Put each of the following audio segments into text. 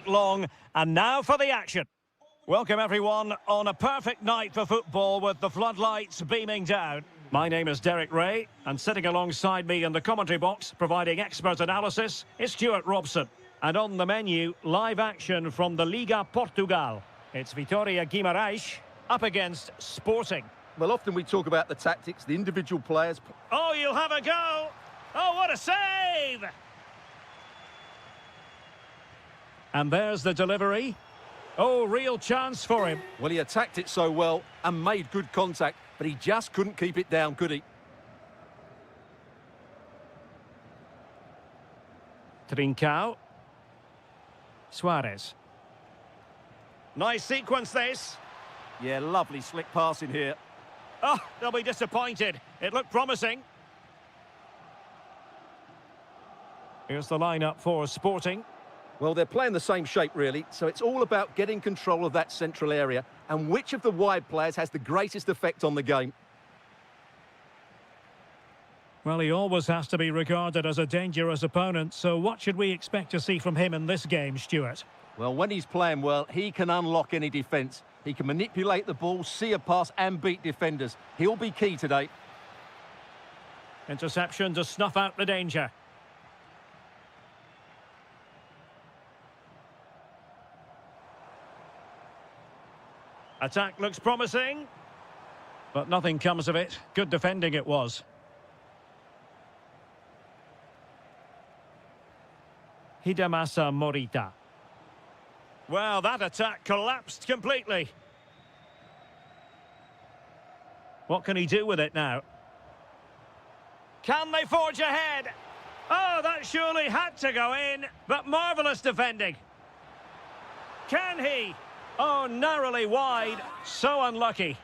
long, and now for the action. Welcome everyone on a perfect night for football with the floodlights beaming down. My name is Derek Ray, and sitting alongside me in the commentary box, providing expert analysis, is Stuart Robson. And on the menu, live action from the Liga Portugal. It's Victoria Garish up against Sporting. Well, often we talk about the tactics, the individual players. Oh, you'll have a go! Oh, what a save! And there's the delivery. Oh, real chance for him. Well, he attacked it so well and made good contact, but he just couldn't keep it down, could he? Trincao. Suarez. Nice sequence, this. Yeah, lovely slick passing here. Oh, they'll be disappointed. It looked promising. Here's the lineup for Sporting. Well, they're playing the same shape, really, so it's all about getting control of that central area and which of the wide players has the greatest effect on the game. Well, he always has to be regarded as a dangerous opponent, so what should we expect to see from him in this game, Stuart? Well, when he's playing well, he can unlock any defence. He can manipulate the ball, see a pass and beat defenders. He'll be key today. Interception to snuff out the danger. Attack looks promising, but nothing comes of it. Good defending it was. Hidemasa Morita. Well, that attack collapsed completely. What can he do with it now? Can they forge ahead? Oh, that surely had to go in, but marvellous defending. Can he? Oh, narrowly wide. So unlucky.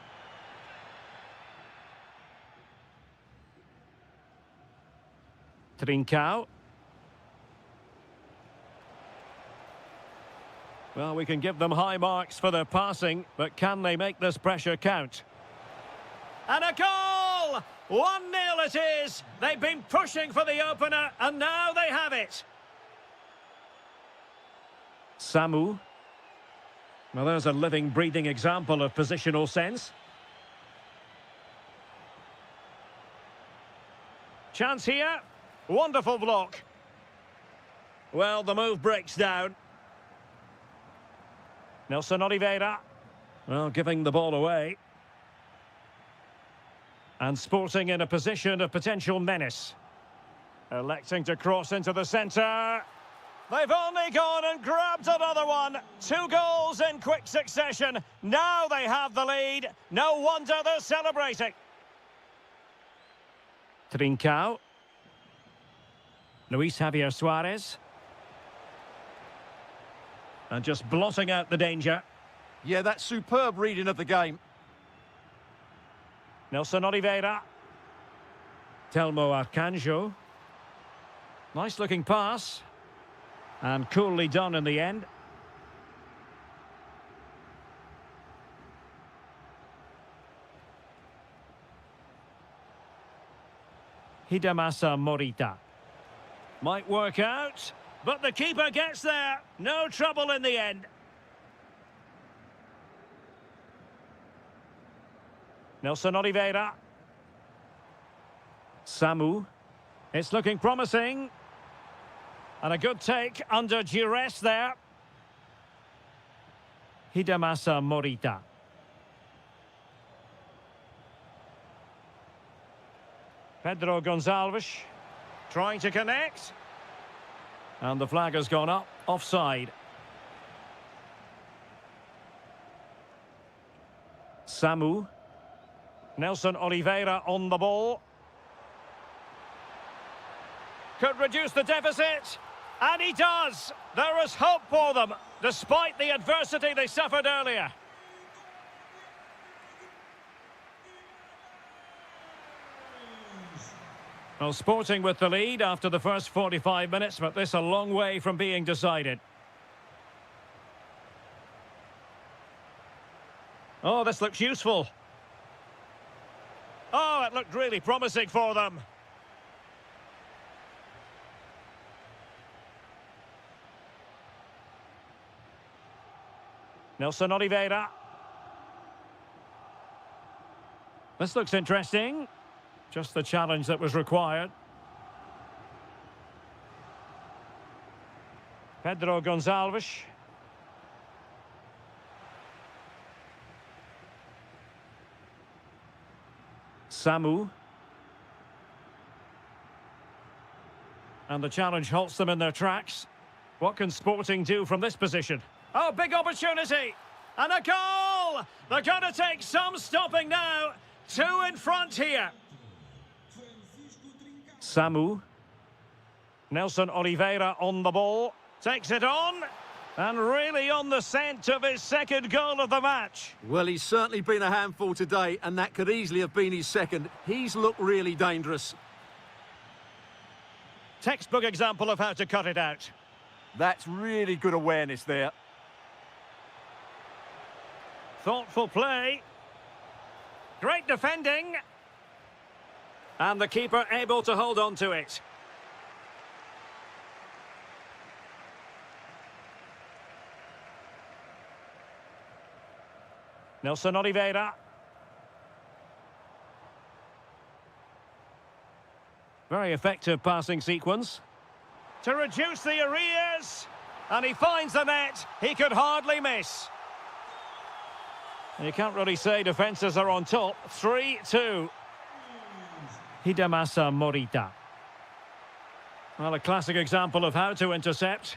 Trincao. Well, we can give them high marks for their passing, but can they make this pressure count? And a goal! 1-0 it is. They've been pushing for the opener, and now they have it. Samu. Well, there's a living, breathing example of positional sense. Chance here. Wonderful block. Well, the move breaks down. Nelson Oliveira. Well, giving the ball away. And Sporting in a position of potential menace. Electing to cross into the centre. They've only gone and grabbed another one. 2 goals in quick succession. Now they have the lead. No wonder they're celebrating. Trincao. Luis Javier Suarez. And just blotting out the danger. Yeah, that's superb reading of the game. Nelson Oliveira. Telmo Arcanjo. Nice looking pass. And coolly done in the end. Hidemasa Morita. Might work out, but the keeper gets there. No trouble in the end. Nelson Oliveira. Samu. It's looking promising. And a good take under duress there. Hidemasa Morita. Pedro Gonçalves trying to connect. And the flag has gone up, offside. Samu. Nelson Oliveira on the ball. Could reduce the deficit. And he does. There is hope for them, despite the adversity they suffered earlier. Well, Sporting with the lead after the first 45 minutes, but this a long way from being decided. Oh, this looks useful. Oh, it looked really promising for them. Nelson Oliveira. This looks interesting. Just the challenge that was required. Pedro Gonçalves. Samu. And the challenge halts them in their tracks. What can Sporting do from this position? Oh, big opportunity! And a goal! They're going to take some stopping now. Two in front here. Samu. Nelson Oliveira on the ball. Takes it on. And really on the scent of his second goal of the match. Well, he's certainly been a handful today, and that could easily have been his second. He's looked really dangerous. Textbook example of how to cut it out. That's really good awareness there. Thoughtful play. Great defending. And the keeper able to hold on to it. Nelson Oliveira. Very effective passing sequence. To reduce the arrears. And he finds the net. He could hardly miss. And you can't really say defences are on top. 3-2. Hidemasa Morita. Well, a classic example of how to intercept.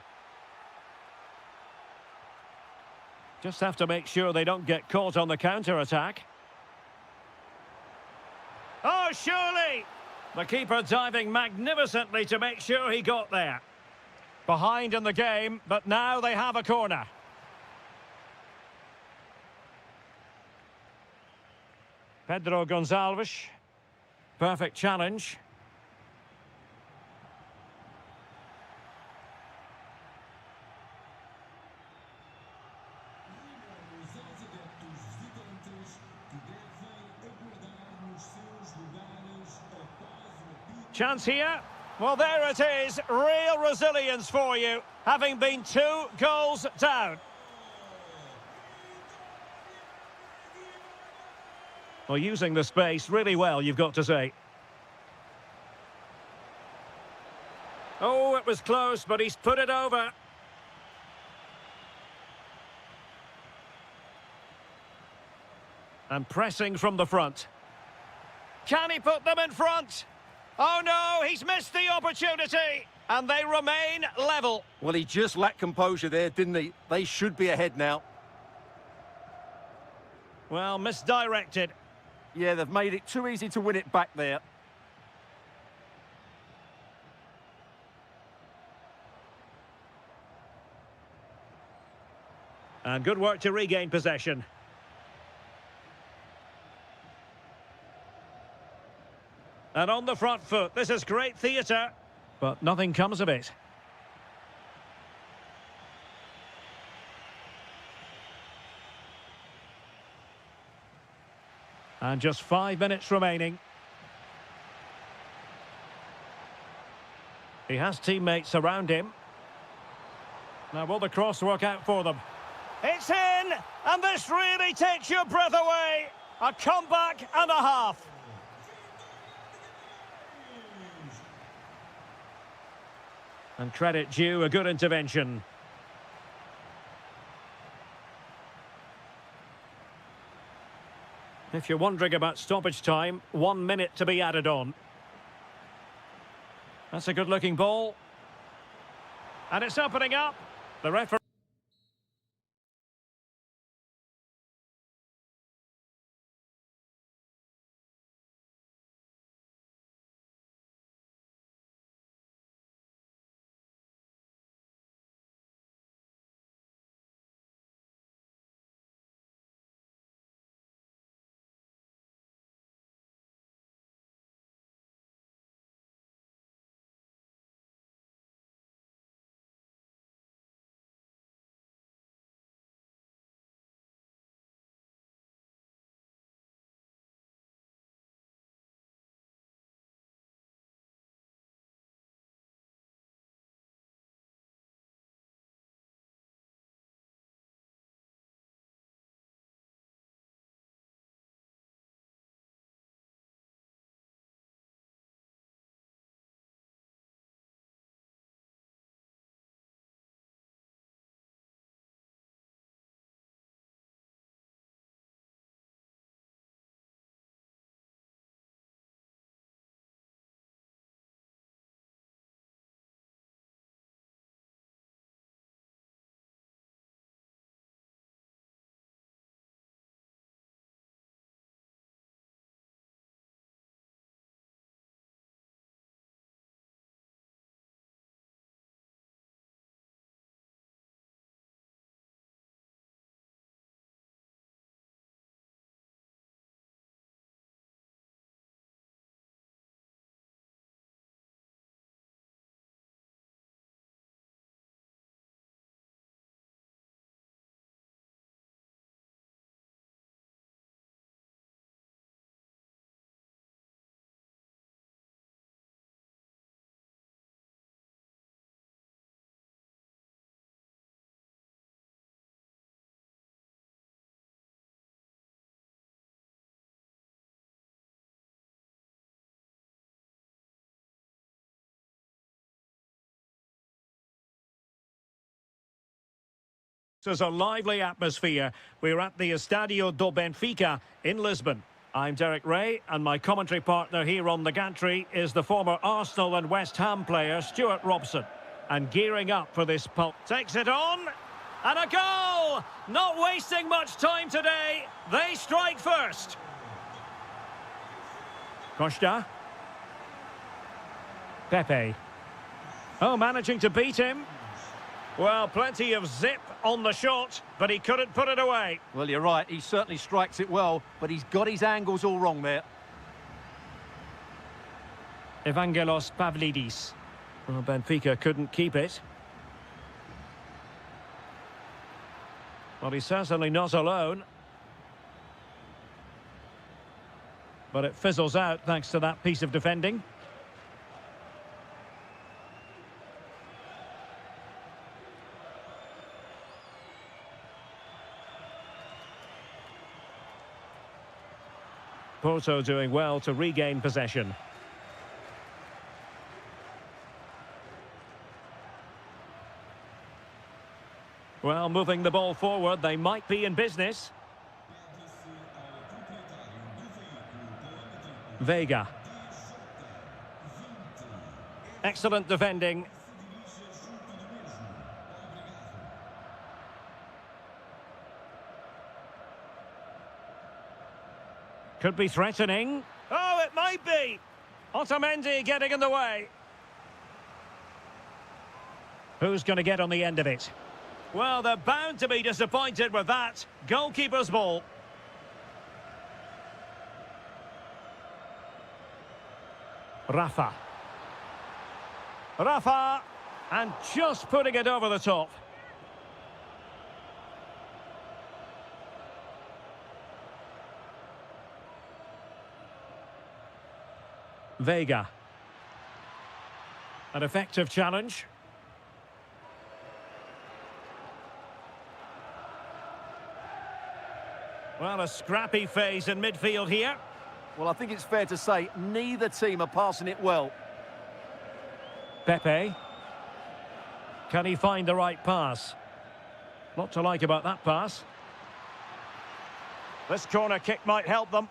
Just have to make sure they don't get caught on the counter-attack. Oh, surely! The keeper diving magnificently to make sure he got there. Behind in the game, but now they have a corner. Pedro Gonçalves. Perfect challenge. Chance here. Well, there it is. Real resilience for you, having been 2 goals down. Well, using the space really well, you've got to say. Oh, it was close, but he's put it over. And pressing from the front. Can he put them in front? Oh no, he's missed the opportunity. And they remain level. Well, he just lacked composure there, didn't he? They should be ahead now. Well, misdirected. Yeah, they've made it too easy to win it back there. And good work to regain possession. And on the front foot, this is great theatre, but nothing comes of it. And just 5 minutes remaining. He has teammates around him. Now, will the cross work out for them? It's in! And this really takes your breath away. A comeback and a half. And credit due, a good intervention. If you're wondering about stoppage time, 1 minute to be added on. That's a good-looking ball. And it's opening up. The referee... There's a lively atmosphere. We're at the Estadio do Benfica in Lisbon. I'm Derek Ray, and my commentary partner here on the gantry is the former Arsenal and West Ham player Stuart Robson. And gearing up for this pulp. Takes it on, and a goal! Not wasting much time today. They strike first. Costa. Pepe. Oh, managing to beat him. Well, plenty of zip on the shot, but he couldn't put it away. Well, you're right. He certainly strikes it well, but he's got his angles all wrong there. Evangelos Pavlidis. Well, Benfica couldn't keep it. Well, he's certainly not alone. But it fizzles out thanks to that piece of defending. Porto doing well to regain possession. Well, moving the ball forward, they might be in business. Vega. Excellent defending. Could be threatening. Oh, it might be. Otamendi getting in the way. Who's going to get on the end of it? Well, they're bound to be disappointed with that. Goalkeeper's ball. Rafa. Rafa. And just putting it over the top. Vega. An effective challenge. Well, a scrappy phase in midfield here. Well, I think it's fair to say neither team are passing it well. Pepe. Can he find the right pass? Lot to like about that pass. This corner kick might help them.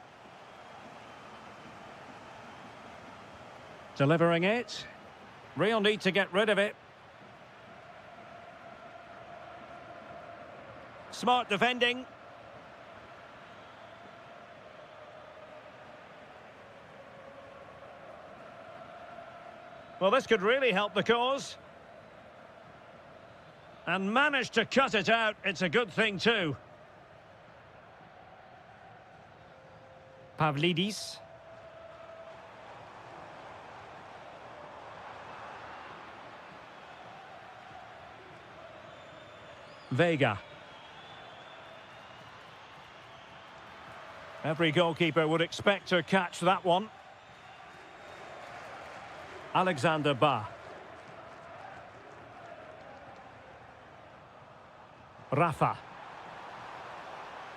Delivering it. Real need to get rid of it. Smart defending. Well, this could really help the cause. And managed to cut it out. It's a good thing too. Pavlidis. Vega. Every goalkeeper would expect to catch that one. Alexander Ba. Rafa.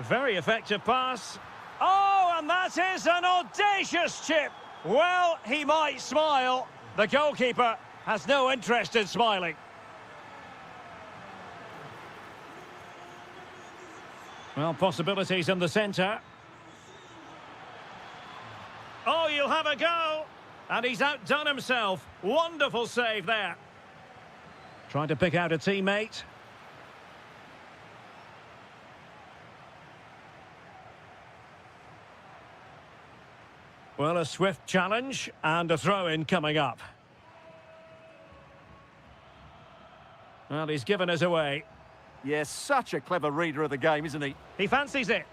Very effective pass. Oh, and that is an audacious chip. Well, he might smile. The goalkeeper has no interest in smiling. Well, possibilities in the centre. Oh, you'll have a go. And he's outdone himself. Wonderful save there. Trying to pick out a teammate. Well, a swift challenge and a throw-in coming up. Well, he's given us away. Yes, such a clever reader of the game, isn't he? He fancies it.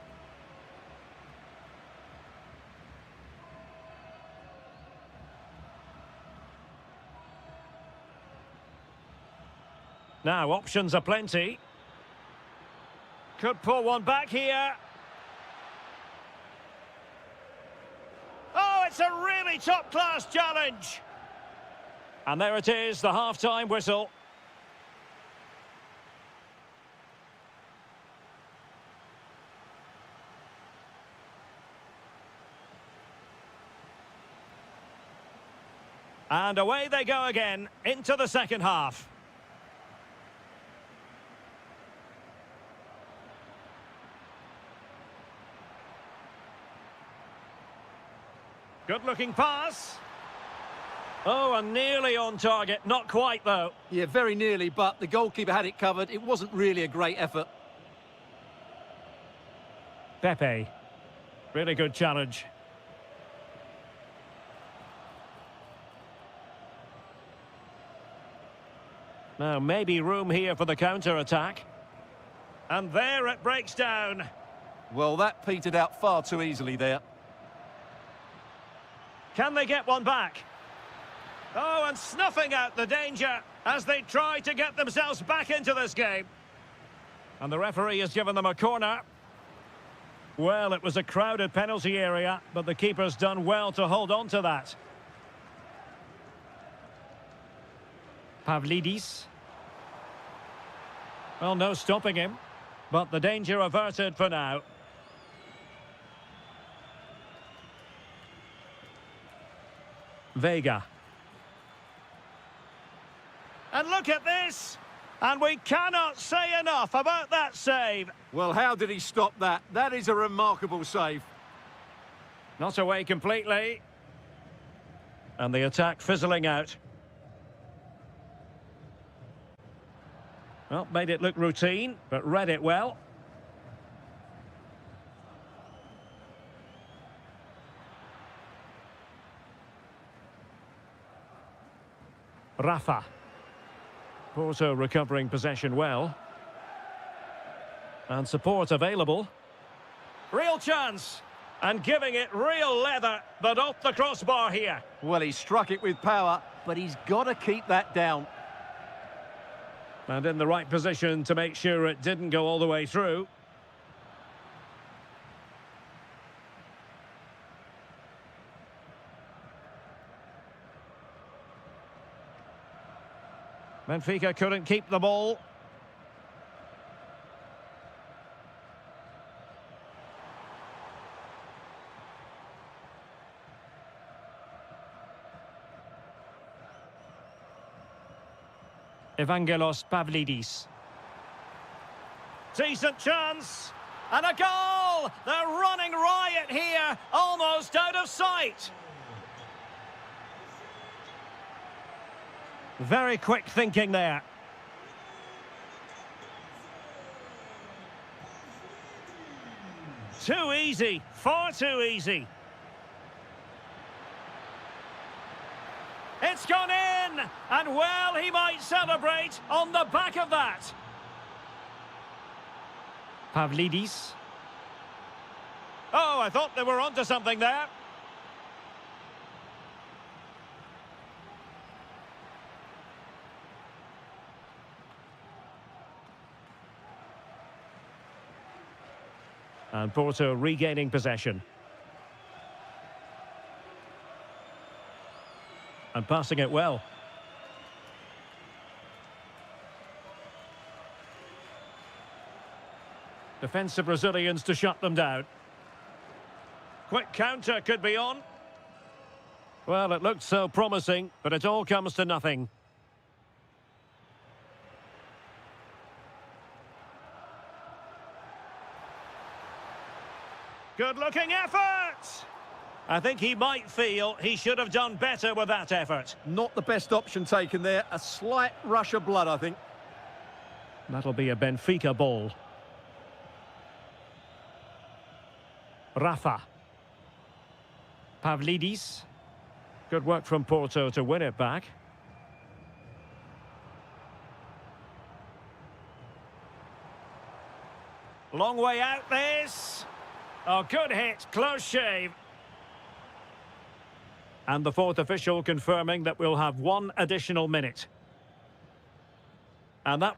Now, options are plenty. Could pull one back here. Oh, it's a really top-class challenge. And there it is, the half-time whistle. And away they go again into the second half. Good-looking pass. Oh, and nearly on target. Not quite, though. Yeah, very nearly, but the goalkeeper had it covered. It wasn't really a great effort. Pepe. Really good challenge. Now, maybe room here for the counter-attack. And there it breaks down. Well, that petered out far too easily there. Can they get one back? Oh, and snuffing out the danger as they try to get themselves back into this game. And the referee has given them a corner. Well, it was a crowded penalty area, but the keeper's done well to hold on to that. Pavlidis. Well, no stopping him, but the danger averted for now. Vega. And look at this! And we cannot say enough about that save. Well, how did he stop that? That is a remarkable save. Not away completely. And the attack fizzling out. Well, made it look routine, but read it well. Rafa. Porto recovering possession well. And support available. Real chance. And giving it real leather, but off the crossbar here. Well, he struck it with power, but he's got to keep that down. And in the right position to make sure it didn't go all the way through. Benfica couldn't keep the ball. Evangelos Pavlidis. Decent chance. And a goal! They're running riot here, almost out of sight. Very quick thinking there. Too easy, far too easy. It's gone in, and well, he might celebrate on the back of that. Pavlidis. Oh, I thought they were onto something there. And Porto regaining possession. And passing it well. Defensive Brazilians to shut them down. Quick counter could be on. Well, it looked so promising, but it all comes to nothing. Good-looking effort! I think he might feel he should have done better with that effort. Not the best option taken there. A slight rush of blood, I think. That'll be a Benfica ball. Rafa. Pavlidis. Good work from Porto to win it back. Long way out this. Oh, good hit. Close shave. And the fourth official confirming that we'll have one additional minute. And that...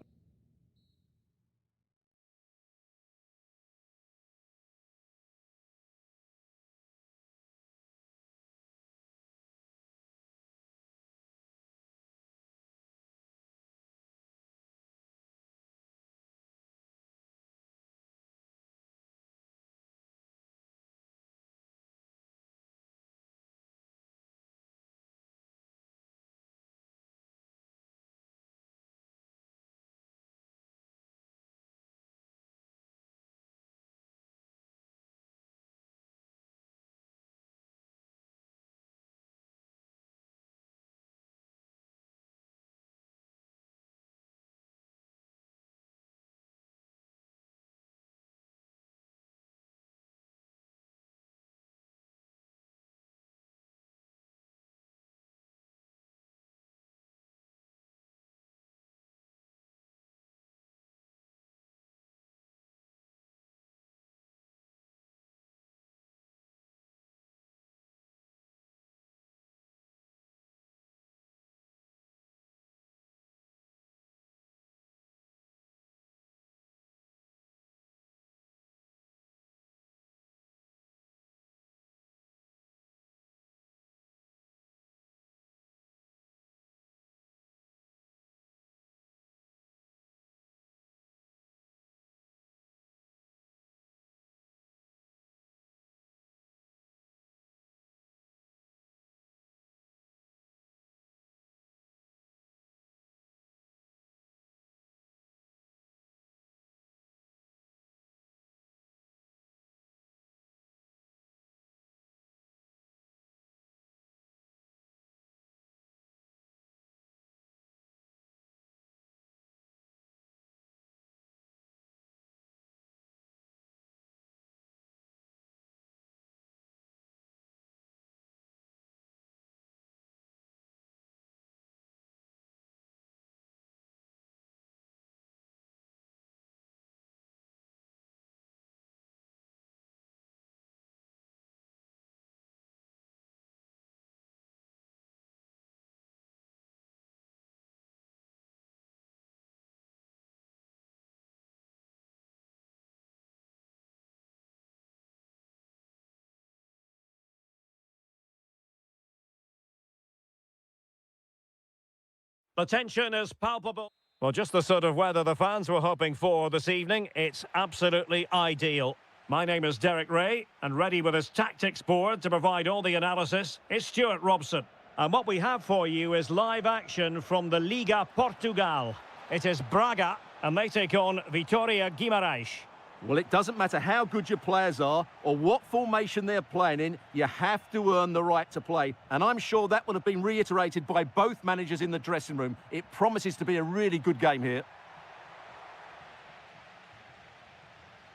The tension is palpable. Well, just the sort of weather the fans were hoping for this evening. It's absolutely ideal. My name is Derek Ray, and ready with his tactics board to provide all the analysis is Stuart Robson. And what we have for you is live action from the Liga Portugal. It is Braga, and they take on Victoria Garish. Well, it doesn't matter how good your players are or what formation they're playing in, you have to earn the right to play. And I'm sure that will have been reiterated by both managers in the dressing room. It promises to be a really good game here.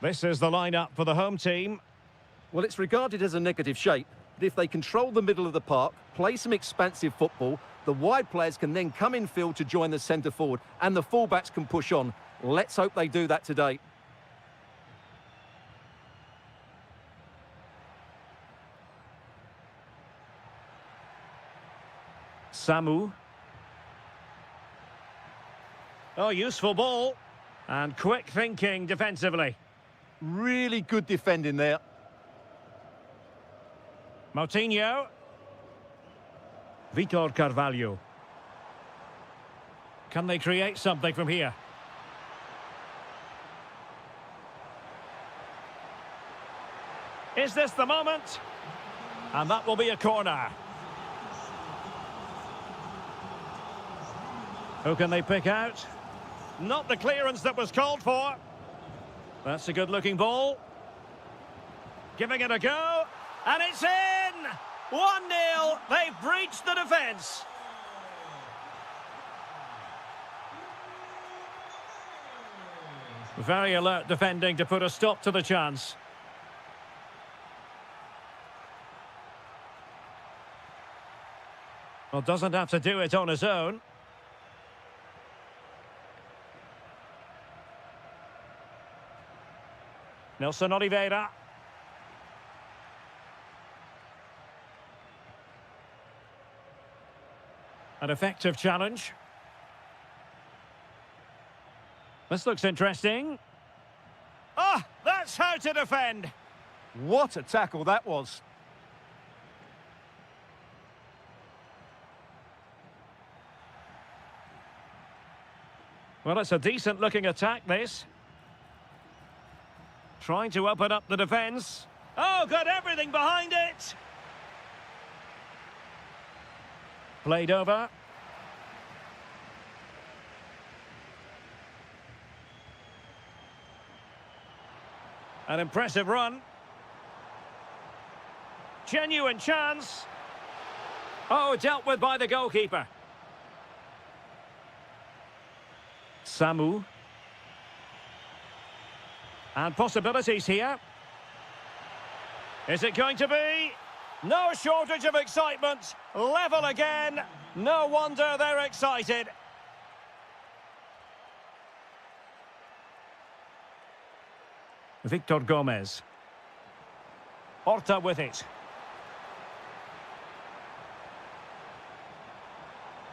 This is the lineup for the home team. Well, it's regarded as a negative shape, but if they control the middle of the park, play some expansive football, the wide players can then come in field to join the centre forward, and the fullbacks can push on. Let's hope they do that today. Samu. Oh, useful ball. And quick thinking defensively. Really good defending there. Moutinho. Vitor Carvalho. Can they create something from here? Is this the moment? And that will be a corner. Who can they pick out? Not the clearance that was called for. That's a good-looking ball. Giving it a go. And it's in! 1-0. They've breached the defence. Very alert defending to put a stop to the chance. Well, doesn't have to do it on his own. Nelson Oliveira. An effective challenge. This looks interesting. Ah, that's how to defend. What a tackle that was. Well, it's a decent-looking attack, this. Trying to open up the defence. Oh, got everything behind it. Played over. An impressive run. Genuine chance. Oh, dealt with by the goalkeeper. Samu. And possibilities here. Is it going to be? No shortage of excitement. Level again. No wonder they're excited. Victor Gomez. Porto with it.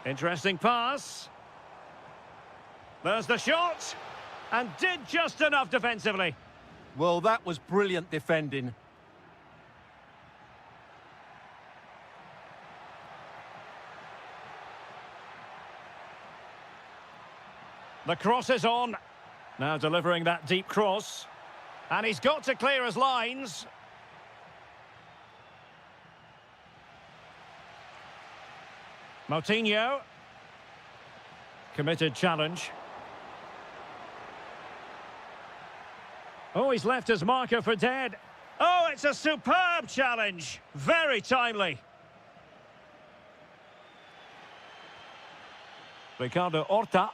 Interesting pass. There's the shot. And did just enough defensively. Well, that was brilliant defending. The cross is on. Now delivering that deep cross. And he's got to clear his lines. Moutinho. Committed challenge. Oh, he's left his marker for dead. Oh, it's a superb challenge. Very timely. Ricardo Horta.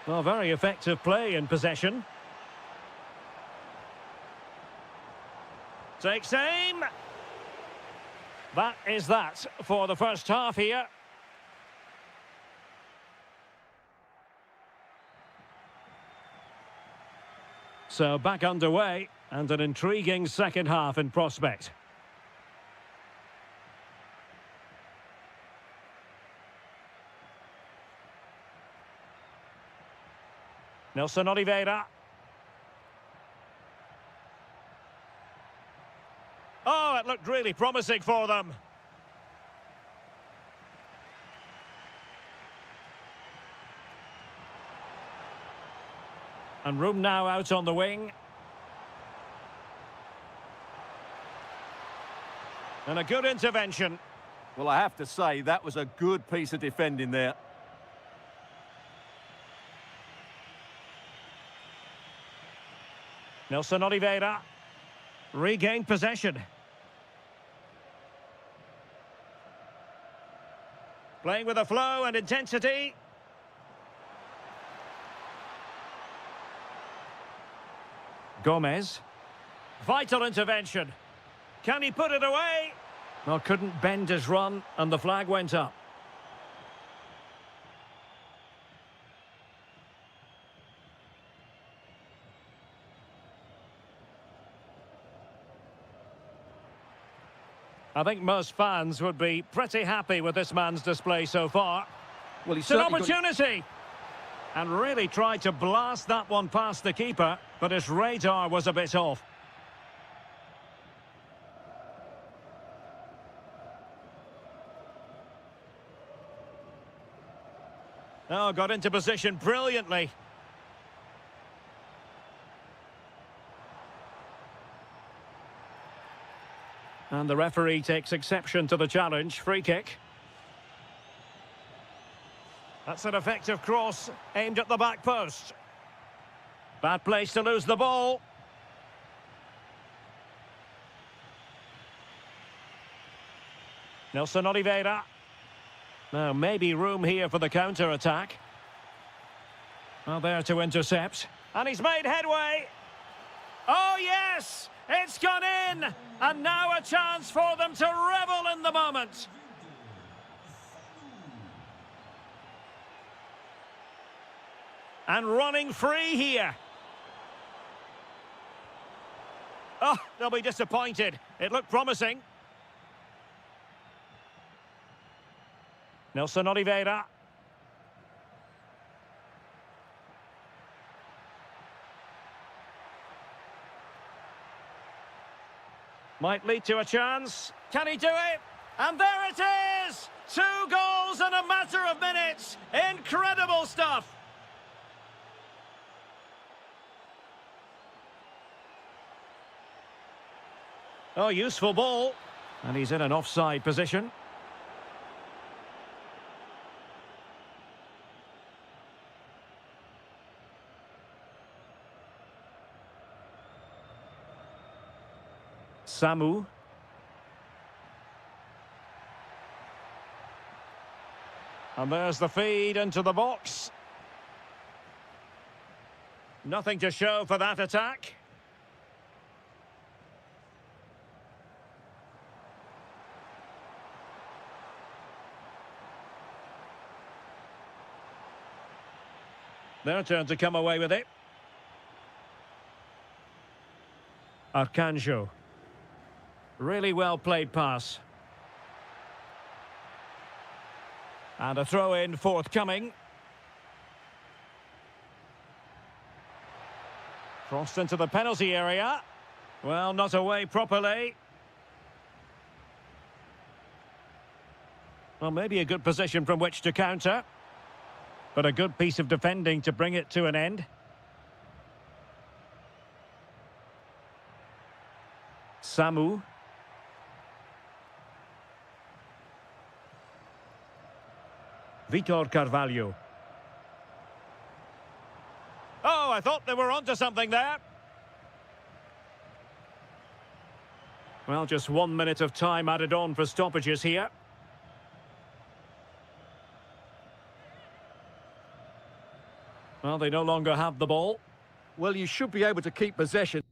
Well, very effective play in possession. Takes aim. That is that for the first half here. So back underway and an intriguing second half in prospect. Nelson Oliveira. Oh, it looked really promising for them. And room now out on the wing. And a good intervention. Well, I have to say, that was a good piece of defending there. Nelson Oliveira regained possession. Playing with a flow and intensity. Gomez. Vital intervention. Can he put it away? Well, couldn't bend his run, and the flag went up. I think most fans would be pretty happy with this man's display so far. Well, It's an opportunity! And really tried to blast that one past the keeper, but his radar was a bit off. Oh, got into position brilliantly. And the referee takes exception to the challenge. Free kick. That's an effective cross aimed at the back post. Bad place to lose the ball. Nelson Oliveira. Now, maybe room here for the counter-attack. Well, there to intercept. And he's made headway. Oh, yes! It's gone in! And now a chance for them to revel in the moment. And running free here. Oh, they'll be disappointed. It looked promising. Nelson Oliveira. Might lead to a chance. Can he do it? And there it is! 2 goals in a matter of minutes. Incredible stuff. Oh, useful ball. And he's in an offside position. Samu. And there's the feed into the box. Nothing to show for that attack. Their turn to come away with it. Arcanjo. Really well played pass. And a throw-in forthcoming. Crossed into the penalty area. Well, not away properly. Well, maybe a good position from which to counter. But a good piece of defending to bring it to an end. Samu. Vitor Carvalho. Oh, I thought they were onto something there. Well, just 1 minute of time added on for stoppages here. Well, they no longer have the ball. Well, you should be able to keep possession.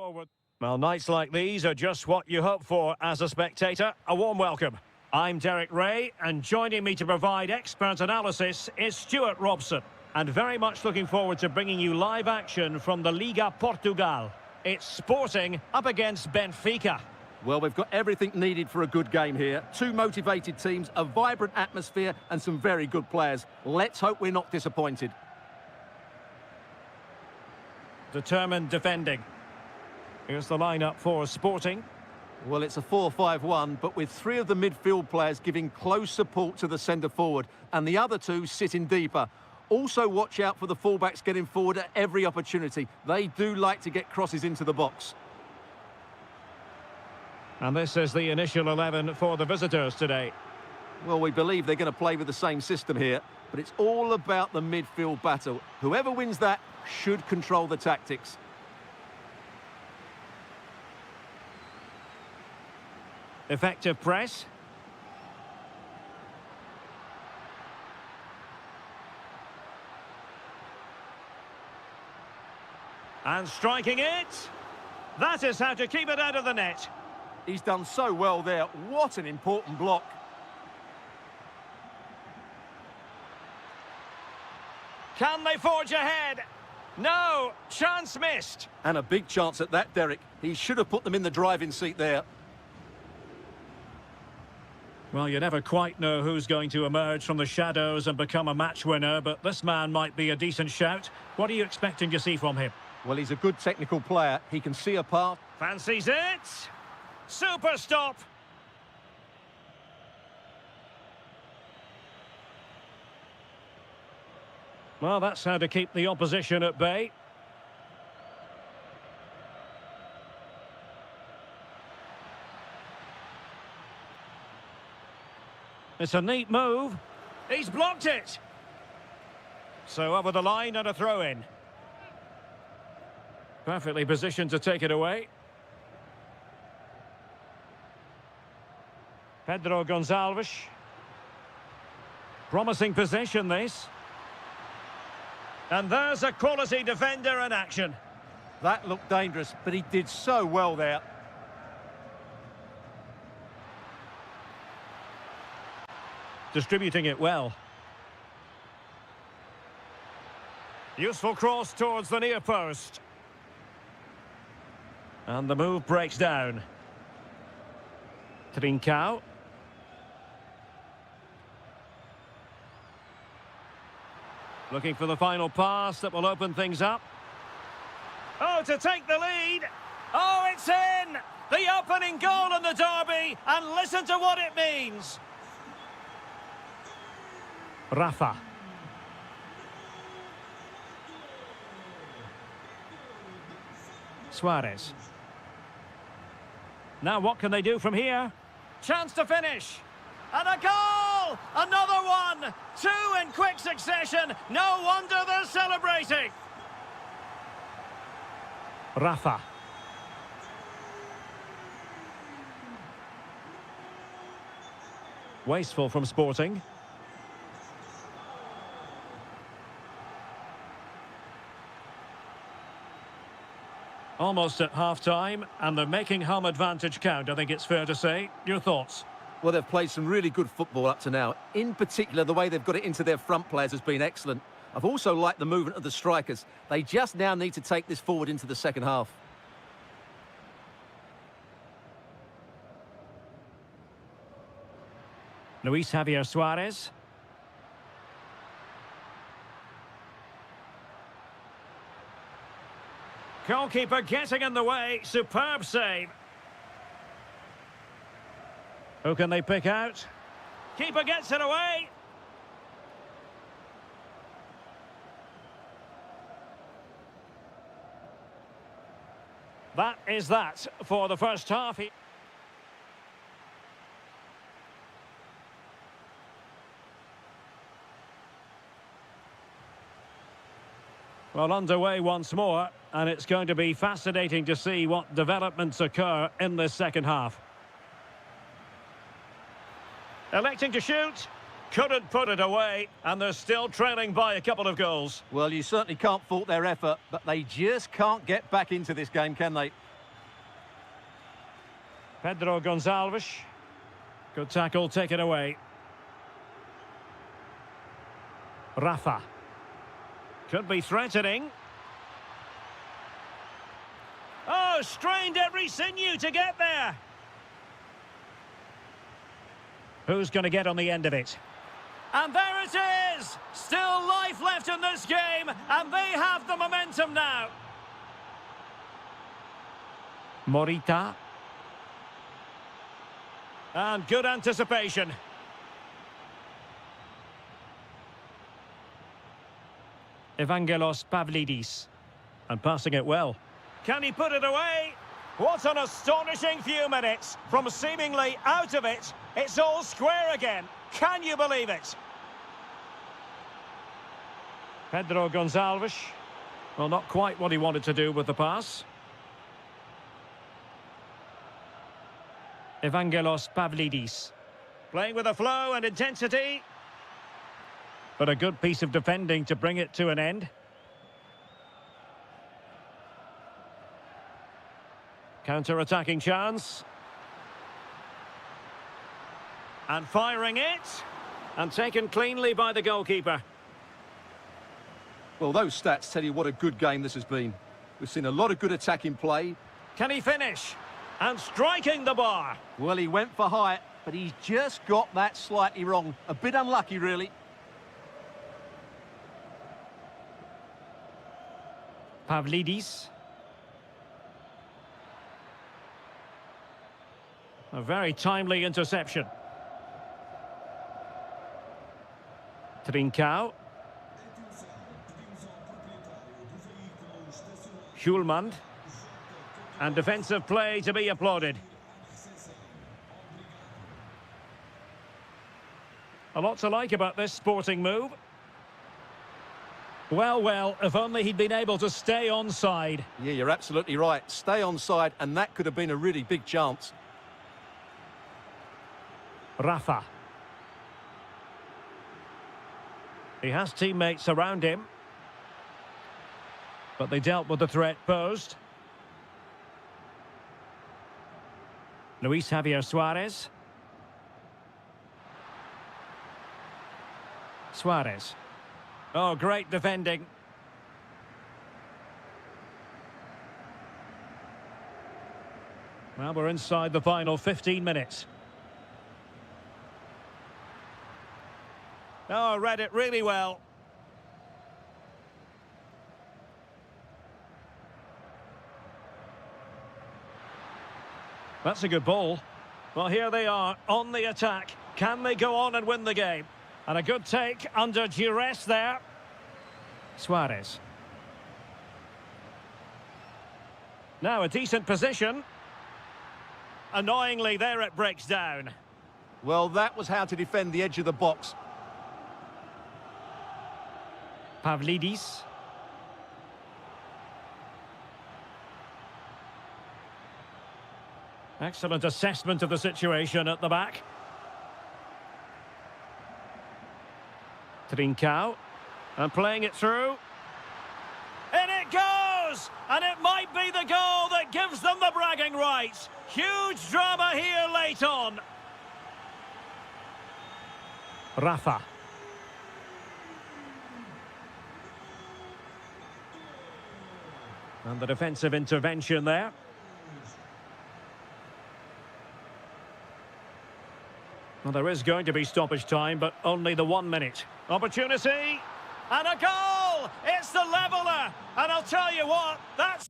Forward. Well, nights like these are just what you hope for as a spectator. A warm welcome. I'm Derek Ray, and joining me to provide expert analysis is Stuart Robson. And very much looking forward to bringing you live action from the Liga Portugal. It's Sporting up against Benfica. Well, we've got everything needed for a good game here. Two motivated teams, a vibrant atmosphere, and some very good players. Let's hope we're not disappointed. Determined defending. Here's the lineup for Sporting. Well, it's a 4-5-1, but with three of the midfield players giving close support to the centre-forward, and the other two sitting deeper. Also watch out for the fullbacks getting forward at every opportunity. They do like to get crosses into the box. And this is the initial 11 for the visitors today. Well, we believe they're going to play with the same system here, but it's all about the midfield battle. Whoever wins that should control the tactics. Effective press. And striking it. That is how to keep it out of the net. He's done so well there. What an important block. Can they forge ahead? No, chance missed. And a big chance at that, Derek. He should have put them in the driving seat there. Well, you never quite know who's going to emerge from the shadows and become a match winner, but this man might be a decent shout. What are you expecting to see from him? Well, he's a good technical player. He can see a path. Fancies it. Super stop. Well, that's how to keep the opposition at bay. It's a neat move. He's blocked it. So over the line and a throw-in. Perfectly positioned to take it away. Pedro Gonçalves. Promising possession, this. And there's a quality defender in action. That looked dangerous, but he did so well there. Distributing it well. Useful cross towards the near post. And the move breaks down. Trincao. Looking for the final pass that will open things up. Oh, to take the lead. Oh, it's in! The opening goal in the derby, and listen to what it means. Rafa. Suarez. Now what can they do from here? Chance to finish. And a goal! Another one! Two in quick succession. No wonder they're celebrating. Rafa. Wasteful from Sporting. Almost at half-time, and they're making home advantage count, I think it's fair to say. Your thoughts? Well, they've played some really good football up to now. In particular, the way they've got it into their front players has been excellent. I've also liked the movement of the strikers. They just now need to take this forward into the second half. Luis Javier Suarez. Goalkeeper getting in the way. Superb save. Who can they pick out? Keeper gets it away. That is that for the first half. Well, underway once more, and it's going to be fascinating to see what developments occur in this second half. Electing to shoot, couldn't put it away, and they're still trailing by a couple of goals. Well, you certainly can't fault their effort, but they just can't get back into this game, can they? Pedro Gonçalves. Good tackle taken away. Rafa. Could be threatening. Oh, strained every sinew to get there. Who's going to get on the end of it? And there it is! Still life left in this game, and they have the momentum now. Morita. And good anticipation. Evangelos Pavlidis. And passing it well. Can he put it away? What an astonishing few minutes. From seemingly out of it, it's all square again. Can you believe it? Pedro Gonçalves. Well, not quite what he wanted to do with the pass. Evangelos Pavlidis. Playing with a flow and intensity. But a good piece of defending to bring it to an end. Counter-attacking chance. And firing it. And taken cleanly by the goalkeeper. Well, those stats tell you what a good game this has been. We've seen a lot of good attacking play. Can he finish? And striking the bar. Well, he went for height, but he's just got that slightly wrong. A bit unlucky, really. Pavlidis. A very timely interception. Trincao. Schulman. And defensive play to be applauded. A lot to like about this sporting move. Well, if only he'd been able to stay onside. Yeah, you're absolutely right. Stay onside, and that could have been a really big chance. Rafa. He has teammates around him. But they dealt with the threat posed. Luis Javier Suarez. Suarez. Oh, great defending. Well, we're inside the final 15 minutes. Oh, read it really well. That's a good ball. Well, here they are on the attack. Can they go on and win the game? And a good take under duress there. Suarez. Now a decent position. Annoyingly, there it breaks down. Well, that was how to defend the edge of the box. Pavlidis. Excellent assessment of the situation at the back. Trincao. And playing it through. In it goes! And it might be the goal that gives them the bragging rights. Huge drama here late on. Rafa. And the defensive intervention there. Well, there is going to be stoppage time, but only the 1 minute. Opportunity, and a goal! It's the leveller! And I'll tell you what, that's...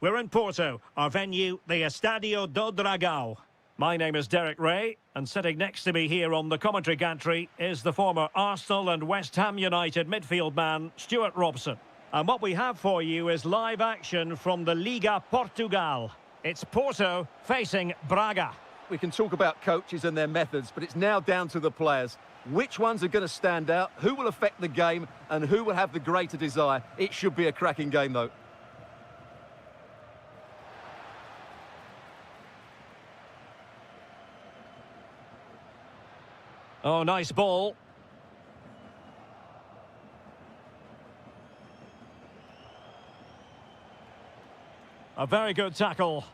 We're in Porto, our venue, the Estadio do Dragão. My name is Derek Ray, and sitting next to me here on the commentary gantry is the former Arsenal and West Ham United midfield man, Stuart Robson. And what we have for you is live action from the Liga Portugal. It's Porto facing Braga. We can talk about coaches and their methods, but it's now down to the players. Which ones are going to stand out, who will affect the game, and who will have the greater desire? It should be a cracking game, though. Oh, nice ball. A very good tackle.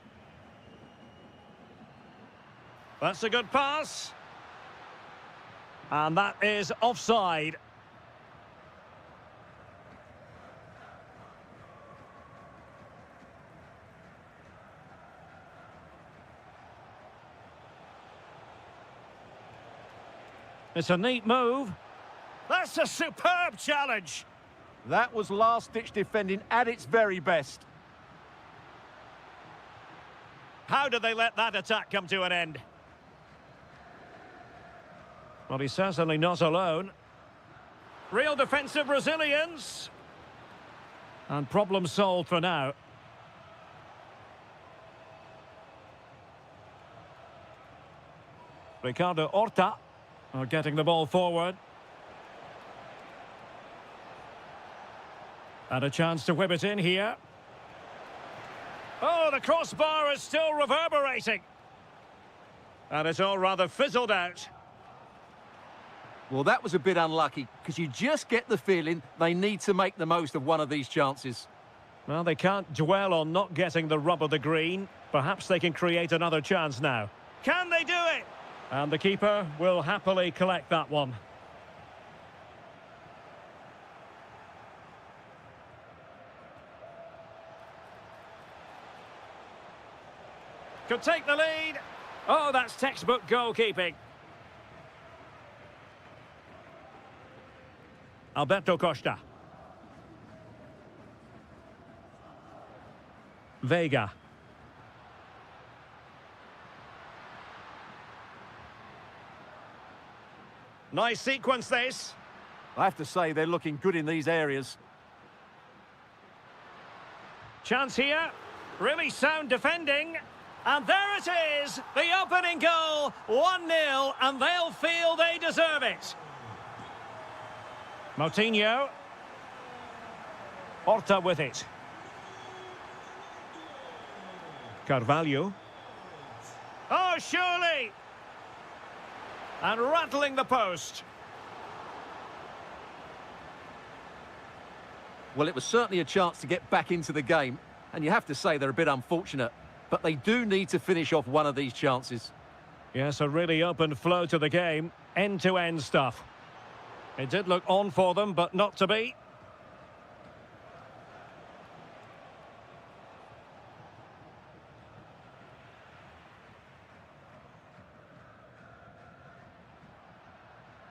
That's a good pass. And that is offside. It's a neat move. That's a superb challenge. That was last-ditch defending at its very best. How did they let that attack come to an end? Well, he's certainly not alone. Real defensive resilience. And problem solved for now. Ricardo Horta are getting the ball forward. And a chance to whip it in here. Oh, the crossbar is still reverberating. And it's all rather fizzled out. Well, that was a bit unlucky, because you just get the feeling they need to make the most of one of these chances. Well, they can't dwell on not getting the rub of the green. Perhaps they can create another chance now. Can they do it? And the keeper will happily collect that one. Could take the lead. Oh, that's textbook goalkeeping. Alberto Costa. Vega. Nice sequence, this. I have to say, they're looking good in these areas. Chance here. Really sound defending. And there it is, the opening goal, 1-0, and they'll feel they deserve it. Moutinho. Horta with it. Carvalho. Oh, surely! And rattling the post. Well, it was certainly a chance to get back into the game, and you have to say they're a bit unfortunate, but they do need to finish off one of these chances. Yes, a really open flow to the game, end-to-end stuff. It did look on for them, but not to be.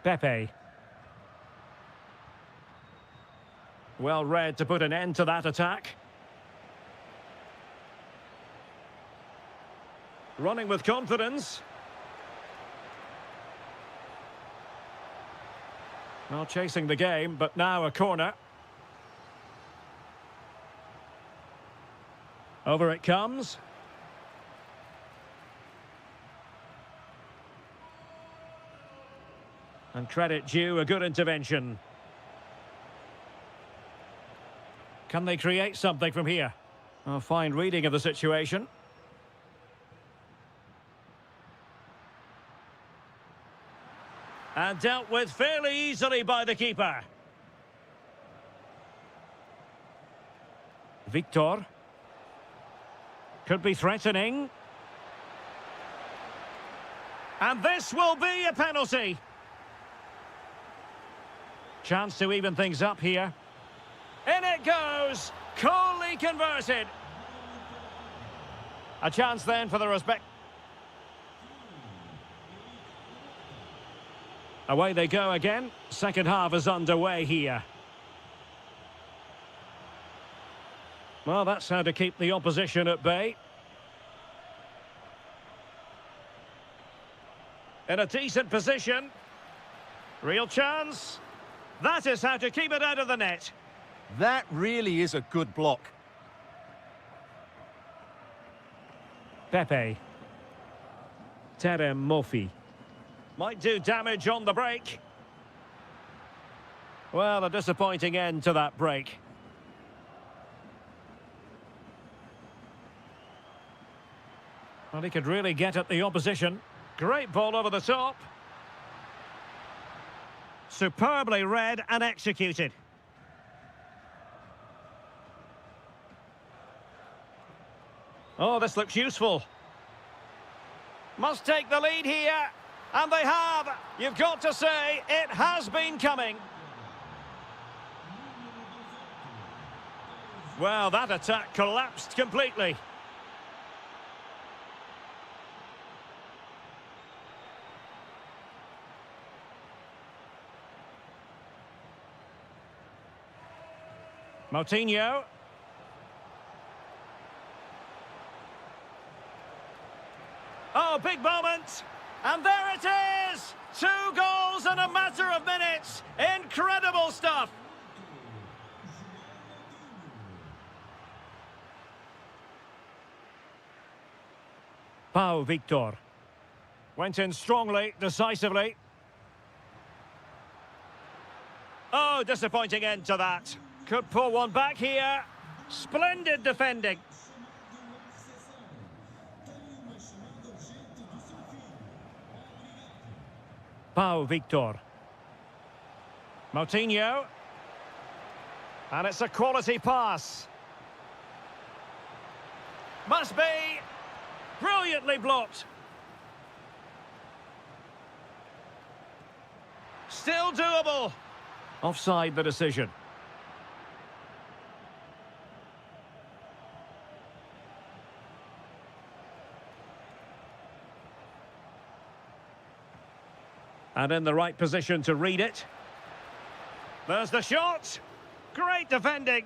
Pepe. Well read to put an end to that attack. Running with confidence. Well, chasing the game, but now a corner. Over it comes. And credit due, a good intervention. Can they create something from here? A fine reading of the situation. And dealt with fairly easily by the keeper. Victor. Could be threatening. And this will be a penalty. Chance to even things up here. In it goes! Coolly converted. A chance then for the respect. Away they go again. Second half is underway here. Well, that's how to keep the opposition at bay. In a decent position. Real chance. That is how to keep it out of the net. That really is a good block. Pepe. Terem Mofi. Might do damage on the break. Well, a disappointing end to that break. Well, he could really get at the opposition. Great ball over the top. Superbly read and executed. Oh, this looks useful. Must take the lead here. And they have. You've got to say, it has been coming. Well, that attack collapsed completely. Moutinho. Oh, big moment. And there it is! 2 goals in a matter of minutes. Incredible stuff. Pau Victor. Went in strongly, decisively. Oh, disappointing end to that. Could pull one back here. Splendid defending. Pau Victor. Moutinho. And it's a quality pass. Must be. Brilliantly blocked. Still doable. Offside the decision. And in the right position to read it. There's the shot. Great defending.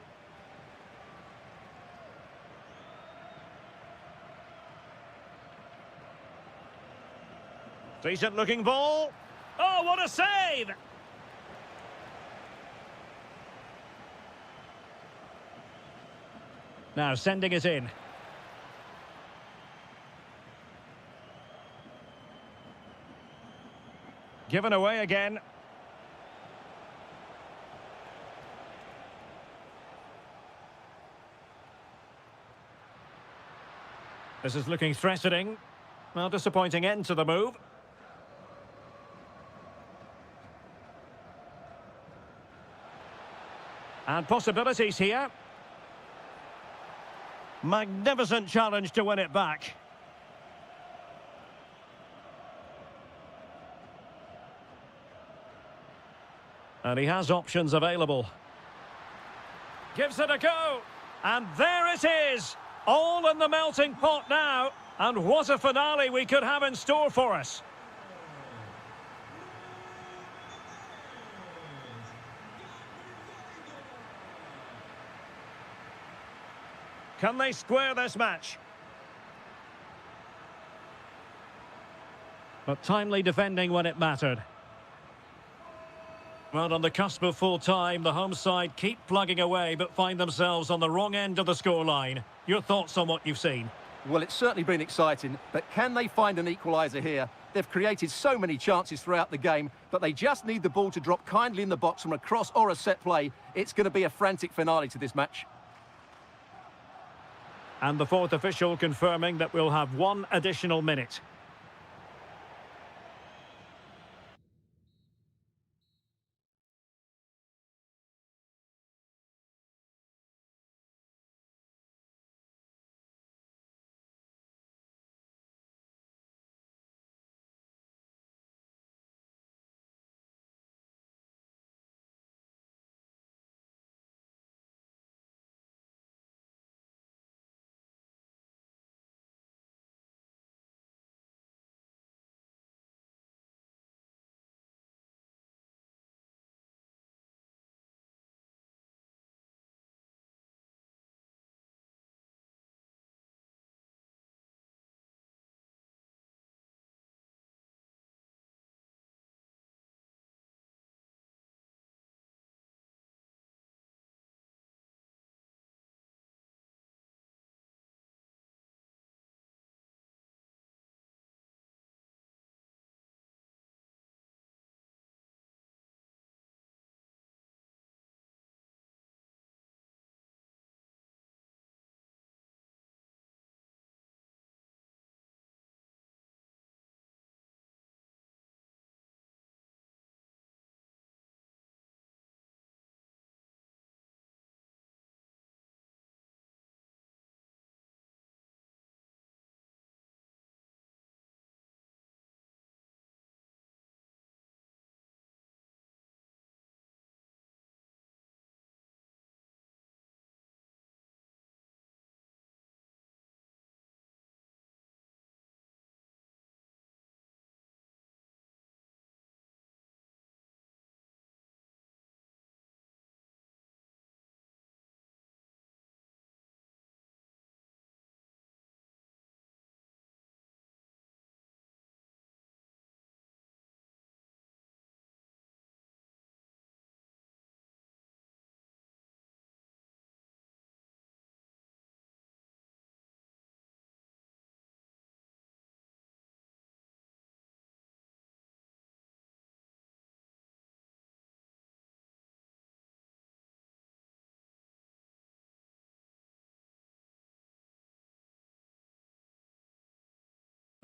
Decent looking ball. Oh, what a save! Now sending it in. Given away again. This is looking threatening. Well, disappointing end to the move. And possibilities here. Magnificent challenge to win it back. And he has options available. Gives it a go. And there it is. All in the melting pot now. And what a finale we could have in store for us. Can they square this match? But timely defending when it mattered. Well, on the cusp of full time, the home side keep plugging away but find themselves on the wrong end of the scoreline. Your thoughts on what you've seen? Well, it's certainly been exciting, but can they find an equaliser here? They've created so many chances throughout the game, but they just need the ball to drop kindly in the box from a cross or a set play. It's going to be a frantic finale to this match. And the fourth official confirming that we'll have 1 additional minute.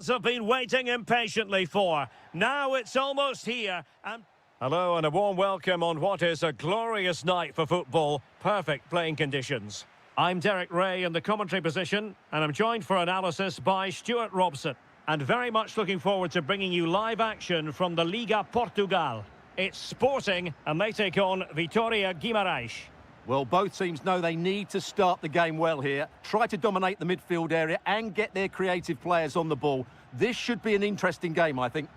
fans have been waiting impatiently for. Now it's almost here. And hello and a warm welcome on what is a glorious night for football. Perfect playing conditions. I'm Derek Ray in the commentary position, and I'm joined for analysis by Stuart Robson. And very much looking forward to bringing you live action from the Liga Portugal. It's Sporting, and they take on Victoria Garish. Well, both teams know they need to start the game well here, try to dominate the midfield area and get their creative players on the ball. This should be an interesting game, I think.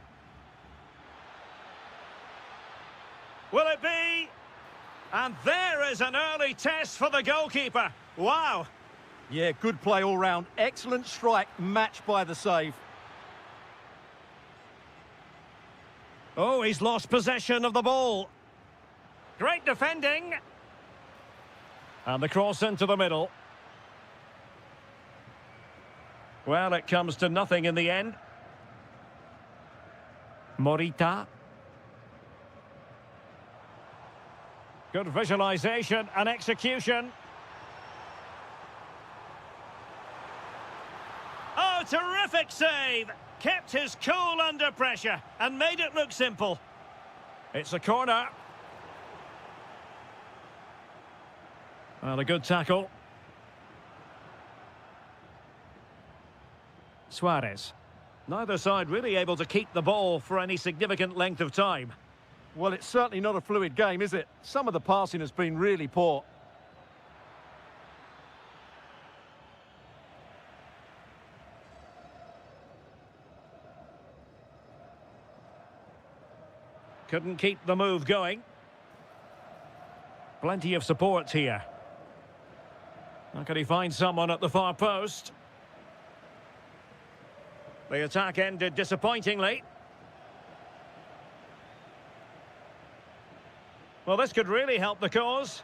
Will it be? And there is an early test for the goalkeeper. Wow. Yeah, good play all round. Excellent strike, matched by the save. Oh, he's lost possession of the ball. Great defending. And the cross into the middle. Well, it comes to nothing in the end. Morita. Good visualization and execution. Oh, terrific save! Kept his cool under pressure and made it look simple. It's a corner. Well, a good tackle. Suarez. Neither side really able to keep the ball for any significant length of time. Well, it's certainly not a fluid game, is it? Some of the passing has been really poor. Couldn't keep the move going. Plenty of support here. How can he find someone at the far post? The attack ended disappointingly. Well, this could really help the cause.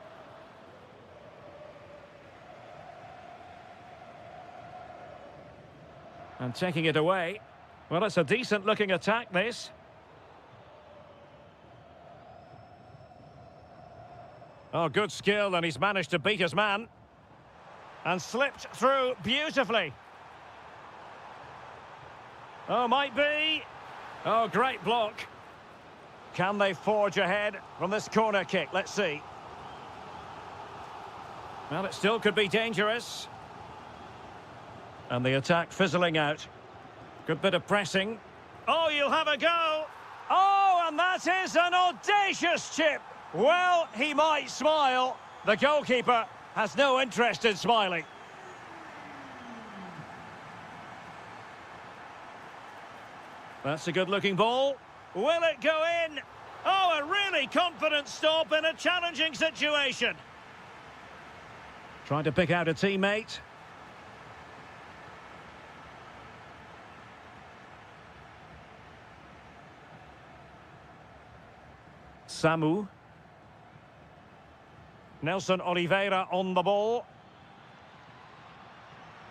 And taking it away. Well, it's a decent-looking attack, this. Oh, good skill, and he's managed to beat his man. And slipped through beautifully. Oh, might be. Oh, great block. Can they forge ahead from this corner kick? Let's see. Well, it still could be dangerous. And the attack fizzling out. Good bit of pressing. Oh, you'll have a go. Oh, and that is an audacious chip. Well, he might smile. The goalkeeper has no interest in smiling. That's a good-looking ball. Will it go in? Oh, a really confident stop in a challenging situation. Trying to pick out a teammate. Samu. Nelson Oliveira on the ball.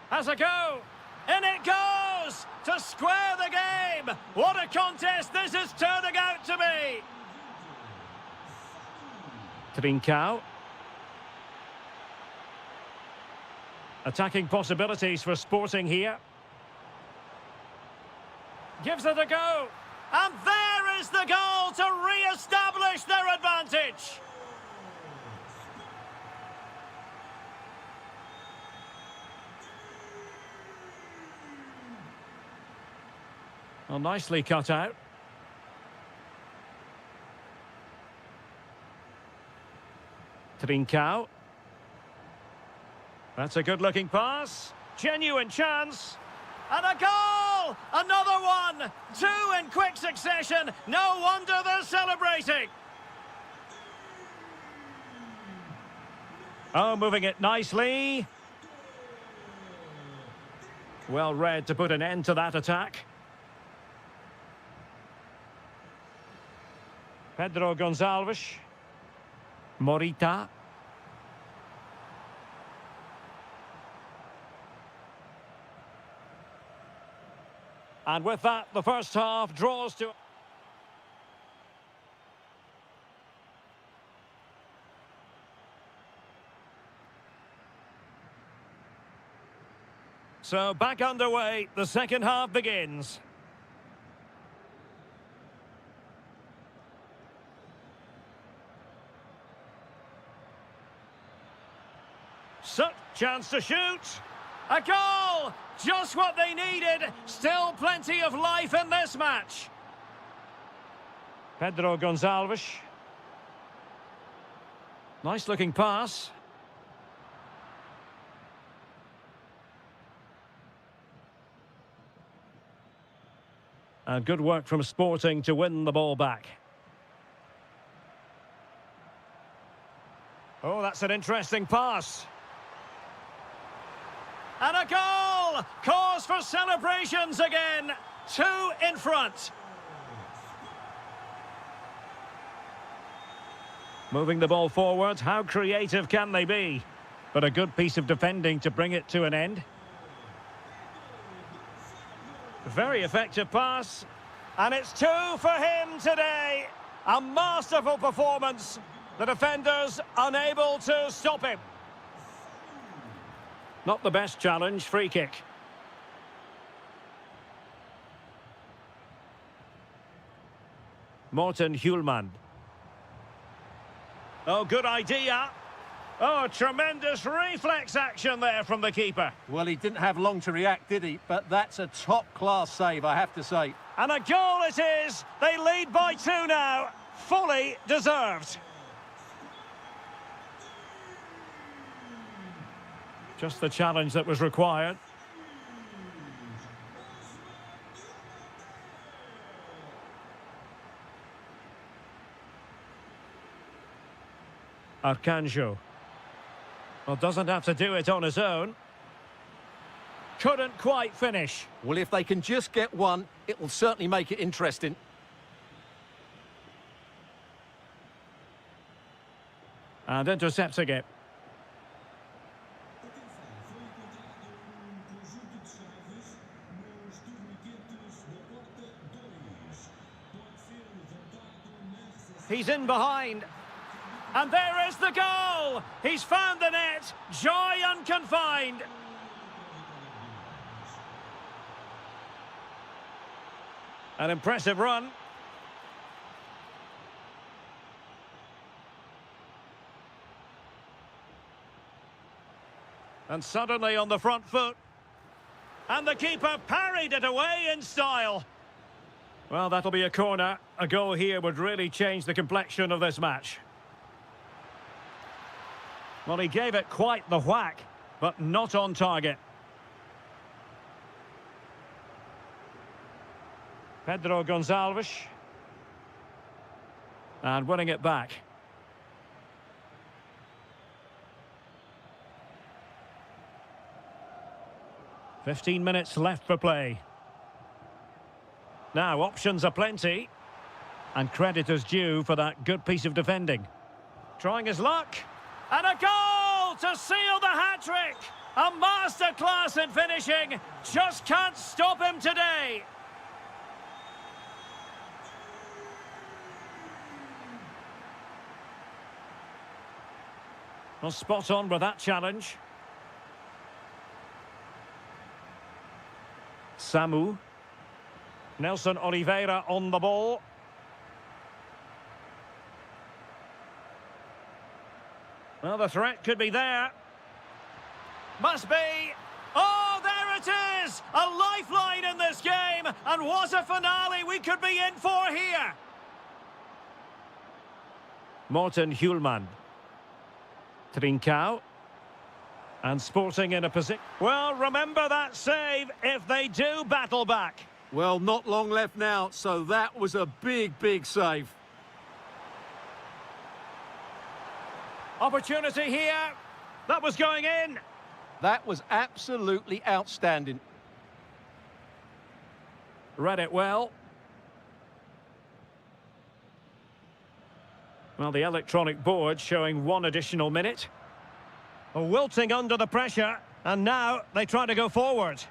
Has a go. In it goes! To square the game! What a contest this is turning out to be! Trincao. Attacking possibilities for Sporting here. Gives it a go. And there is the goal to re-establish their advantage! Well, nicely cut out. Trincao. That's a good-looking pass. Genuine chance. And a goal! Another one! Two in quick succession. No wonder they're celebrating. Oh, moving it nicely. Well read to put an end to that attack. Pedro Gonçalves. Morita. And with that, the first half draws to... So back underway, the second half begins. Such chance to shoot. A goal! Just what they needed. Still plenty of life in this match. Pedro Gonçalves. Nice looking pass. And good work from Sporting to win the ball back. Oh, that's an interesting pass. And a goal! Cause for celebrations again. 2 in front. Moving the ball forward, how creative can they be? But a good piece of defending to bring it to an end. Very effective pass. And it's 2 for him today. A masterful performance. The defenders unable to stop him. Not the best challenge, free kick. Morten Hjulmand. Oh, good idea. Oh, tremendous reflex action there from the keeper. Well, he didn't have long to react, did he? But that's a top-class save, I have to say. And a goal it is. They lead by 2 now. Fully deserved. Just the challenge that was required. Arcanjo. Well, doesn't have to do it on his own. Couldn't quite finish. Well, if they can just get one, it will certainly make it interesting. And intercepting it. He's in behind. And there is the goal! He's found the net. Joy unconfined. An impressive run. And suddenly on the front foot. And the keeper parried it away in style. Well, that'll be a corner. A goal here would really change the complexion of this match. Well, he gave it quite the whack, but not on target. Pedro Gonçalves. And winning it back. "15 minutes left for play. Now, options are plenty. And credit is due for that good piece of defending. Trying his luck. And a goal to seal the hat-trick. A masterclass in finishing. Just can't stop him today. Well, spot on with that challenge. Samu. Nelson Oliveira on the ball. Well, the threat could be there. Must be. Oh, there it is! A lifeline in this game. And what a finale we could be in for here. Morten Hjulmand. Trincao. And Sporting in a position. Well, remember that save if they do battle back. Well, not long left now, so that was a big, big save. Opportunity here. That was going in. That was absolutely outstanding. Read it well. Well, the electronic board showing 1 additional minute. Wilting under the pressure, and now they try to go forward.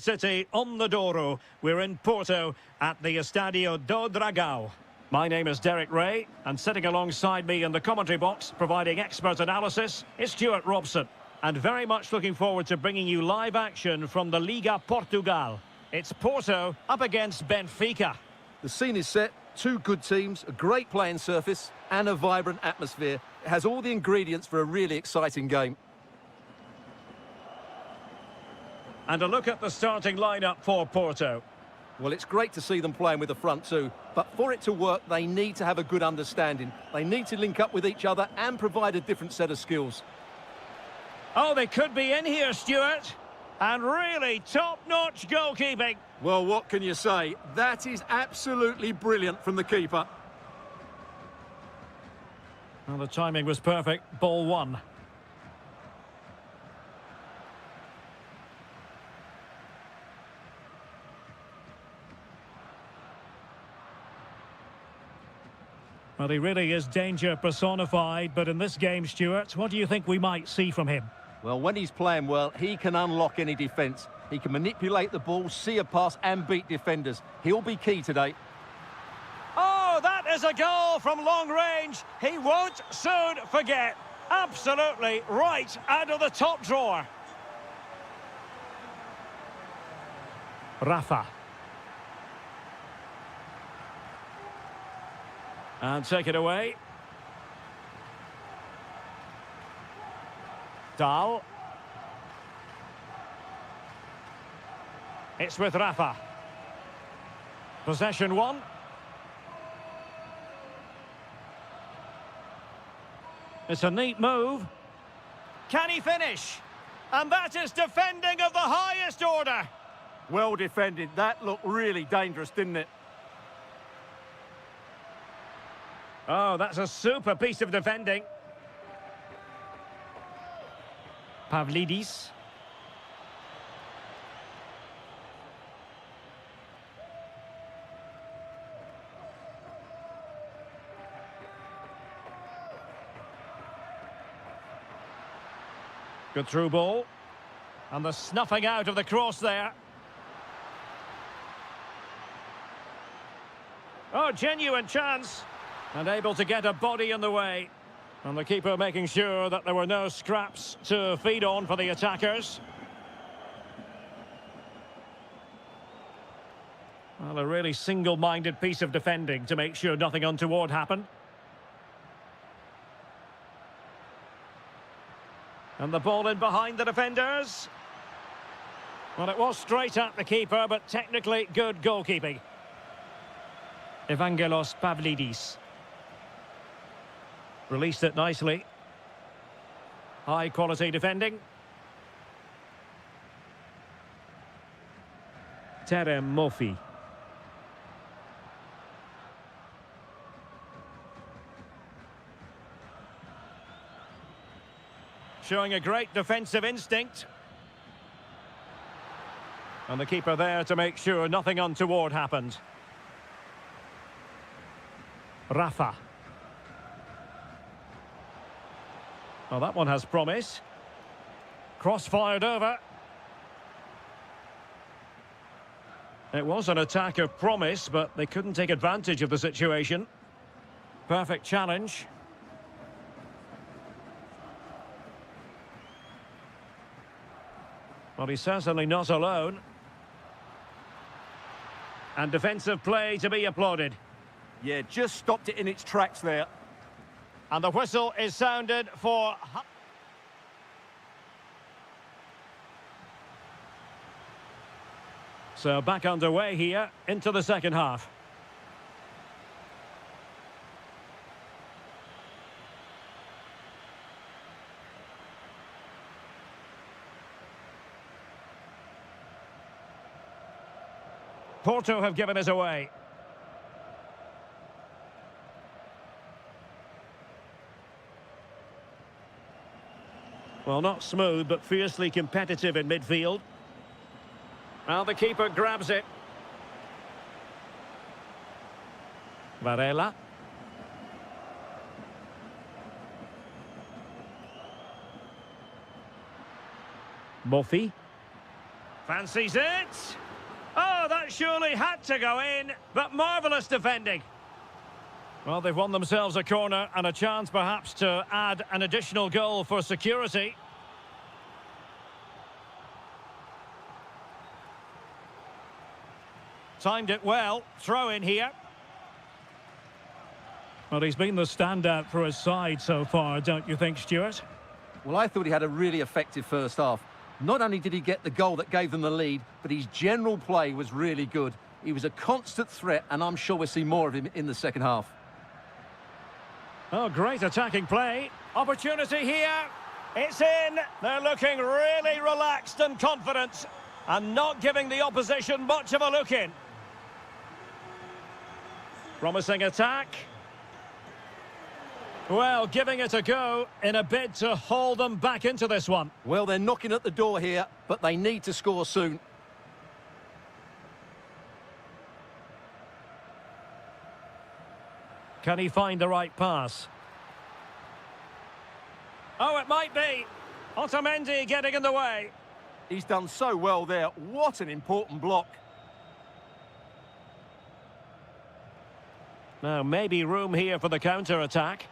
City on the Douro. We're in Porto at the Estadio do Dragão. My name is Derek Ray, and sitting alongside me in the commentary box, providing expert analysis, is Stuart Robson. And very much looking forward to bringing you live action from the Liga Portugal. It's Porto up against Benfica. The scene is set, two good teams, a great playing surface and a vibrant atmosphere. It has all the ingredients for a really exciting game. And a look at the starting lineup for Porto. Well, it's great to see them playing with the front two, but for it to work, they need to have a good understanding. They need to link up with each other and provide a different set of skills. Oh, they could be in here, Stuart. And really top-notch goalkeeping. Well, what can you say? That is absolutely brilliant from the keeper. Well, the timing was perfect. Ball one. Well, he really is danger personified, but in this game, Stuart, what do you think we might see from him? Well, when he's playing well, he can unlock any defence. He can manipulate the ball, see a pass and beat defenders. He'll be key today. Oh, that is a goal from long range. He won't soon forget. Absolutely right out of the top drawer. Rafa. And take it away. Dahl. It's with Rafa. Possession one. It's a neat move. Can he finish? And that is defending of the highest order. Well defended. That looked really dangerous, didn't it? Oh, that's a super piece of defending. Pavlidis. Good through ball. And the snuffing out of the cross there. Oh, genuine chance. And able to get a body in the way. And the keeper making sure that there were no scraps to feed on for the attackers. Well, a really single-minded piece of defending to make sure nothing untoward happened. And the ball in behind the defenders. Well, it was straight at the keeper, but technically good goalkeeping. Evangelos Pavlidis. Released it nicely. High quality defending. Terem Mofi. Showing a great defensive instinct. And the keeper there to make sure nothing untoward happened. Rafa. Well, that one has promise. Cross fired over. It was an attack of promise, but they couldn't take advantage of the situation. Perfect challenge. Well, he's certainly not alone. And defensive play to be applauded. Yeah, just stopped it in its tracks there. And the whistle is sounded for... So back underway here into the second half. Porto have given us away. Well, not smooth, but fiercely competitive in midfield. Well, the keeper grabs it. Varela. Mofi. Fancies it. Oh, that surely had to go in, but marvellous defending. Well, they've won themselves a corner and a chance perhaps to add an additional goal for security. Timed it well. Throw in here. Well, he's been the standout for his side so far, don't you think, Stuart? Well, I thought he had a really effective first half. Not only did he get the goal that gave them the lead, but his general play was really good. He was a constant threat, and I'm sure we'll see more of him in the second half. Oh, great attacking play. Opportunity here. It's in. They're looking really relaxed and confident and not giving the opposition much of a look in. Promising attack. Well, giving it a go in a bid to haul them back into this one. Well, they're knocking at the door here, but they need to score soon. Can he find the right pass? Oh, it might be. Otamendi getting in the way. He's done so well there. What an important block. Now, maybe room here for the counter-attack.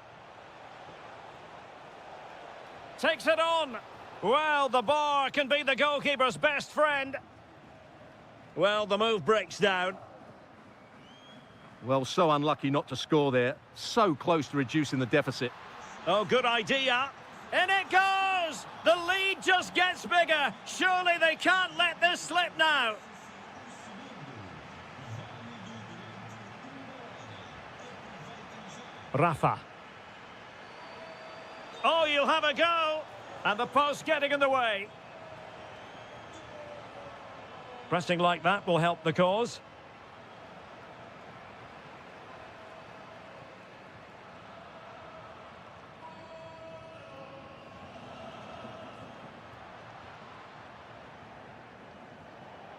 Takes it on. Well, the bar can be the goalkeeper's best friend. Well, the move breaks down. Well, so unlucky not to score there. So close to reducing the deficit. Oh, good idea. In it goes! The lead just gets bigger. Surely they can't let this slip now. Rafa. Oh, you'll have a go. And the post getting in the way. Pressing like that will help the cause.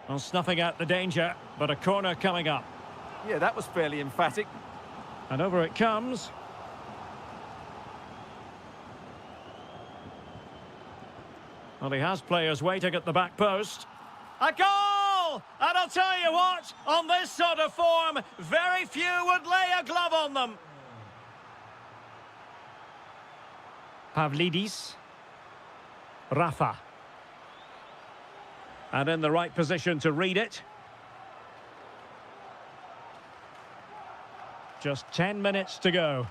Well, snuffing out the danger, but a corner coming up. Yeah, that was fairly emphatic. And over it comes. Well, he has players waiting at the back post. A goal! And I'll tell you what, on this sort of form, very few would lay a glove on them. Pavlidis. Rafa. And in the right position to read it. Just 10 minutes to go.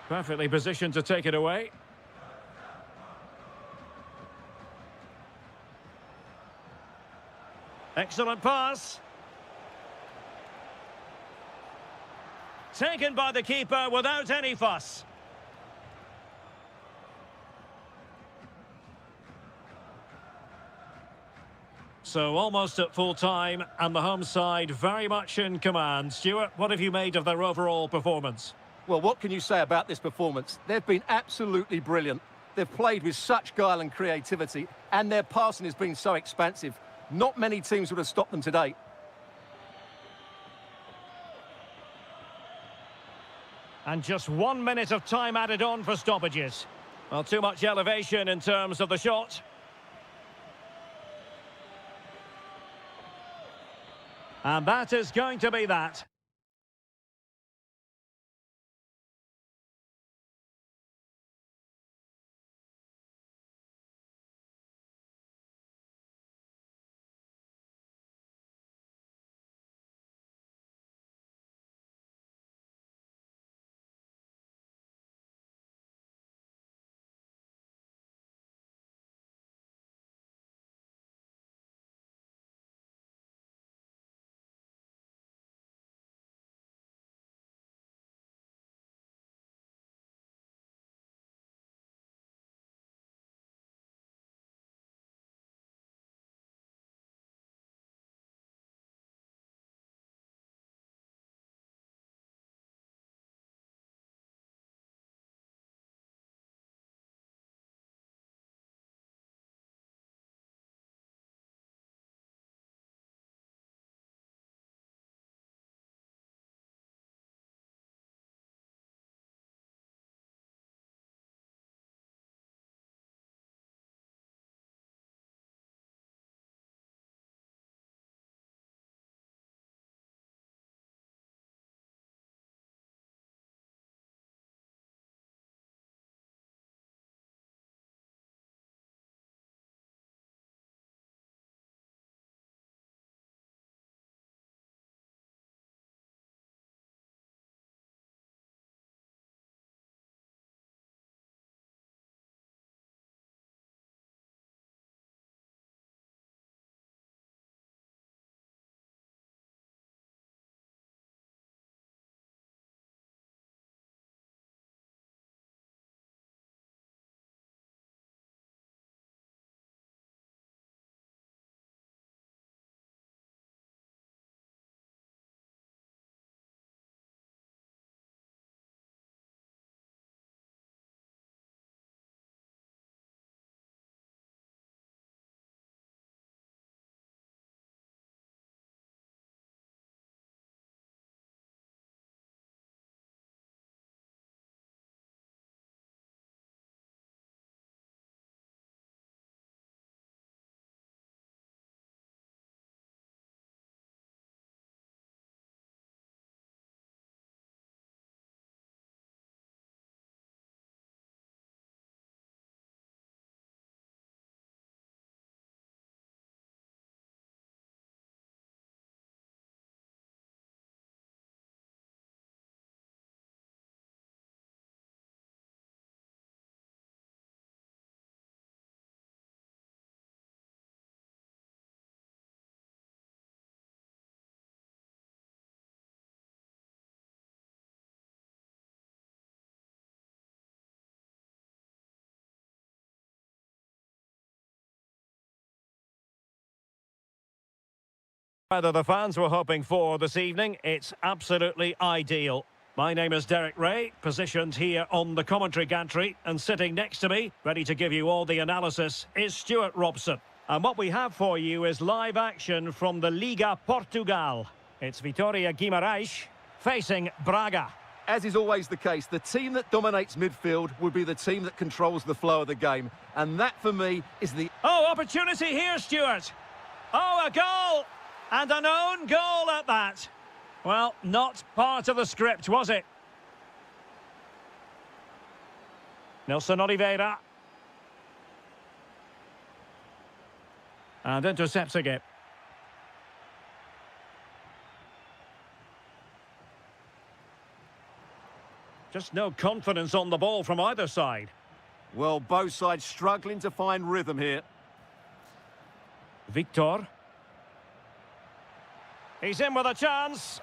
Perfectly positioned to take it away. Excellent pass. Taken by the keeper without any fuss. So almost at full time, and the home side very much in command. Stuart, what have you made of their overall performance? Well, what can you say about this performance? They've been absolutely brilliant. They've played with such guile and creativity, and their passing has been so expansive. Not many teams would have stopped them today. And just 1 minute of time added on for stoppages. Well, too much elevation in terms of the shot. And that is going to be that. Whether the fans were hoping for this evening, it's absolutely ideal. My name is Derek Ray, positioned here on the commentary gantry, and sitting next to me, ready to give you all the analysis, is Stuart Robson. And what we have for you is live action from the Liga Portugal. It's Victoria Garish facing Braga. As is always the case, the team that dominates midfield will be the team that controls the flow of the game. And that, for me, is the... Oh, opportunity here, Stuart. Oh, a goal! And an own goal at that. Well, not part of the script, was it? Nelson Oliveira. And intercepting it. Just no confidence on the ball from either side. Well, both sides struggling to find rhythm here. Victor. He's in with a chance.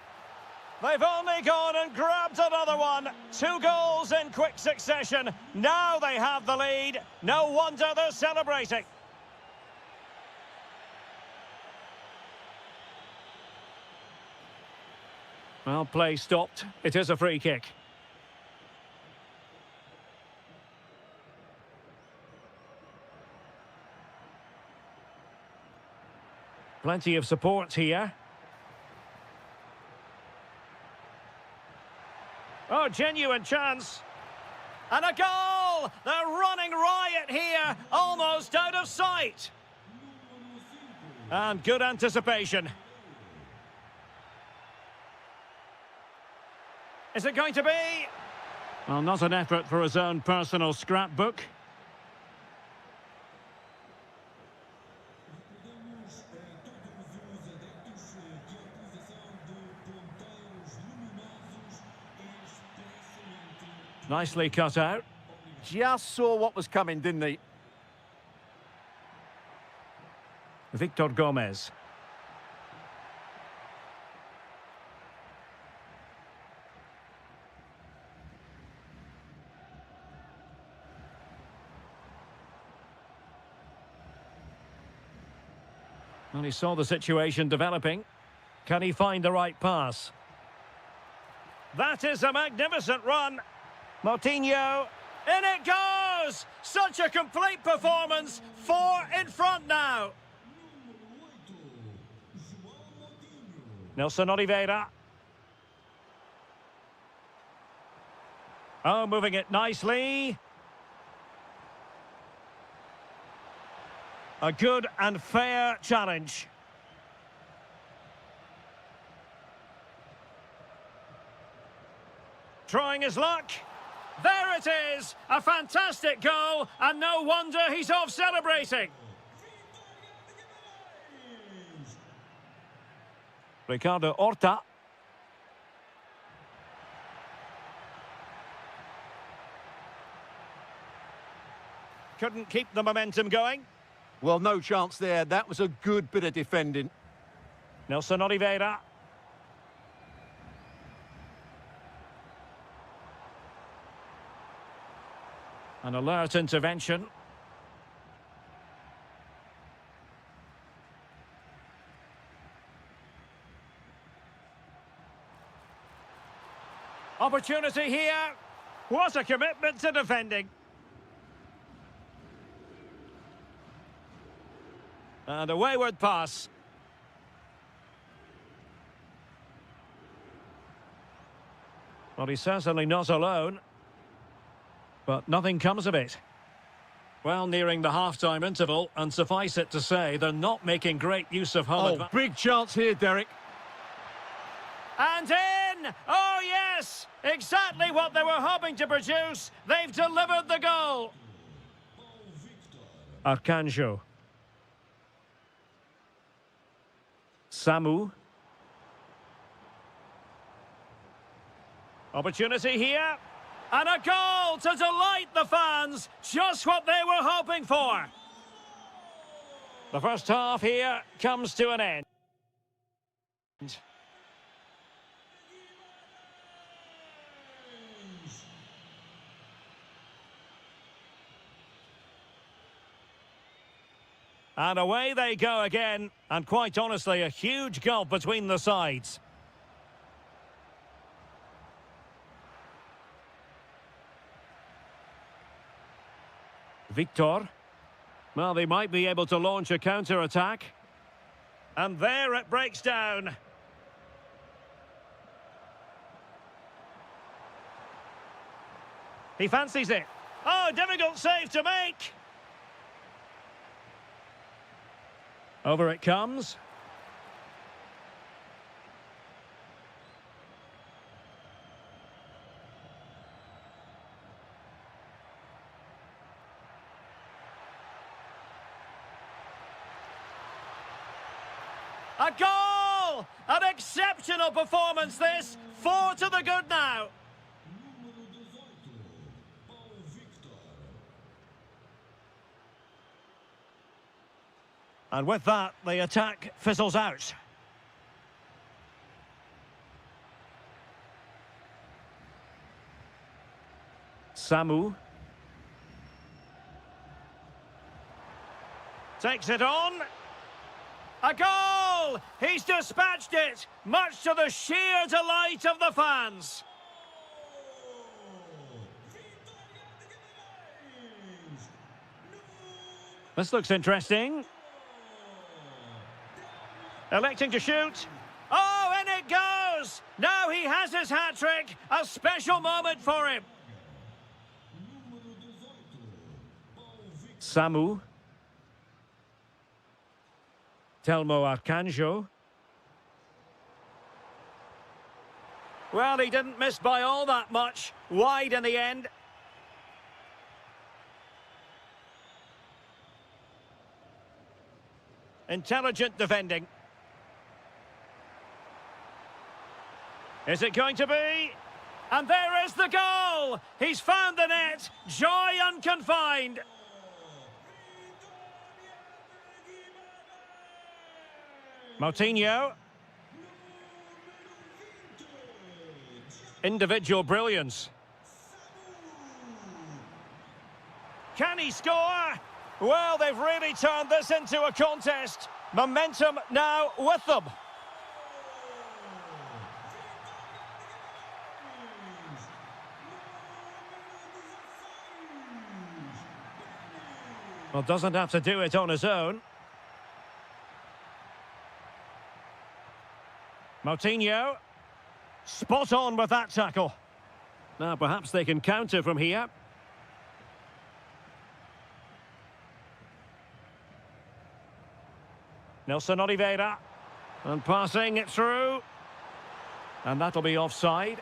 They've only gone and grabbed another one. 2 goals in quick succession. Now they have the lead. No wonder they're celebrating. Well, play stopped. It is a free kick. Plenty of support here. Oh, genuine chance. And a goal! They're running riot here, almost out of sight. And good anticipation. Is it going to be? Well, not an effort for his own personal scrapbook. Nicely cut out. Just saw what was coming, didn't he? Victor Gomez. Well, he saw the situation developing. Can he find the right pass? That is a magnificent run. Moutinho, in it goes! Such a complete performance, 4 in front now. Nelson Oliveira. Oh, moving it nicely. A good and fair challenge. Trying his luck. There it is! A fantastic goal, and no wonder he's off celebrating. Ricardo Horta. Couldn't keep the momentum going. Well, no chance there. That was a good bit of defending. Nelson Oliveira. An alert intervention. Opportunity here. What a commitment to defending. And a wayward pass. Well, he's certainly not alone. But nothing comes of it. Well, nearing the half-time interval, and suffice it to say, they're not making great use of home advantage. Big chance here, Derek. And in! Oh, yes! Exactly what they were hoping to produce. They've delivered the goal. Arcanjo. Samu. Opportunity here. And a goal to delight the fans. Just what they were hoping for. The first half here comes to an end. And away they go again. And quite honestly, a huge gulf between the sides. Victor. Well, they might be able to launch a counter-attack. And there it breaks down. He fancies it. Oh, difficult save to make. Over it comes. A goal! An exceptional performance this. 4 to the good now. And with that, the attack fizzles out. Samu. Takes it on. A goal! He's dispatched it, much to the sheer delight of the fans. This looks interesting. Electing to shoot. Oh, and it goes! Now he has his hat-trick. A special moment for him. Samu. Telmo Arcanjo. Well, he didn't miss by all that much. Wide in the end. Intelligent defending. Is it going to be? And there is the goal! He's found the net. Joy unconfined. Moutinho. Individual brilliance. Can he score? Well, they've really turned this into a contest. Momentum now with them. Well, doesn't have to do it on his own. Moutinho. Spot on with that tackle. Now, perhaps they can counter from here. Nelson Oliveira. And passing it through. And that'll be offside.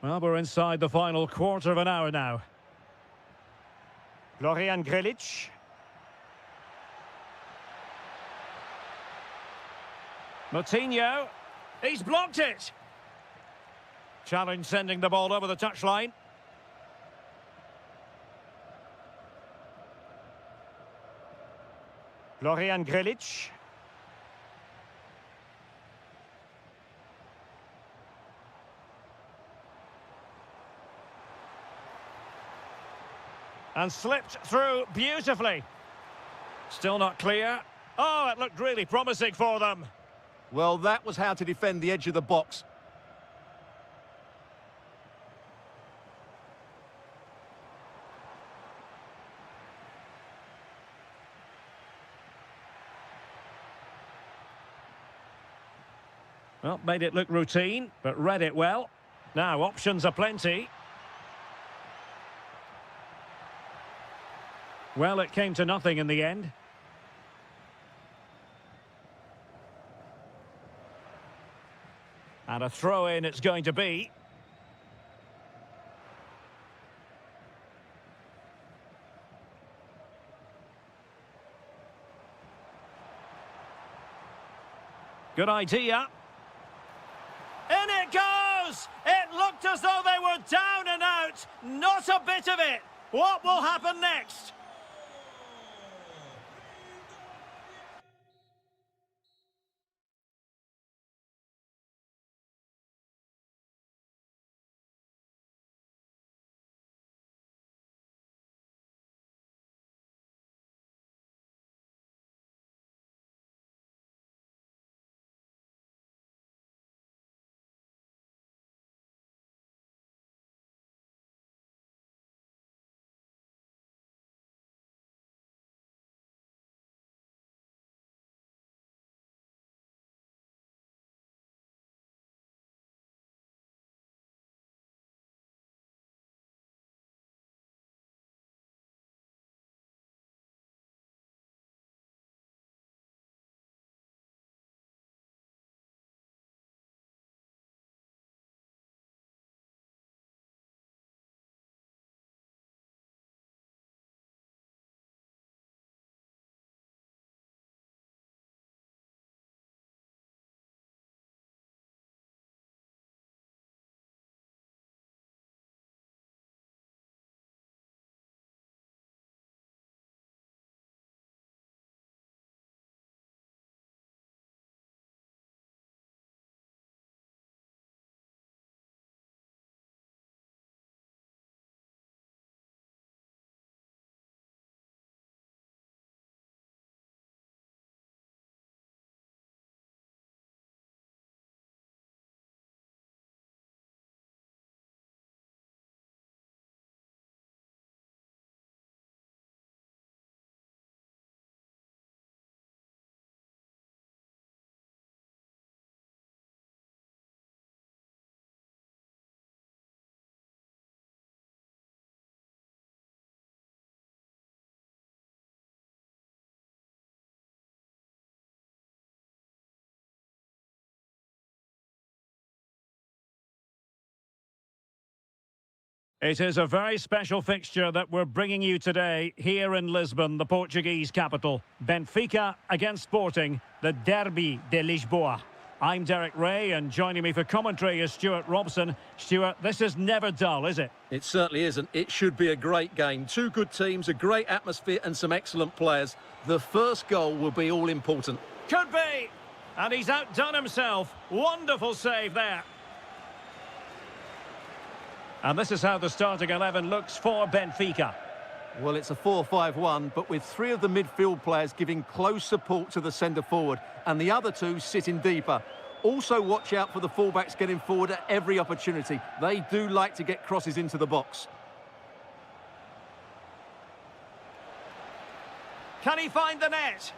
Well, we're inside the final quarter of an hour now. Florian Grilic. Moutinho. He's blocked it. Challenge sending the ball over the touchline. Florian Grilic. And slipped through beautifully. Still not clear. Oh, it looked really promising for them. Well, that was how to defend the edge of the box. Well, made it look routine, but read it well. Now, options are plenty. Well, it came to nothing in the end. And a throw-in it's going to be. Good idea. In it goes! It looked as though they were down and out. Not a bit of it. What will happen next? It is a very special fixture that we're bringing you today here in Lisbon, the Portuguese capital. Benfica against Sporting, the Derby de Lisboa. I'm Derek Ray, and joining me for commentary is Stuart Robson. Stuart, this is never dull, is it? It certainly isn't. It should be a great game. Two good teams, a great atmosphere and some excellent players. The first goal will be all important. Could be! And he's outdone himself. Wonderful save there. And this is how the starting 11 looks for Benfica. Well, it's a 4-5-1, but with three of the midfield players giving close support to the centre-forward and the other two sitting deeper. Also watch out for the fullbacks getting forward at every opportunity. They do like to get crosses into the box. Can he find the net?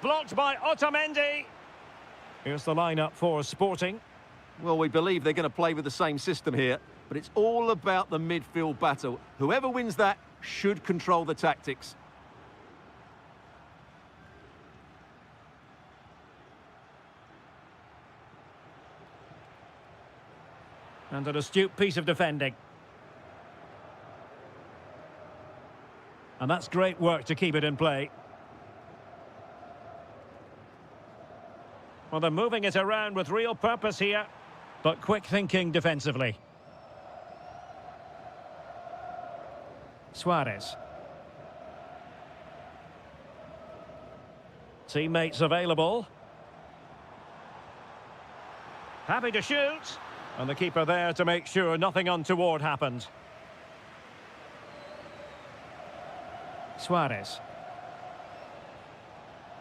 Blocked by Otamendi. Here's the lineup for Sporting. Well, we believe they're going to play with the same system here, but it's all about the midfield battle. Whoever wins that should control the tactics. And an astute piece of defending. And that's great work to keep it in play. Well, they're moving it around with real purpose here, but quick thinking defensively. Suarez. Teammates available. Happy to shoot. And the keeper there to make sure nothing untoward happened. Suarez.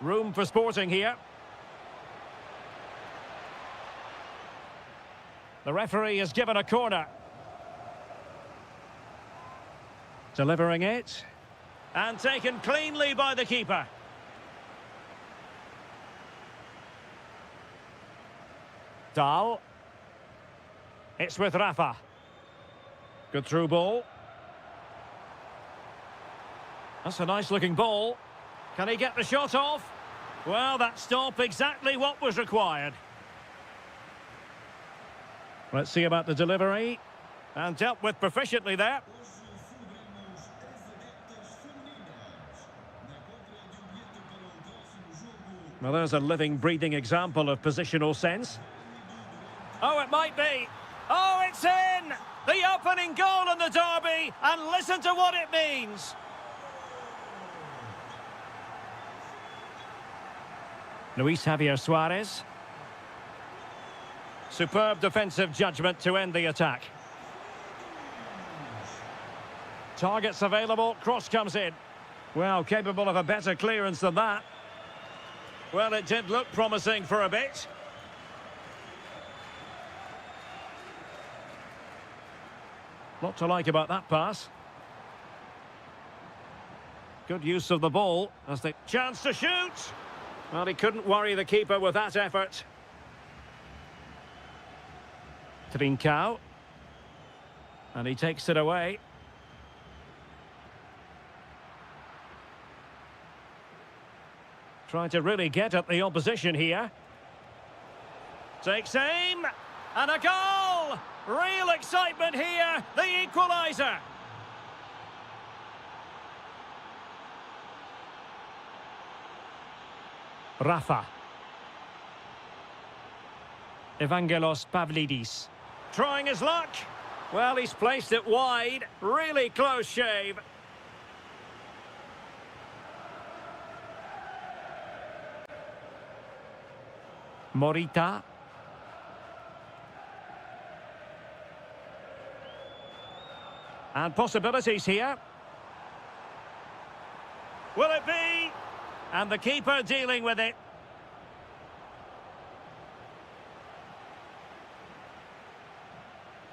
Room for Sporting here. The referee has given a corner. Delivering it. And taken cleanly by the keeper. Dahl. It's with Rafa. Good through ball. That's a nice looking ball. Can he get the shot off? Well, that stop exactly what was required. Let's see about the delivery. And dealt with proficiently there. Well, there's a living, breathing example of positional sense. Oh, it might be. Oh, it's in! The opening goal in the derby, and listen to what it means. Luis Javier Suarez. Superb defensive judgment to end the attack. Targets available, cross comes in. Well, capable of a better clearance than that. Well, it did look promising for a bit. Lot to like about that pass. Good use of the ball as the chance to shoot. Well, he couldn't worry the keeper with that effort. Trincao. And he takes it away. Trying to really get at the opposition here. Takes aim. And a goal! Real excitement here. The equaliser. Rafa. Evangelos Pavlidis. Trying his luck. Well, he's placed it wide. Really close shave. Morita. And possibilities here. Will it be? And the keeper dealing with it.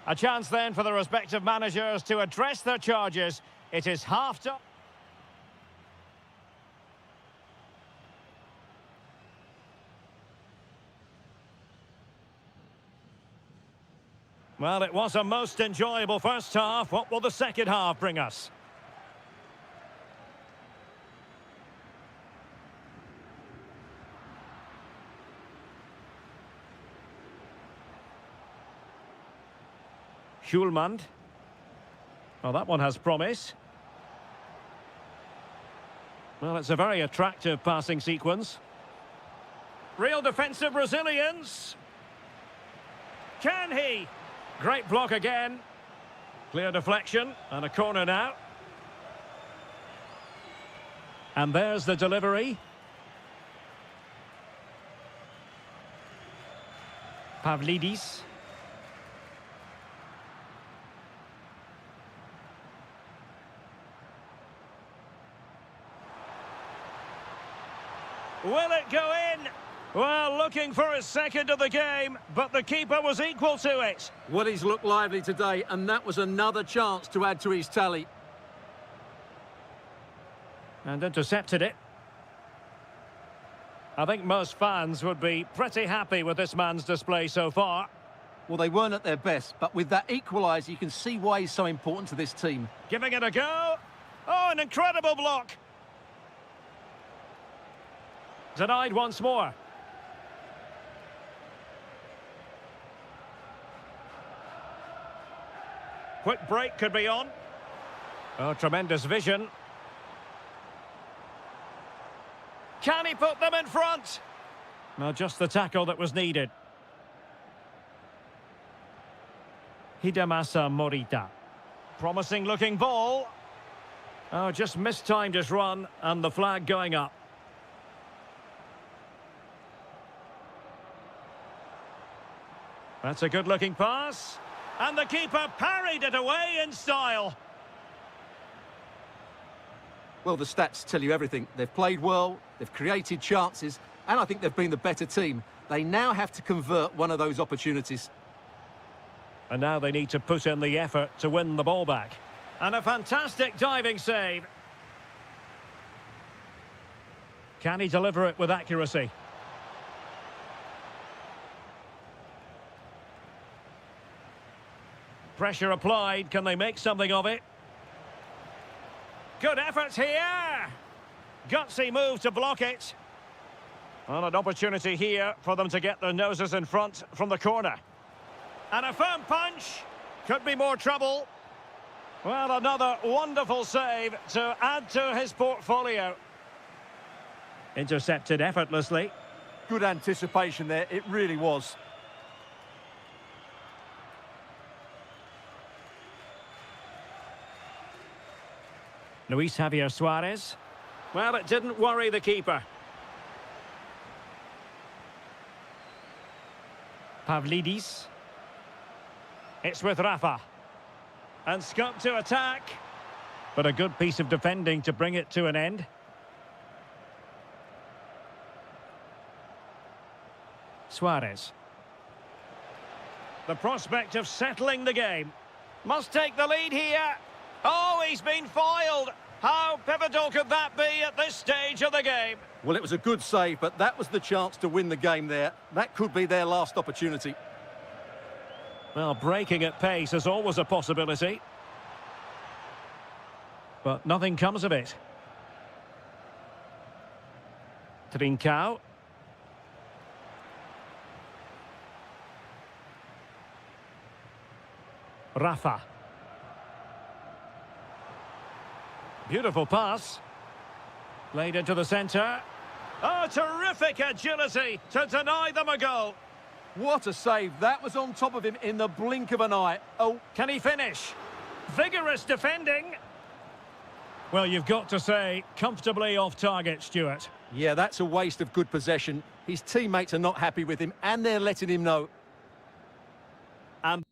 A chance then for the respective managers to address their charges. It is half-time. Well, it was a most enjoyable first half. What will the second half bring us? Schulman. Well, that one has promise. Well, it's a very attractive passing sequence. Real defensive resilience. Can he? Great block again. Clear deflection and a corner now. And there's the delivery. Pavlidis. Will it go in? Well, looking for his second of the game, but the keeper was equal to it. Well, he's looked lively today, and that was another chance to add to his tally. And intercepted it. I think most fans would be pretty happy with this man's display so far. Well, they weren't at their best, but with that equaliser, you can see why he's so important to this team. Giving it a go. Oh, an incredible block. Denied once more. Quick break could be on. Oh, tremendous vision. Can he put them in front? Well, just the tackle that was needed. Hidemasa Morita. Promising looking ball. Oh, just mistimed his run and the flag going up. That's a good looking pass. And the keeper parried it away in style. Well, the stats tell you everything. They've played well, they've created chances, and I think they've been the better team. They now have to convert one of those opportunities. And now they need to put in the effort to win the ball back. And a fantastic diving save. Can he deliver it with accuracy? Pressure applied. Can they make something of it? Good effort here. Gutsy move to block it. Well, an opportunity here for them to get their noses in front from the corner. And a firm punch. Could be more trouble. Well, another wonderful save to add to his portfolio. Intercepted effortlessly. Good anticipation there, it really was. Luis Javier Suarez. Well, it didn't worry the keeper. Pavlidis. It's with Rafa. And scoped to attack. But a good piece of defending to bring it to an end. Suarez. The prospect of settling the game. Must take the lead here. Oh, he's been foiled. How pivotal could that be at this stage of the game? Well, it was a good save, but that was the chance to win the game there. That could be their last opportunity. Well, breaking at pace is always a possibility. But nothing comes of it. Trincao. Rafa. Beautiful pass. Played into the centre. Oh, terrific agility to deny them a goal. What a save. That was on top of him in the blink of an eye. Oh, can he finish? Vigorous defending. Well, you've got to say, comfortably off target, Stuart. Yeah, that's a waste of good possession. His teammates are not happy with him, and they're letting him know. And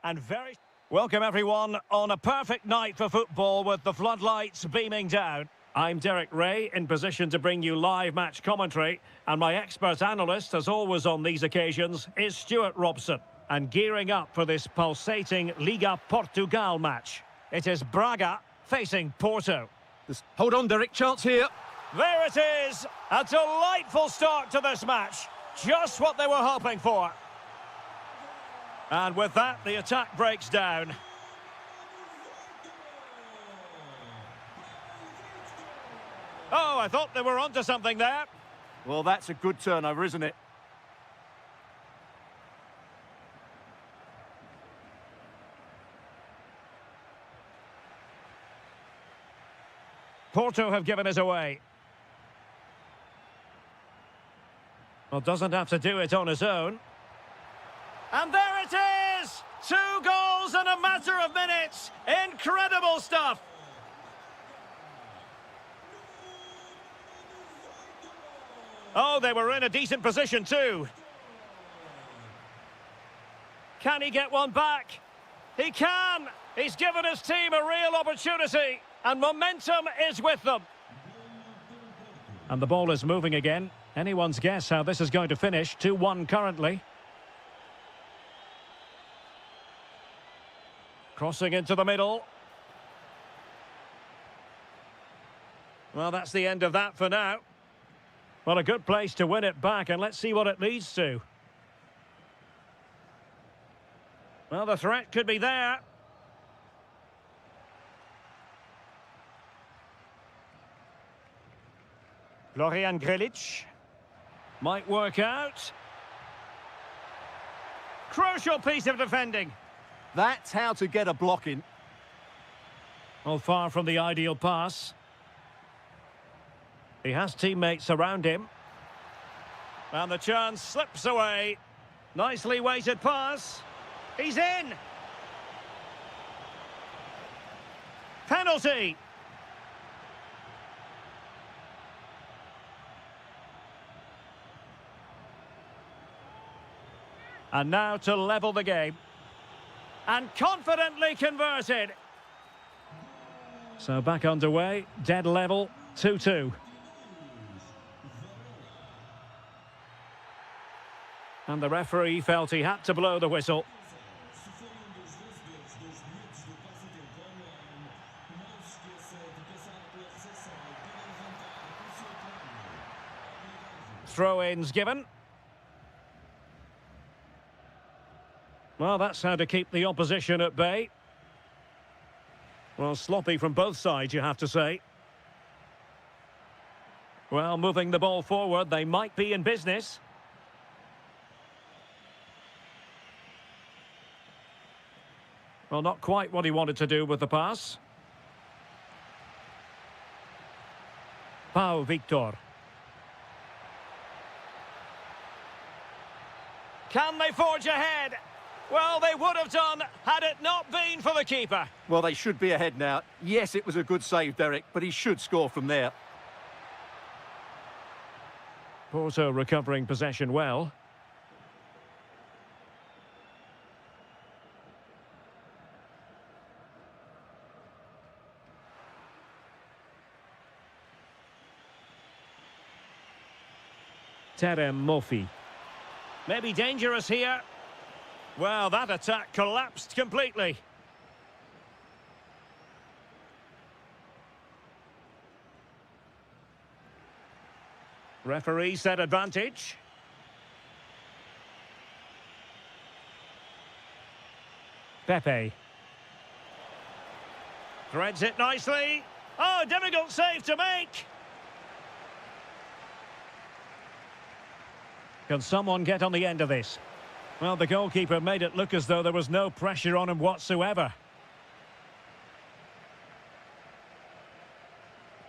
And very welcome everyone on a perfect night for football with the floodlights beaming down. I'm Derek Ray, in position to bring you live match commentary, and my expert analyst, as always on these occasions, is Stuart Robson, and gearing up for this pulsating Liga Portugal match. It is Braga facing Porto. Hold on, Derek, chance here. There it is, a delightful start to this match, just what they were hoping for. And with that, the attack breaks down. Oh, I thought they were onto something there. Well, that's a good turnover, isn't it? Porto have given us away. Well, doesn't have to do it on his own. And there it is! 2 goals in a matter of minutes. Incredible stuff. Oh, they were in a decent position too. Can he get one back? He can! He's given his team a real opportunity, and momentum is with them. And the ball is moving again. Anyone's guess how this is going to finish. 2-1 currently. Crossing into the middle. Well, that's the end of that for now. Well, a good place to win it back, and let's see what it leads to. Well, the threat could be there. Victoria Garish might work out. Crucial piece of defending. That's how to get a block in. Well, far from the ideal pass. He has teammates around him. And the chance slips away. Nicely weighted pass. He's in. Penalty. And now to level the game. And confidently converted. So back underway, dead level, 2-2. And the referee felt he had to blow the whistle. Throw-ins given. Well, that's how to keep the opposition at bay. Well, sloppy from both sides, you have to say. Well, moving the ball forward, they might be in business. Well, not quite what he wanted to do with the pass. Pau Victor. Can they forge ahead? Well, they would have done had it not been for the keeper. Well, they should be ahead now. Yes, it was a good save, Derek, but he should score from there. Porto recovering possession well. Terem Mofi. Maybe dangerous here. Well, that attack collapsed completely. Referee set advantage. Pepe. Threads it nicely. Oh, difficult save to make. Can someone get on the end of this? Well, the goalkeeper made it look as though there was no pressure on him whatsoever.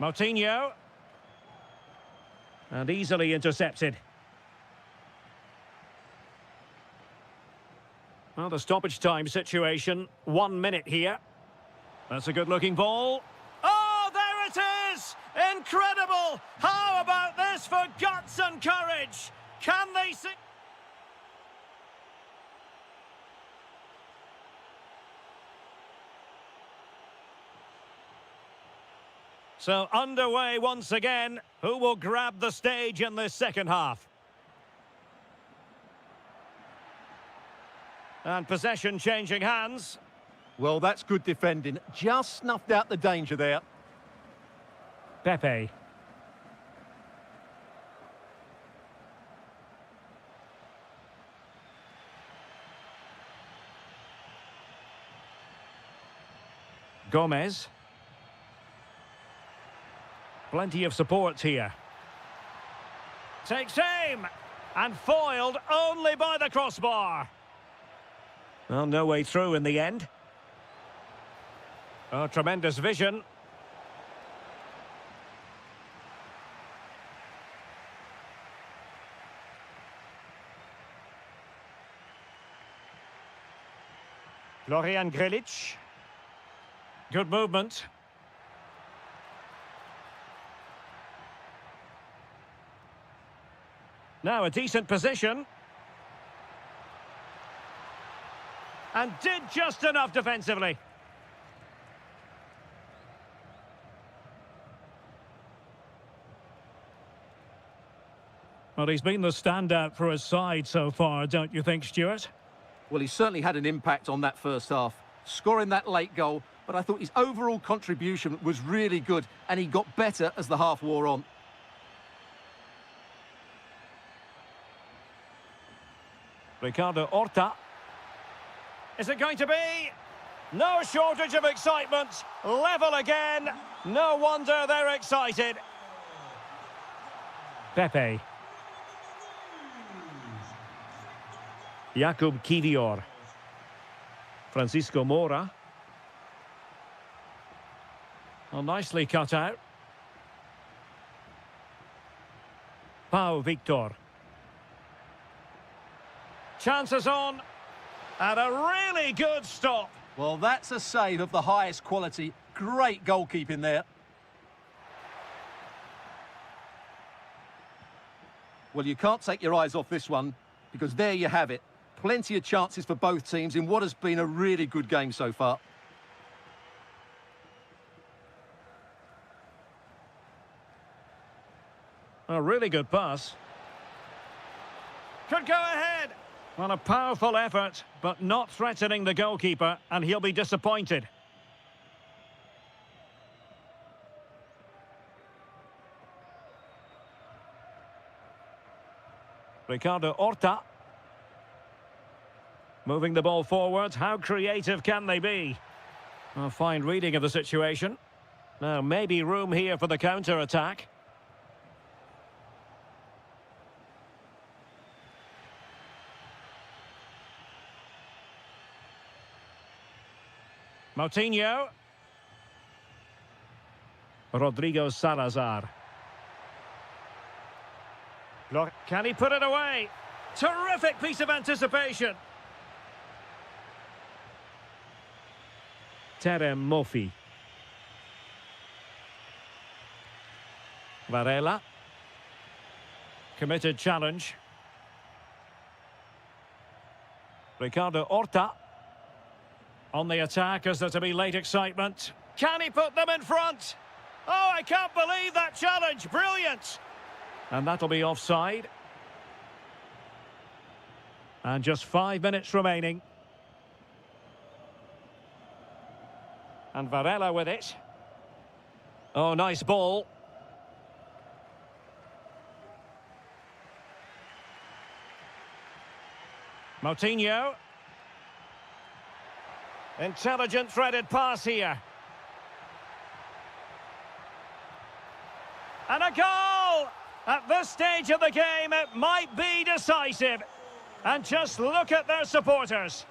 Moutinho. And easily intercepted. Well, the stoppage time situation, 1 minute here. That's a good-looking ball. Oh, there it is! Incredible! How about this for guts and courage? Can they see? So underway once again. Who will grab the stage in this second half? And possession changing hands. Well, that's good defending. Just snuffed out the danger there. Pepe. Gomez. Plenty of support here. Takes aim. And foiled only by the crossbar. Well, no way through in the end. Oh, tremendous vision. Florian Grilic. Good movement. Now a decent position. And did just enough defensively. Well, he's been the standout for his side so far, don't you think, Stuart? Well, he certainly had an impact on that first half, scoring that late goal, but I thought his overall contribution was really good, and he got better as the half wore on. Ricardo Horta. Is it going to be? No shortage of excitement. Level again. No wonder they're excited. Pepe. Jakub Kivior. Francisco Moura. Well, nicely cut out. Pau Victor. Chances on. And a really good stop. Well, that's a save of the highest quality. Great goalkeeping there. Well, you can't take your eyes off this one, because there you have it. Plenty of chances for both teams in what has been a really good game so far. A really good pass. Could go ahead. Well, a powerful effort, but not threatening the goalkeeper, and he'll be disappointed. Ricardo Horta. Moving the ball forward. How creative can they be? A fine reading of the situation. Now, maybe room here for the counter-attack. Moutinho. Rodrigo Salazar. Look, can he put it away? Terrific piece of anticipation. Terem Moffi. Varela. Committed challenge. Ricardo Horta. On the attack as there to be late excitement. Can he put them in front? Oh, I can't believe that challenge. Brilliant. And that'll be offside. And just 5 minutes remaining. And Varela with it. Oh, nice ball. Moutinho. Intelligent threaded pass here. And a goal! At this stage of the game, it might be decisive. And just look at their supporters.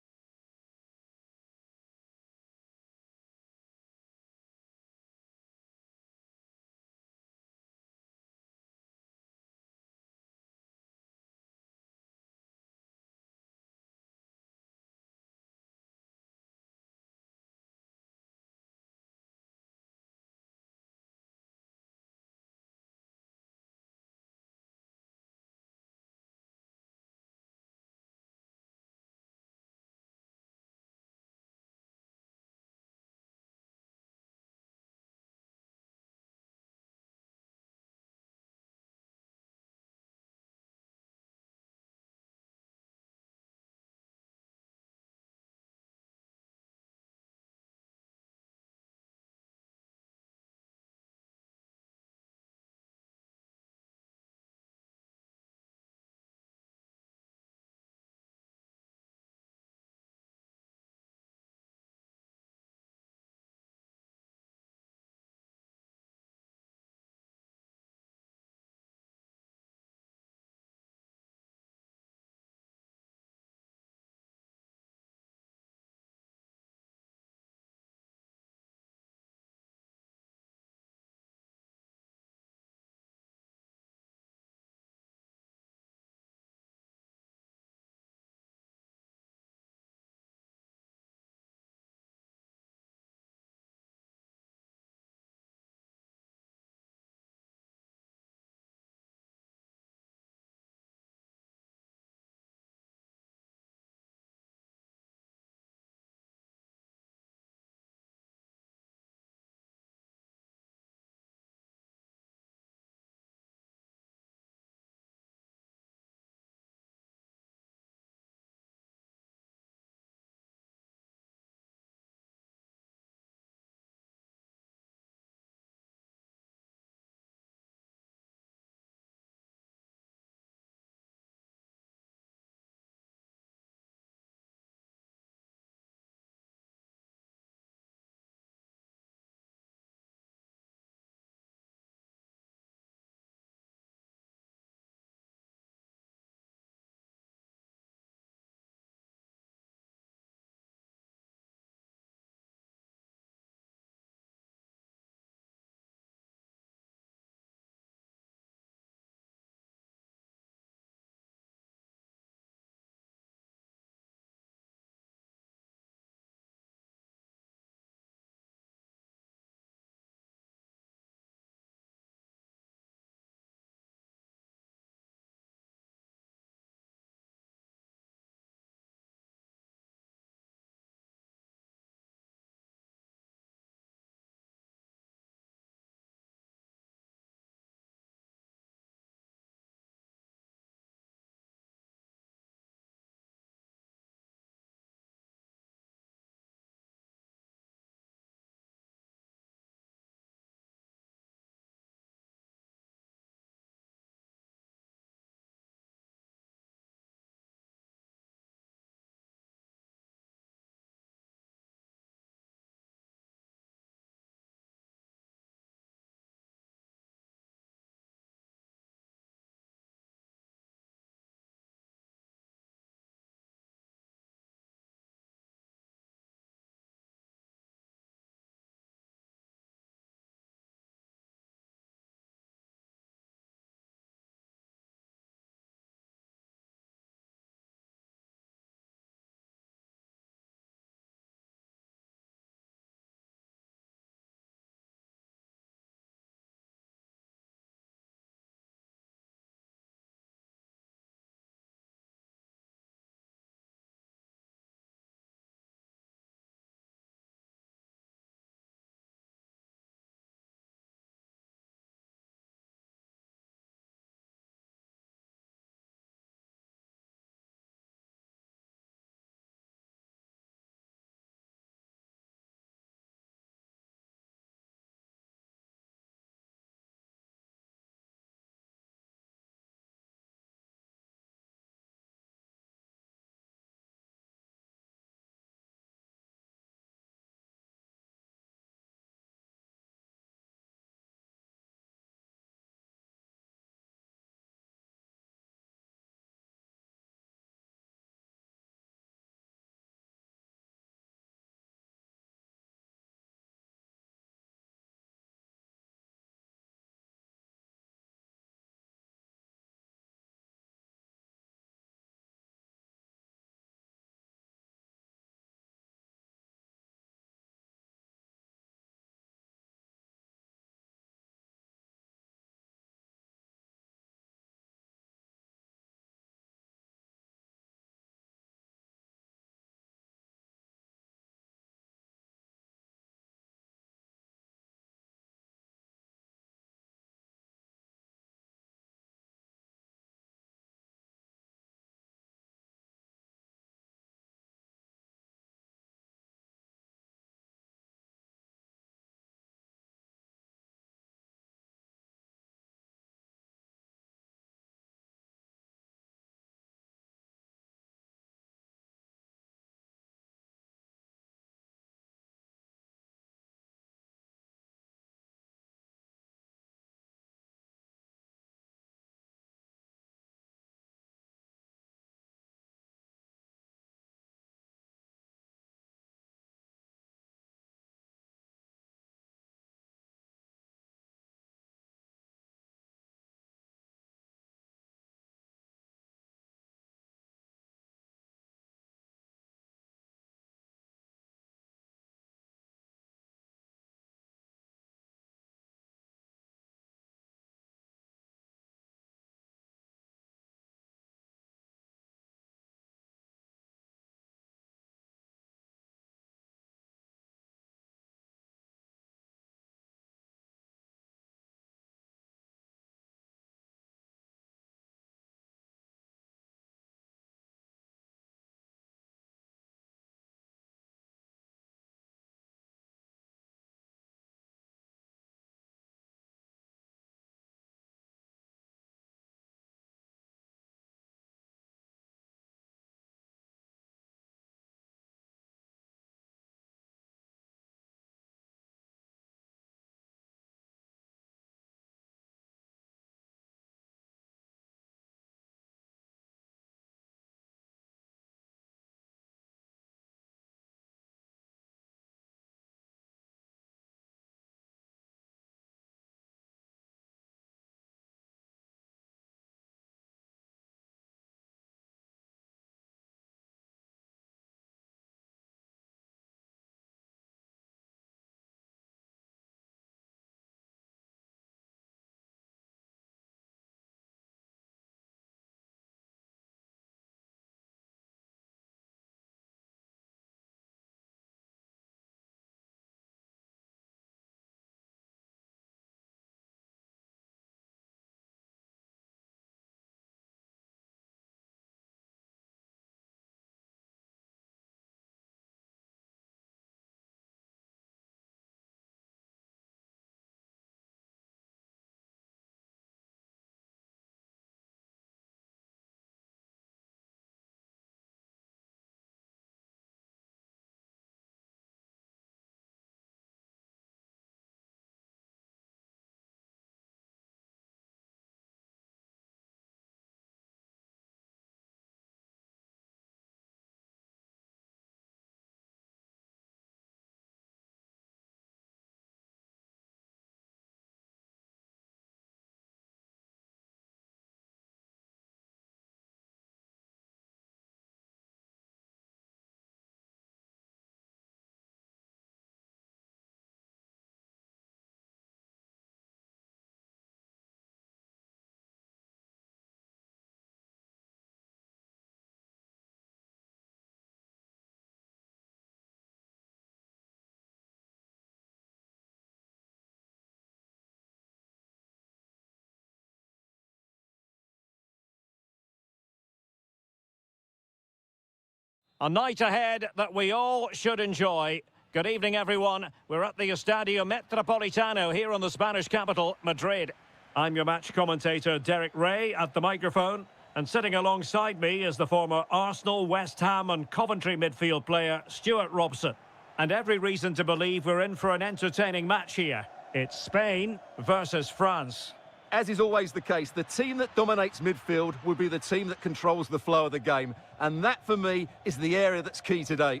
A night ahead that we all should enjoy. Good evening, everyone. We're at the Estadio Metropolitano here in the Spanish capital, Madrid. I'm your match commentator, Derek Ray, at the microphone. And sitting alongside me is the former Arsenal, West Ham and Coventry midfield player, Stuart Robson. And every reason to believe we're in for an entertaining match here. It's Spain versus France. As is always the case, the team that dominates midfield will be the team that controls the flow of the game. And that, for me, is the area that's key today.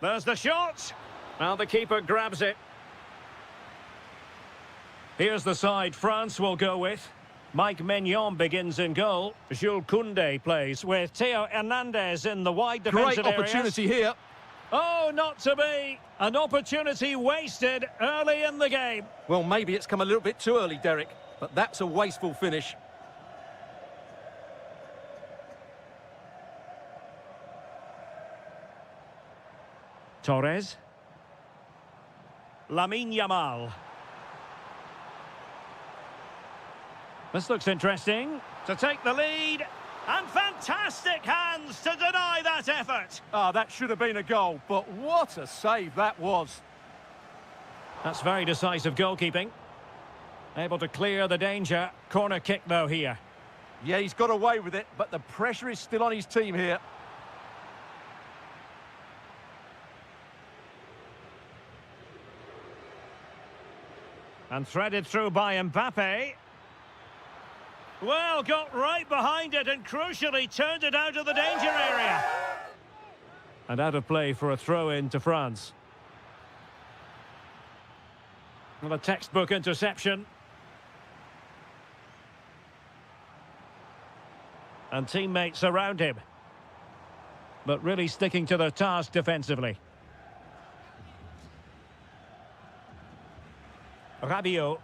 There's the shot. And the keeper grabs it. Here's the side France will go with. Mike Maignan begins in goal. Jules Koundé plays with Theo Hernandez in the wide defensive Great opportunity areas. here. Oh, not to be. An opportunity wasted early in the game. Well, maybe it's come a little bit too early, Derek. But that's a wasteful finish. Torres. Lamine Yamal. This looks interesting. To take the lead. And fantastic hands to deny that effort. That should have been a goal, but what a save that was. That's very decisive goalkeeping. Able to clear the danger. Corner kick, though, here. Yeah, he's got away with it, but the pressure is still on his team here. And threaded through by Mbappe. Well, got right behind it and crucially turned it out of the danger area. And out of play for a throw-in to France. Well, a textbook interception. And teammates around him. But really sticking to their task defensively. Rabiot.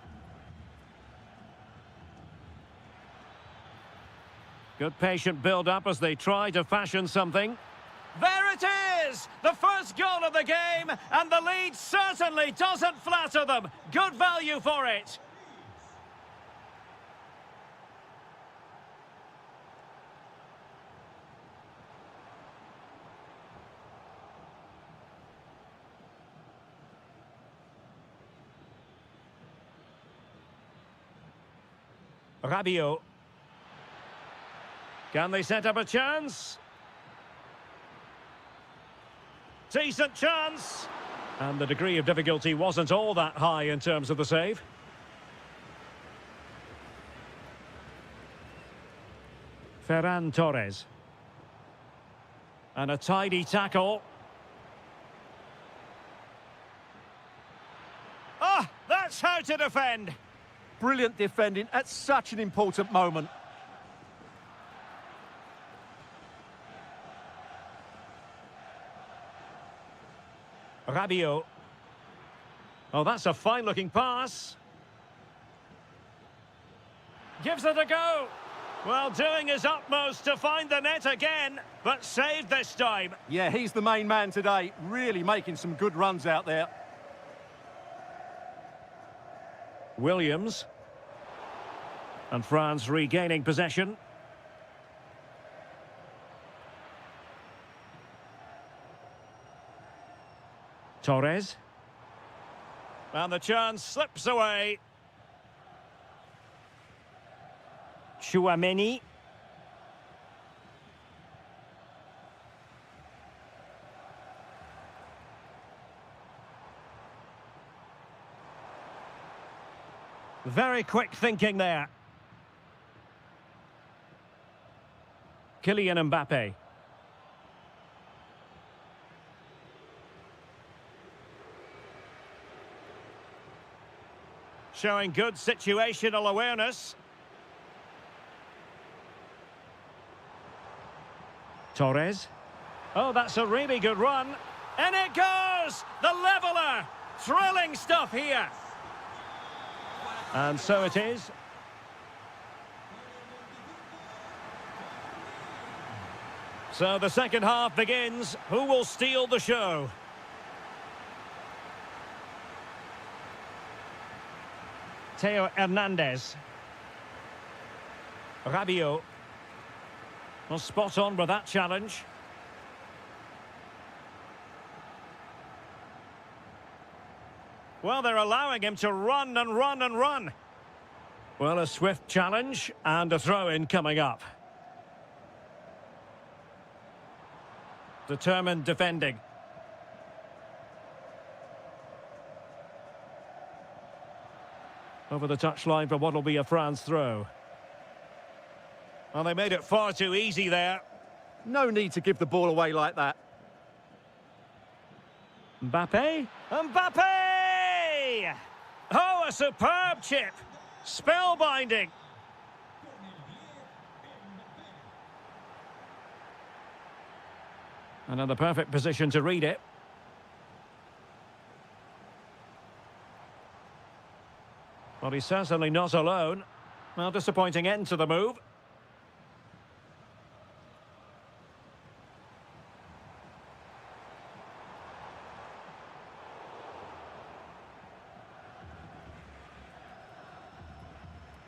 Good patient build-up as they try to fashion something. There it is! The first goal of the game, and the lead certainly doesn't flatter them. Good value for it. Rabiot. Can they set up a chance? Decent chance. And the degree of difficulty wasn't all that high in terms of the save. Ferran Torres. And a tidy tackle. Ah, that's how to defend. Brilliant defending at such an important moment. Rabiot. Oh, that's a fine-looking pass. Gives it a go. Well, doing his utmost to find the net again, but saved this time. Yeah, he's the main man today, really making some good runs out there. Williams. And France regaining possession. Torres. And the chance slips away. Chouameni. Very quick thinking there. Kylian Mbappe. Showing good situational awareness. Torres. Oh, that's a really good run. And it goes! The leveller! Thrilling stuff here. And so it is. So the second half begins. Who will steal the show? Theo Hernandez. Rabiot. Well, spot on with that challenge. Well, they're allowing him to run and run and run. Well, a swift challenge and a throw-in coming up. Determined defending. Over the touchline for what will be a France throw. Well, they made it far too easy there. No need to give the ball away like that. Mbappe? Mbappe! Oh, a superb chip. Spellbinding. Another perfect position to read it. Well, he's certainly not alone. Well, disappointing end to the move.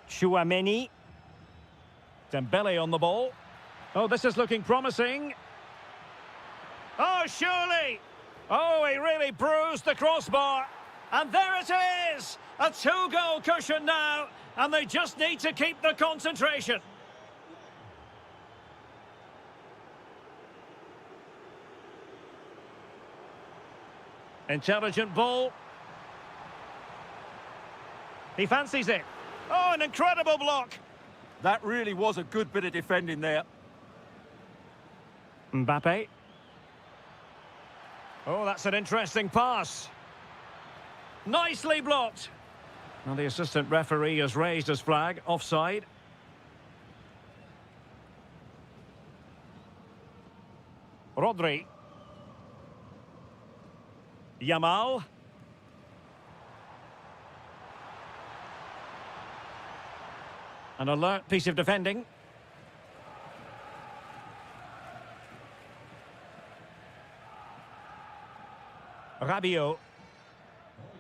Chouameni. Dembele on the ball. Oh, this is looking promising. Oh, surely! Oh, he really bruised the crossbar. And there it is! A two-goal cushion now, and they just need to keep the concentration. Intelligent ball. He fancies it. Oh, an incredible block. That really was a good bit of defending there. Mbappe. Oh, that's an interesting pass. Nicely blocked. Well, the assistant referee has raised his flag. Offside. Rodri. Yamal. An alert piece of defending. Rabiot.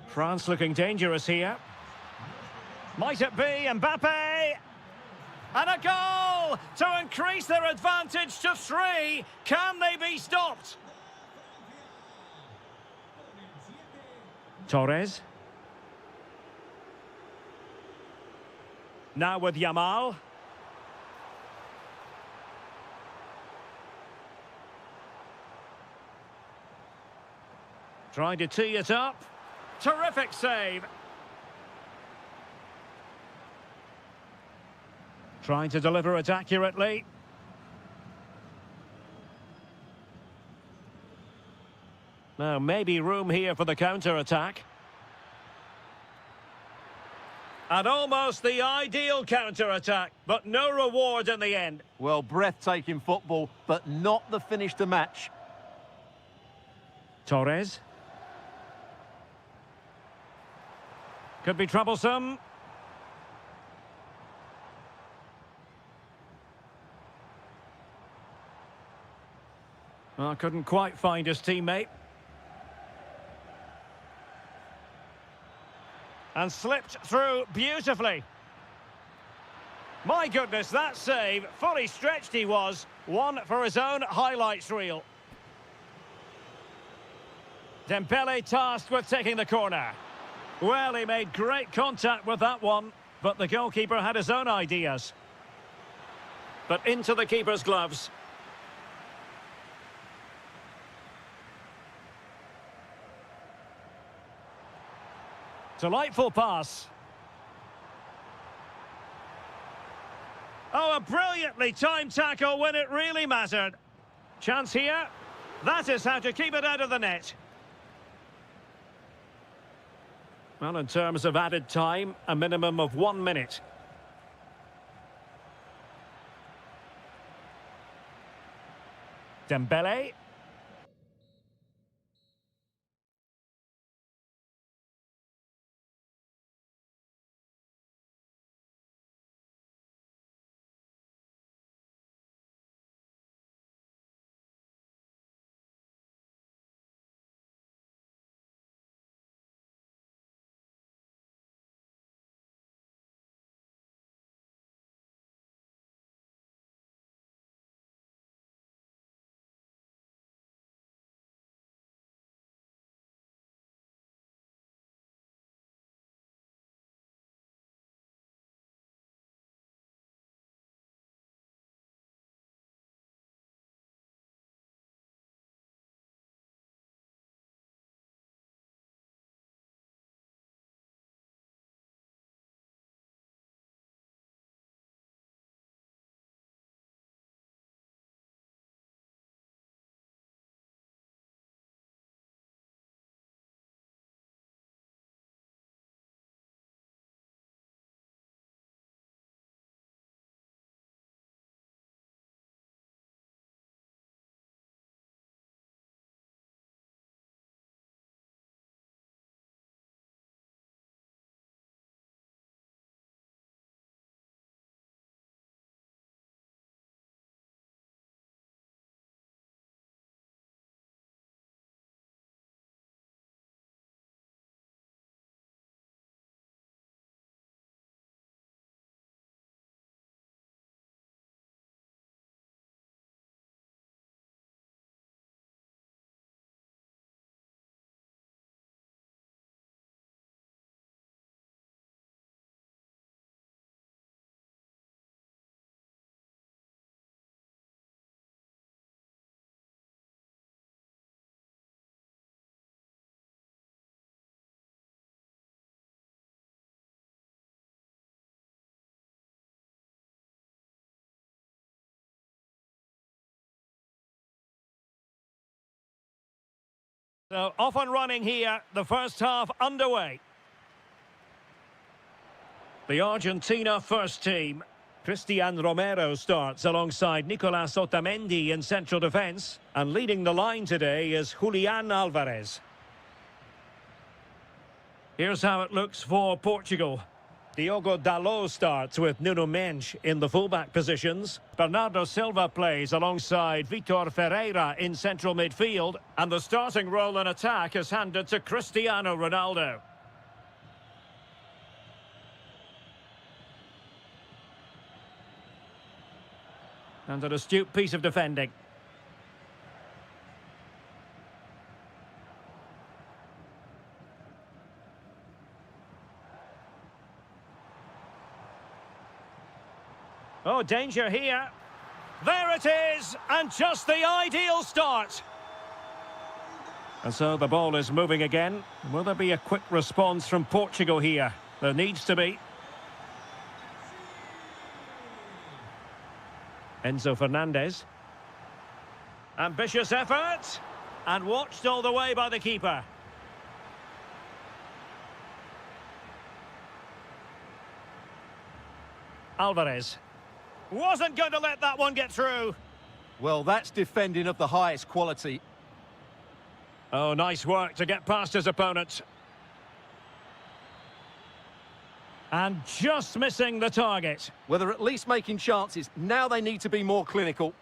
France looking dangerous here. Might it be Mbappe? And a goal to increase their advantage to 3. Can they be stopped? Torres. Now with Yamal. Trying to tee it up. Terrific save. Trying to deliver it accurately. Now, maybe room here for the counter-attack. And almost the ideal counter-attack, but no reward in the end. Well, breathtaking football, but not the finish to match. Torres. Could be troublesome. Well, couldn't quite find his teammate. And slipped through beautifully. My goodness, that save, fully stretched he was. One for his own highlights reel. Dembele tasked with taking the corner. Well, he made great contact with that one, but the goalkeeper had his own ideas. But into the keeper's gloves. Delightful pass. Oh, a brilliantly timed tackle when it really mattered. Chance here. That is how to keep it out of the net. Well, in terms of added time, a minimum of 1 minute. Dembele. So off and running here, the first half underway. The Argentina first team. Cristian Romero starts alongside Nicolas Otamendi in central defence. And leading the line today is Julian Alvarez. Here's how it looks for Portugal. Diogo Dalot starts with Nuno Mendes in the fullback positions. Bernardo Silva plays alongside Vitor Ferreira in central midfield. And the starting role in attack is handed to Cristiano Ronaldo. And an astute piece of defending. Oh, danger here. There it is, and just the ideal start. And so the ball is moving again. Will there be a quick response from Portugal here? There needs to be. Enzo Fernandez. Ambitious effort. And watched all the way by the keeper. Alvarez. Wasn't going to let that one get through. Well, that's defending of the highest quality. Oh, nice work to get past his opponent. And just missing the target. Well, they're at least making chances. Now they need to be more clinical.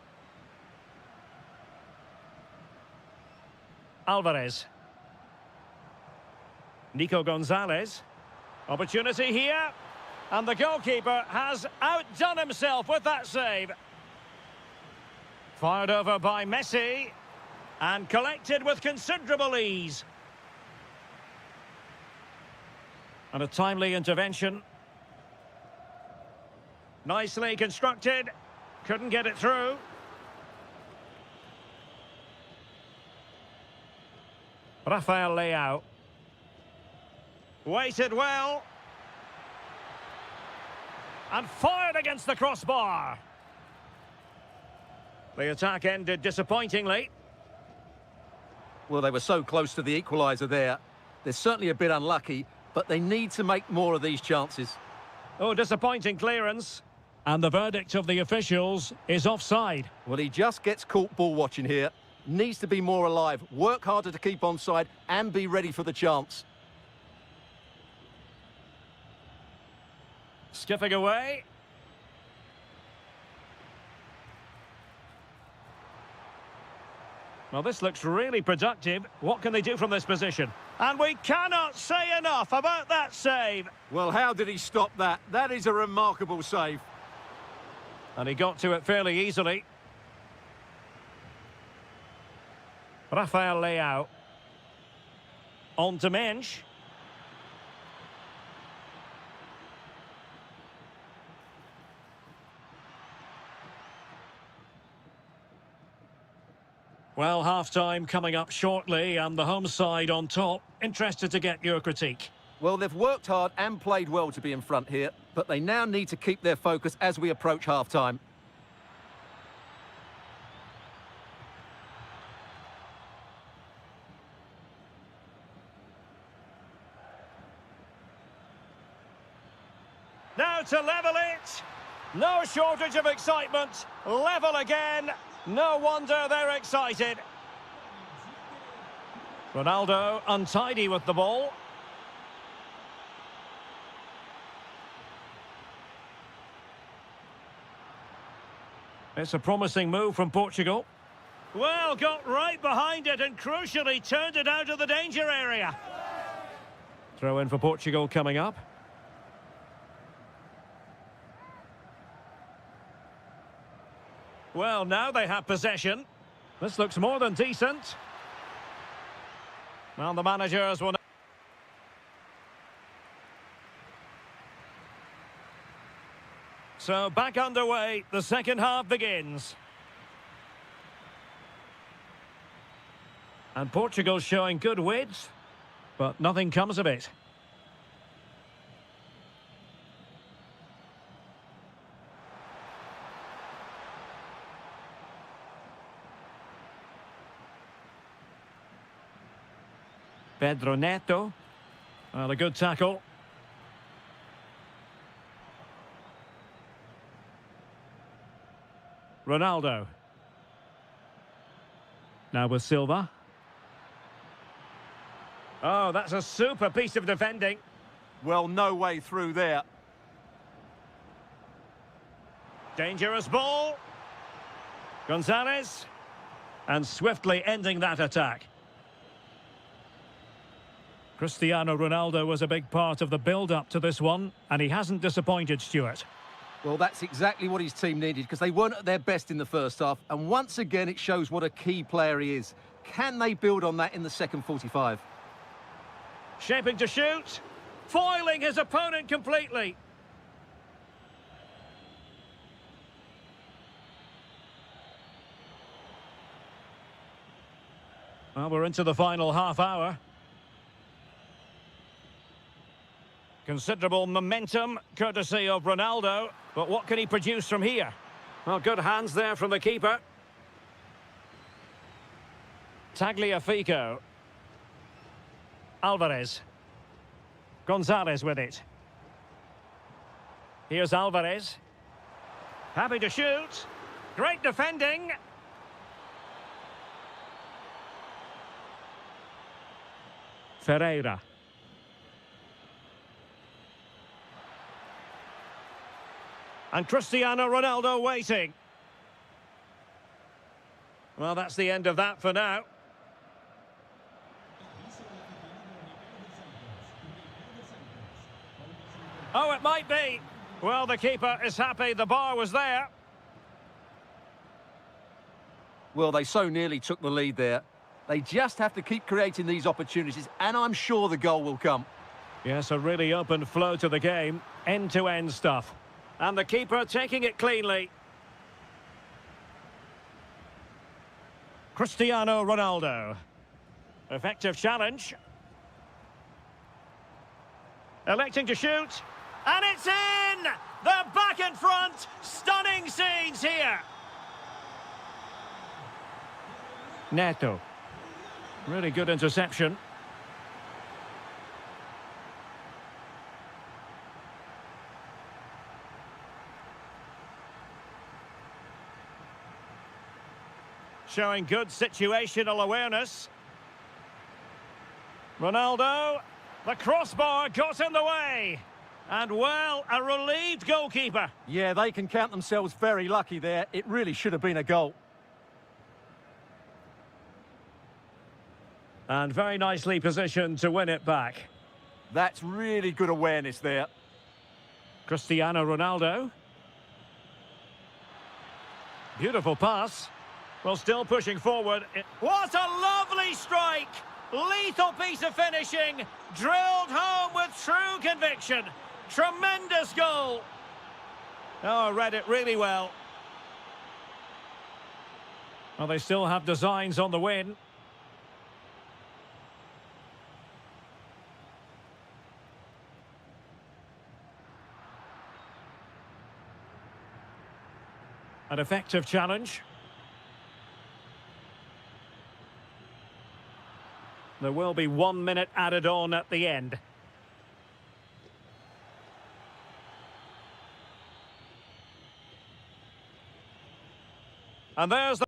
Alvarez. Nico Gonzalez. Opportunity here. And the goalkeeper has outdone himself with that save. Fired over by Messi. And collected with considerable ease. And a timely intervention. Nicely constructed. Couldn't get it through. Rafael Leao. Waited well. And fired against the crossbar. The attack ended disappointingly. Well, they were so close to the equaliser there. They're certainly a bit unlucky, but they need to make more of these chances. Oh, disappointing clearance. And the verdict of the officials is offside. Well, he just gets caught ball watching here. Needs to be more alive, work harder to keep onside, and be ready for the chance. Skipping away. Well, this looks really productive. What can they do from this position? And we cannot say enough about that save. Well, how did he stop that? That is a remarkable save. And he got to it fairly easily. Rafael Leao. On to Mendes. Well, half-time coming up shortly and the home side on top. Interested to get your critique. Well, they've worked hard and played well to be in front here, but they now need to keep their focus as we approach half-time. Now to level it. No shortage of excitement. Level again. No wonder they're excited. Ronaldo untidy with the ball. It's a promising move from Portugal. Well, got right behind it and crucially turned it out of the danger area. Throw in for Portugal coming up. Well, now they have possession. This looks more than decent. Well, the managers will... So, back underway, the second half begins. And Portugal showing good width, but nothing comes of it. Pedro Neto. Well, a good tackle. Ronaldo. Now with Silva. Oh, that's a super piece of defending. Well, no way through there. Dangerous ball. Gonzalez. And swiftly ending that attack. Cristiano Ronaldo was a big part of the build-up to this one, and he hasn't disappointed, Stuart. Well, that's exactly what his team needed, because they weren't at their best in the first half, and once again it shows what a key player he is. Can they build on that in the second 45? Shaping to shoot. Foiling his opponent completely. Well, we're into the final half hour. Considerable momentum, courtesy of Ronaldo. But what can he produce from here? Well, good hands there from the keeper. Tagliafico. Alvarez. Gonzalez with it. Here's Alvarez. Happy to shoot. Great defending. Ferreira. And Cristiano Ronaldo waiting. Well, that's the end of that for now. Oh, it might be. Well, the keeper is happy the bar was there. Well, they so nearly took the lead there. They just have to keep creating these opportunities, and I'm sure the goal will come. Yes, a really open flow to the game. End-to-end stuff. And the keeper taking it cleanly. Cristiano Ronaldo. Effective challenge. Electing to shoot. And it's in! They're back in front. Stunning scenes here. Neto. Really good interception. Showing good situational awareness. Ronaldo. The crossbar got in the way. And, well, a relieved goalkeeper. Yeah, they can count themselves very lucky there. It really should have been a goal. And very nicely positioned to win it back. That's really good awareness there. Cristiano Ronaldo. Beautiful pass. Well, still pushing forward. What a lovely strike! Lethal piece of finishing. Drilled home with true conviction. Tremendous goal. Oh, read it really well. Well, they still have designs on the win. An effective challenge. There will be 1 minute added on at the end. And there's the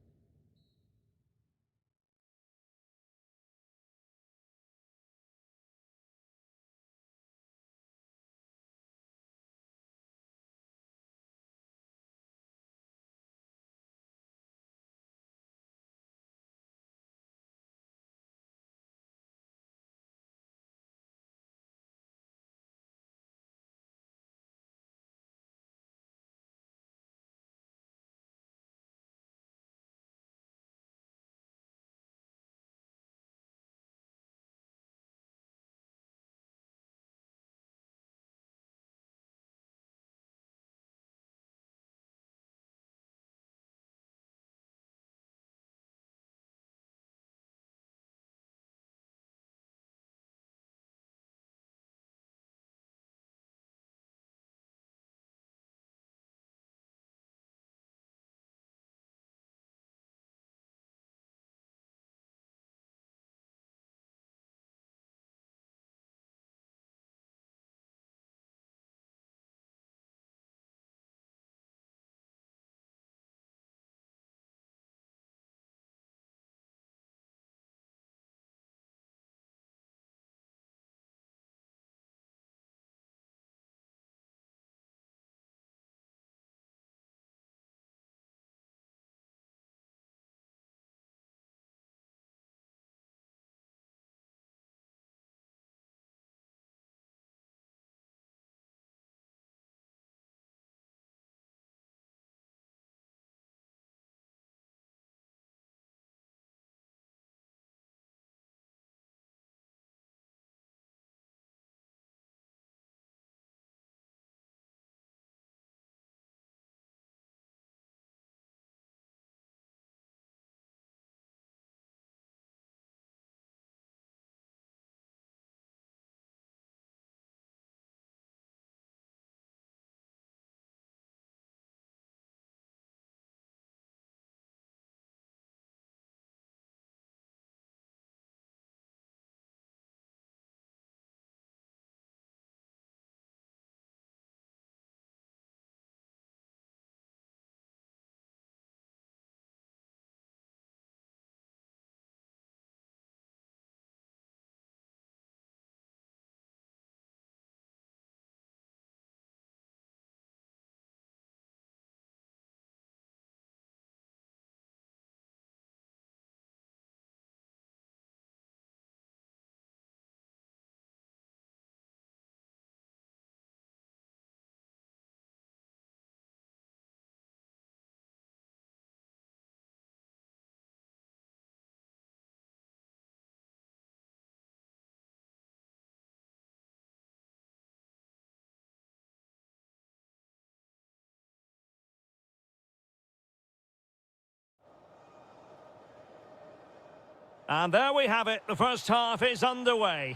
And there we have it. The first half is underway.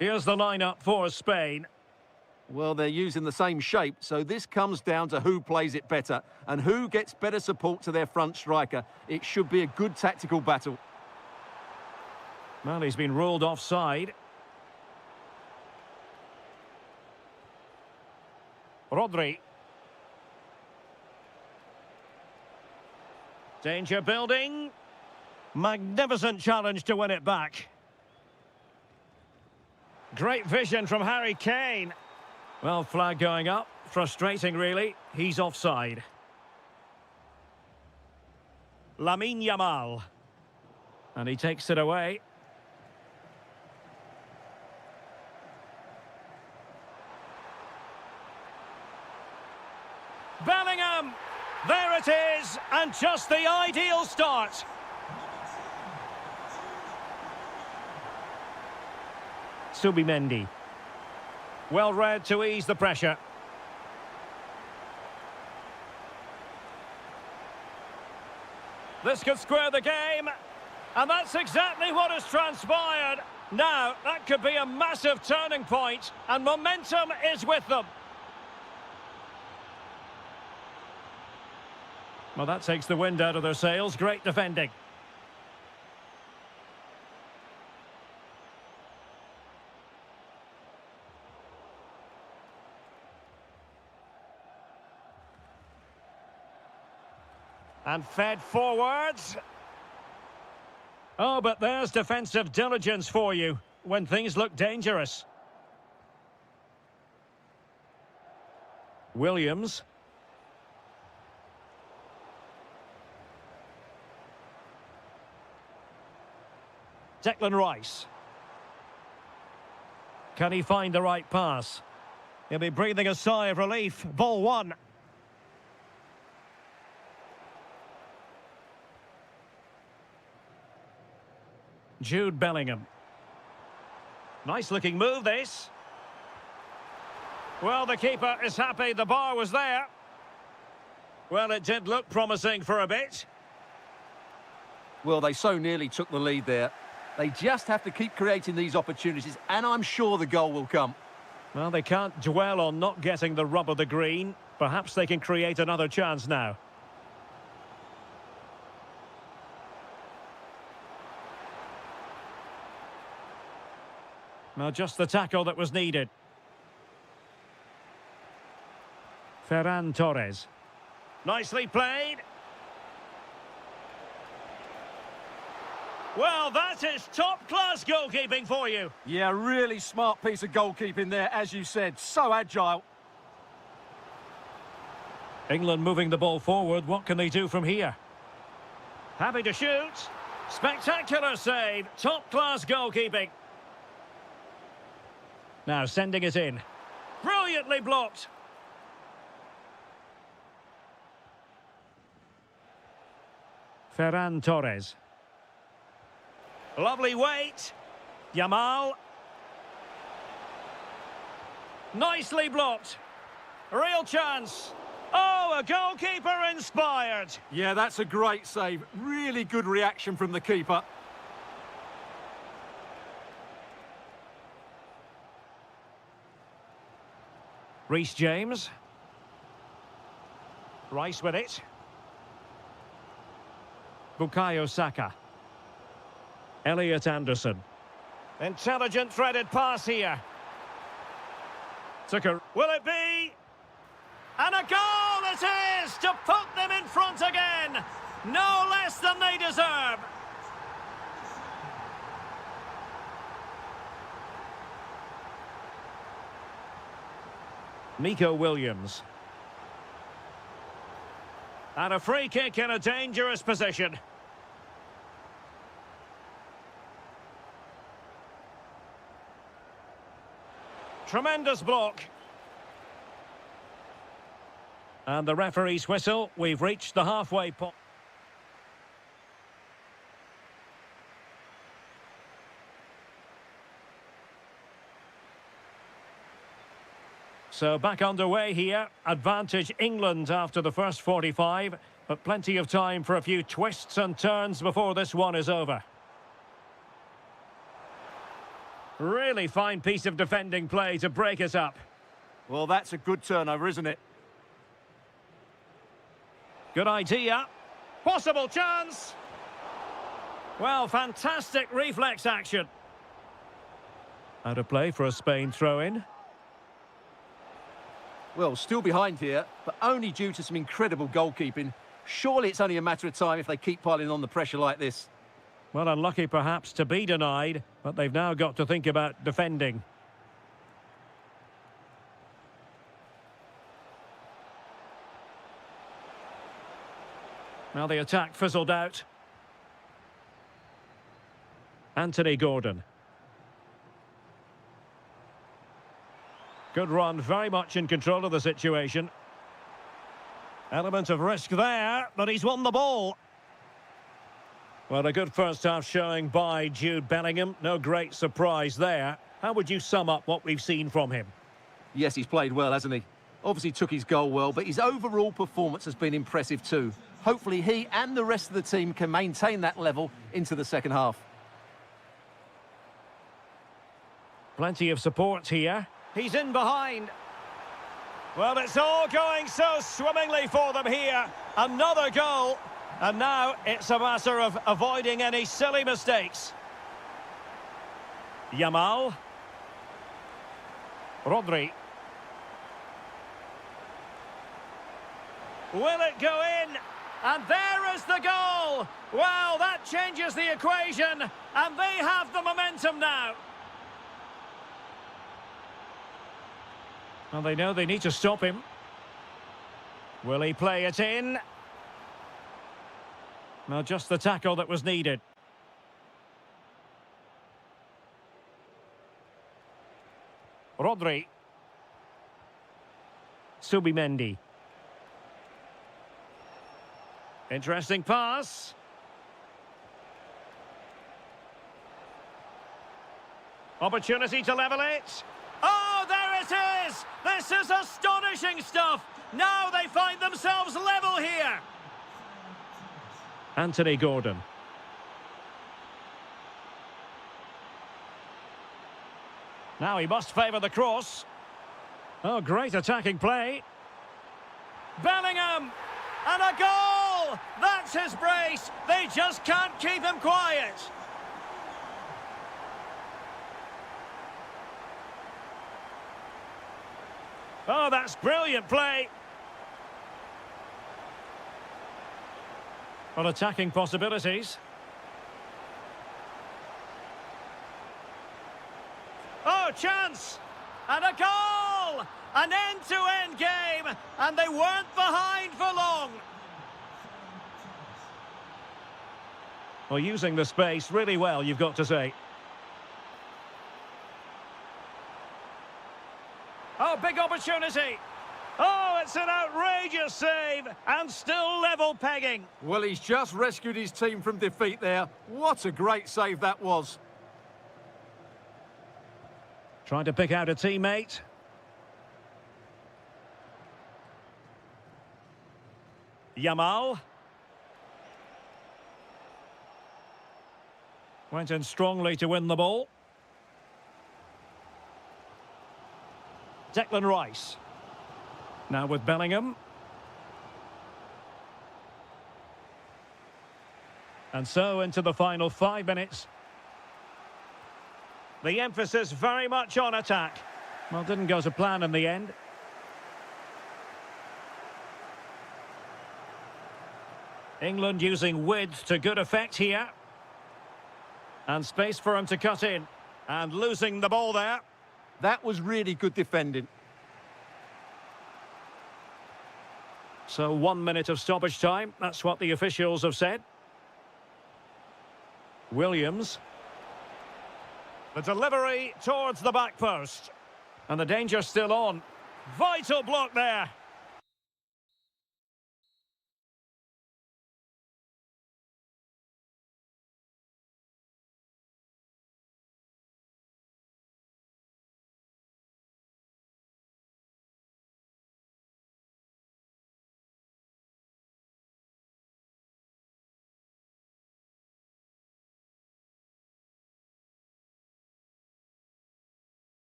Here's the lineup for Spain. Well, they're using the same shape, so this comes down to who plays it better and who gets better support to their front striker. It should be a good tactical battle. Well, he's been ruled offside. Rodri. Danger building. Magnificent challenge to win it back. Great vision from Harry Kane. Well, flag going up. Frustrating, really. He's offside. Lamine Yamal. And he takes it away. Bellingham! There it is! And just the ideal start. Subimendi. Well read to ease the pressure. This could square the game. And that's exactly what has transpired. Now, that could be a massive turning point, and momentum is with them. Well, that takes the wind out of their sails. Great defending. And fed forwards. Oh, but there's defensive diligence for you when things look dangerous. Williams. Declan Rice. Can he find the right pass? He'll be breathing a sigh of relief. Ball one. Jude Bellingham. Nice looking move, this. Well, the keeper is happy the bar was there. Well, it did look promising for a bit. Well, they so nearly took the lead there. They just have to keep creating these opportunities, and I'm sure the goal will come. Well, they can't dwell on not getting the rub of the green. Perhaps they can create another chance now. Well, just the tackle that was needed. Ferran Torres. Nicely played. Well, that is top-class goalkeeping for you. Yeah, really smart piece of goalkeeping there, as you said. So agile. England moving the ball forward. What can they do from here? Happy to shoot. Spectacular save. Top-class goalkeeping. Now sending it in. Brilliantly blocked. Ferran Torres. Lovely weight. Yamal. Nicely blocked. Real chance. Oh, a goalkeeper inspired. Yeah, that's a great save. Really good reaction from the keeper. Reece James. Rice with it. Bukayo Saka. Elliot Anderson. Intelligent threaded pass here. Will it be? And a goal it is to put them in front again. No less than they deserve. Nico Williams. And a free kick in a dangerous position. Tremendous block. And the referee's whistle. We've reached the halfway point. So back underway here. Advantage England after the first 45, but plenty of time for a few twists and turns before this one is over. Really fine piece of defending play to break us up. Well, that's a good turnover, isn't it? Good idea. Possible chance. Well, fantastic reflex action. Out of play for a Spain throw-in. Well, still behind here, but only due to some incredible goalkeeping. Surely it's only a matter of time if they keep piling on the pressure like this. Well, unlucky perhaps to be denied, but they've now got to think about defending. Now the attack fizzled out. Anthony Gordon. Good run, very much in control of the situation. Element of risk there, but he's won the ball. Well, a good first half showing by Jude Bellingham. No great surprise there. How would you sum up what we've seen from him? Yes, he's played well, hasn't he? Obviously took his goal well, but his overall performance has been impressive too. Hopefully he and the rest of the team can maintain that level into the second half. Plenty of support here. He's in behind. Well, it's all going so swimmingly for them here. Another goal. And now it's a matter of avoiding any silly mistakes. Yamal. Rodri. Will it go in? And there is the goal! Well, that changes the equation, and they have the momentum now. Well, they know they need to stop him. Will he play it in? No, just the tackle that was needed. Rodri. Subimendi. Interesting pass. Opportunity to level it. Oh, there it is! This is astonishing stuff! Now they find themselves level here! Anthony Gordon. Now he must favour the cross. Oh, great attacking play. Bellingham! And a goal! That's his brace! They just can't keep him quiet! Oh, that's brilliant play! Well, attacking possibilities. Oh, chance! And a goal! An end-to-end game, and they weren't behind for long. Well, using the space really well, you've got to say. Oh, big opportunity. Oh, it's an outrageous save, and still level pegging. Well, he's just rescued his team from defeat there. What a great save that was. Trying to pick out a teammate. Yamal. Went in strongly to win the ball. Declan Rice. Now with Bellingham. And so into the final 5 minutes. The emphasis very much on attack. Well, didn't go to plan in the end. England using width to good effect here. And space for him to cut in. And losing the ball there. That was really good defending. So 1 minute of stoppage time. That's what the officials have said. Williams. The delivery towards the back post. And the danger still on. Vital block there.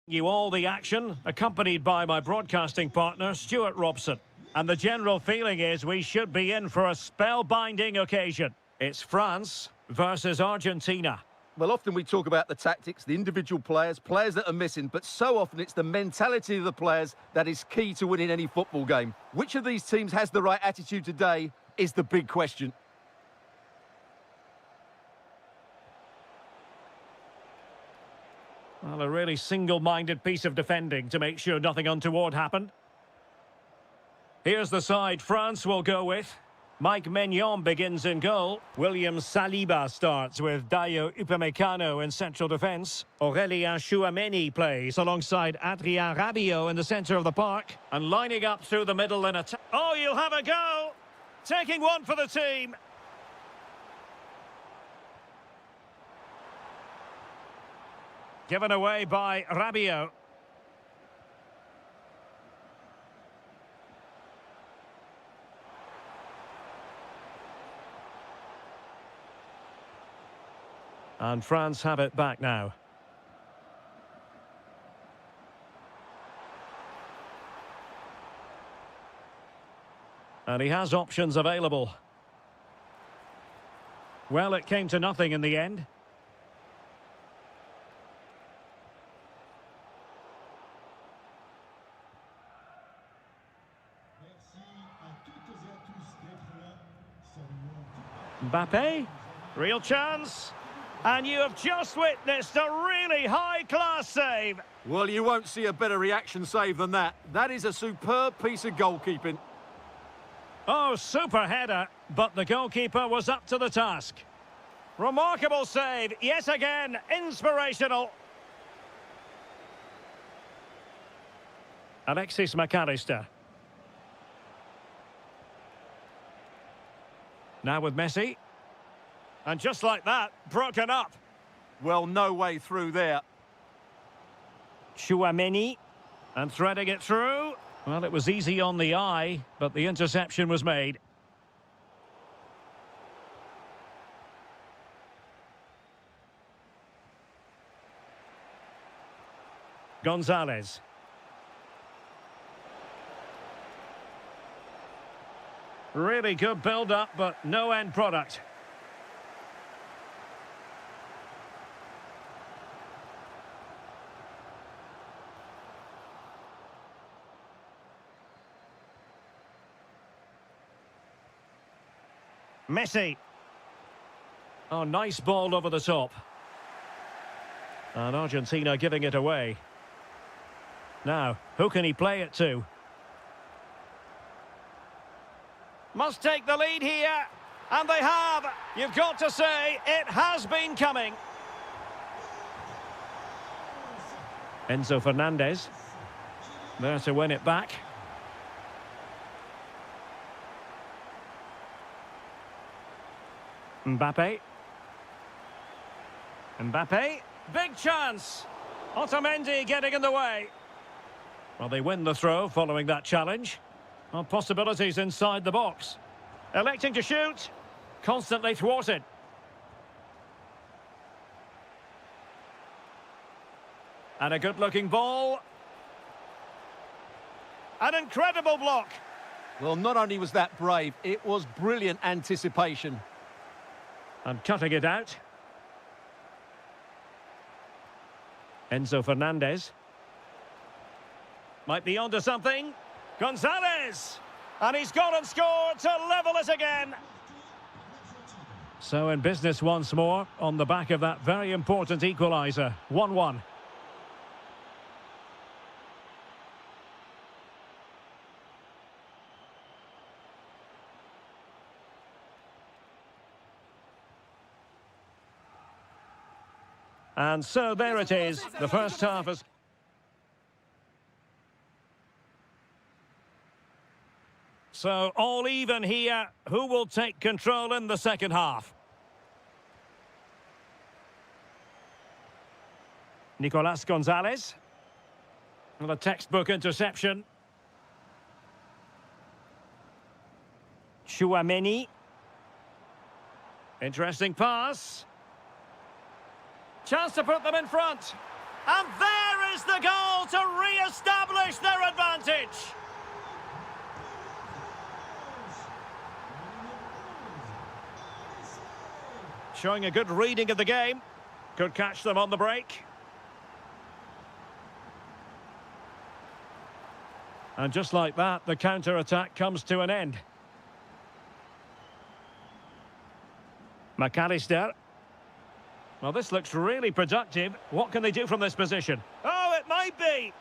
You all the action, accompanied by my broadcasting partner, Stuart Robson. And the general feeling is we should be in for a spellbinding occasion. It's France versus Argentina. Well, often we talk about the tactics, the individual players, players that are missing, but so often it's the mentality of the players that is key to winning any football game. Which of these teams has the right attitude today is the big question. Well, a really single-minded piece of defending to make sure nothing untoward happened. Here's the side France will go with. Mike Maignan begins in goal. William Saliba starts with Dayo Upamecano in central defence. Aurélien Tchouameni plays alongside Adrien Rabiot in the centre of the park. And lining up through the middle in attack. Oh, you'll have a go! Taking one for the team. Given away by Rabiot. And France have it back now. And he has options available. Well, it came to nothing in the end. Mbappe, real chance, and you have just witnessed a really high-class save. Well, you won't see a better reaction save than that. That is a superb piece of goalkeeping. Oh, super header, but the goalkeeper was up to the task. Remarkable save, yet again, inspirational. Alexis McAllister. Now with Messi. And just like that, broken up. Well, no way through there. Tchouameni. And threading it through. Well, it was easy on the eye, but the interception was made. Gonzalez. Really good build-up, but no end product. Messi. Oh, nice ball over the top. And Argentina giving it away. Now, who can he play it to? Must take the lead here, and they have. You've got to say, it has been coming. Enzo Fernandez. There to win it back. Mbappe. Mbappe. Big chance. Otamendi getting in the way. Well, they win the throw following that challenge. Well, possibilities inside the box. Electing to shoot. Constantly thwarted. And a good-looking ball. An incredible block. Well, not only was that brave, it was brilliant anticipation. And cutting it out. Enzo Fernandez. Might be onto something. Gonzalez! And he's gone and scored to level it again. So in business once more, on the back of that very important equaliser. 1-1. And so there it is. The first half is... So all even here. Who will take control in the second half? Nicolas Gonzalez. And a textbook interception. Tchouameni. Interesting pass. Chance to put them in front. And there is the goal to re-establish their advantage. Showing a good reading of the game. Could catch them on the break. And just like that, the counter-attack comes to an end. McAllister. Well, this looks really productive. What can they do from this position? Oh, it might be.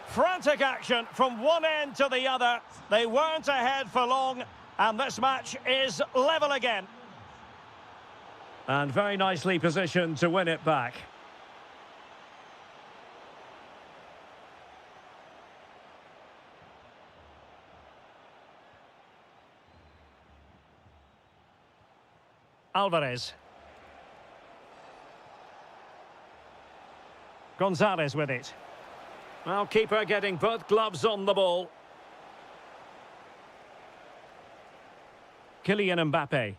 Frantic action from one end to the other. They weren't ahead for long, and this match is level again. And very nicely positioned to win it back. Alvarez. Gonzalez with it. Well, keeper getting both gloves on the ball. Kylian Mbappe.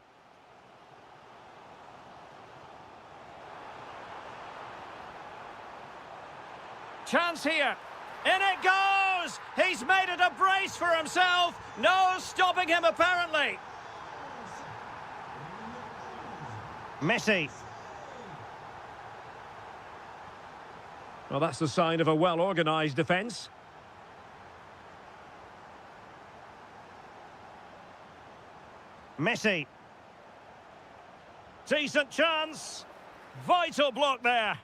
Chance here. In it goes! He's made it a brace for himself. No stopping him, apparently. Messi. Well, that's the sign of a well-organised defence. Messi. Decent chance. Vital block there.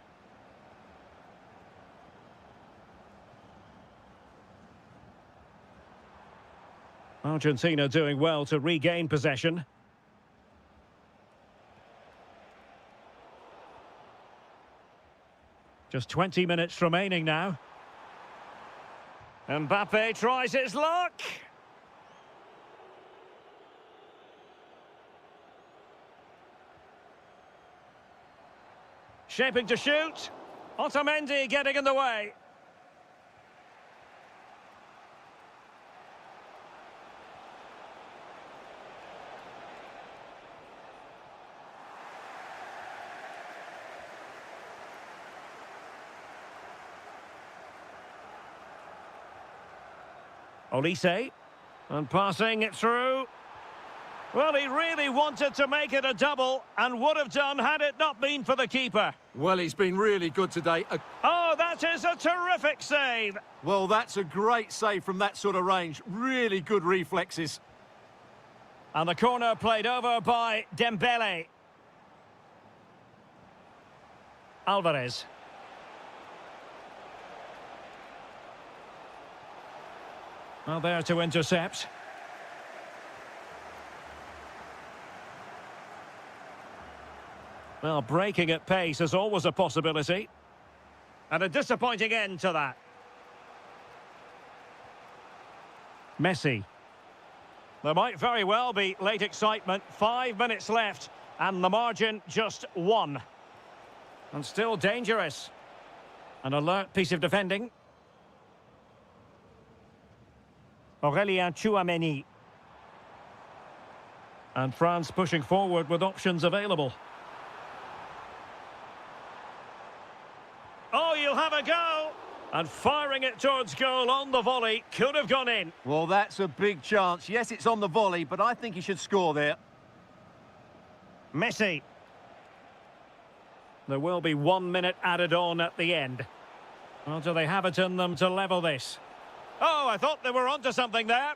Argentina doing well to regain possession. Just 20 minutes remaining now. Mbappe tries his luck. Shaping to shoot. Otamendi getting in the way. Olise, and passing it through. Well, he really wanted to make it a double, and would have done had it not been for the keeper. Well, he's been really good today. Oh, that is a terrific save. Well, that's a great save from that sort of range. Really good reflexes. And the corner played over by Dembele. Alvarez. Well, there to intercept. Well, breaking at pace is always a possibility. And a disappointing end to that. Messi. There might very well be late excitement. 5 minutes left. And the margin just 1. And still dangerous. An alert piece of defending. Aurélien Tchouameni. And France pushing forward with options available. Oh, you'll have a go! And firing it towards goal on the volley. Could have gone in. Well, that's a big chance. Yes, it's on the volley, but I think he should score there. Messi. There will be 1 minute added on at the end. Well, do they have it in them to level this? Oh, I thought they were onto something there.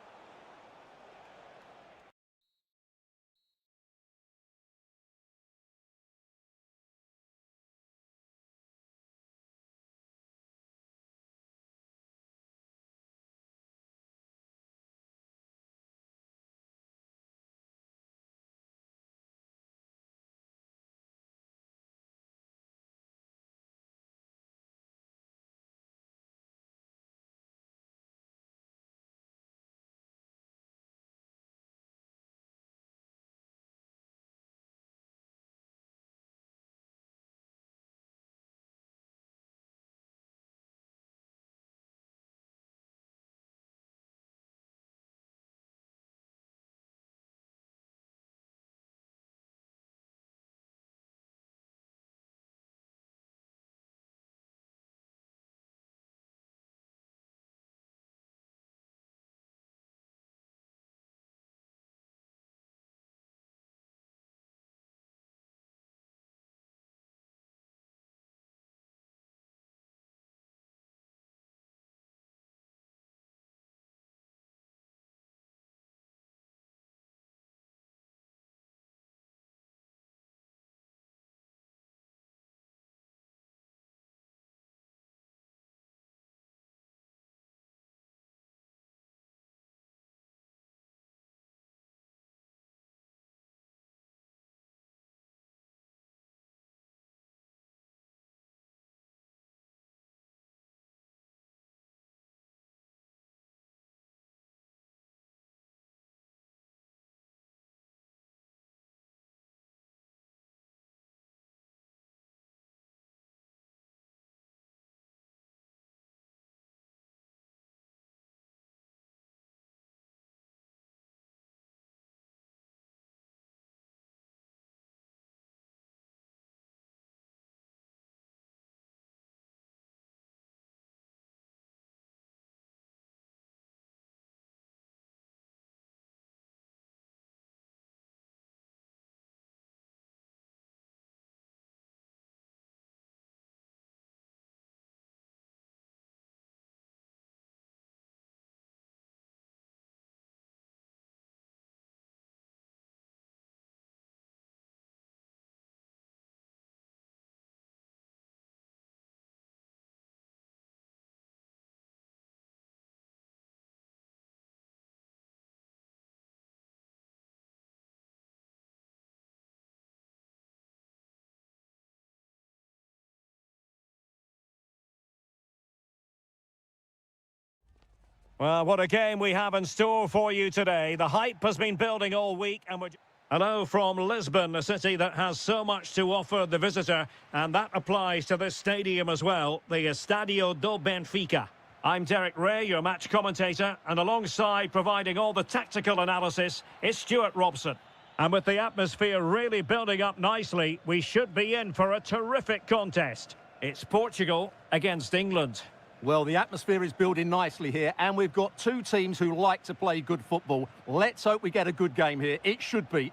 Well, what a game we have in store for you today. The hype has been building all week, and we're... Hello from Lisbon, a city that has so much to offer the visitor, and that applies to this stadium as well, the Estadio do Benfica. I'm Derek Ray, your match commentator, and alongside providing all the tactical analysis is Stuart Robson. And with the atmosphere really building up nicely, we should be in for a terrific contest. It's Portugal against England. Well, the atmosphere is building nicely here, and we've got two teams who like to play good football. Let's hope we get a good game here. It should be.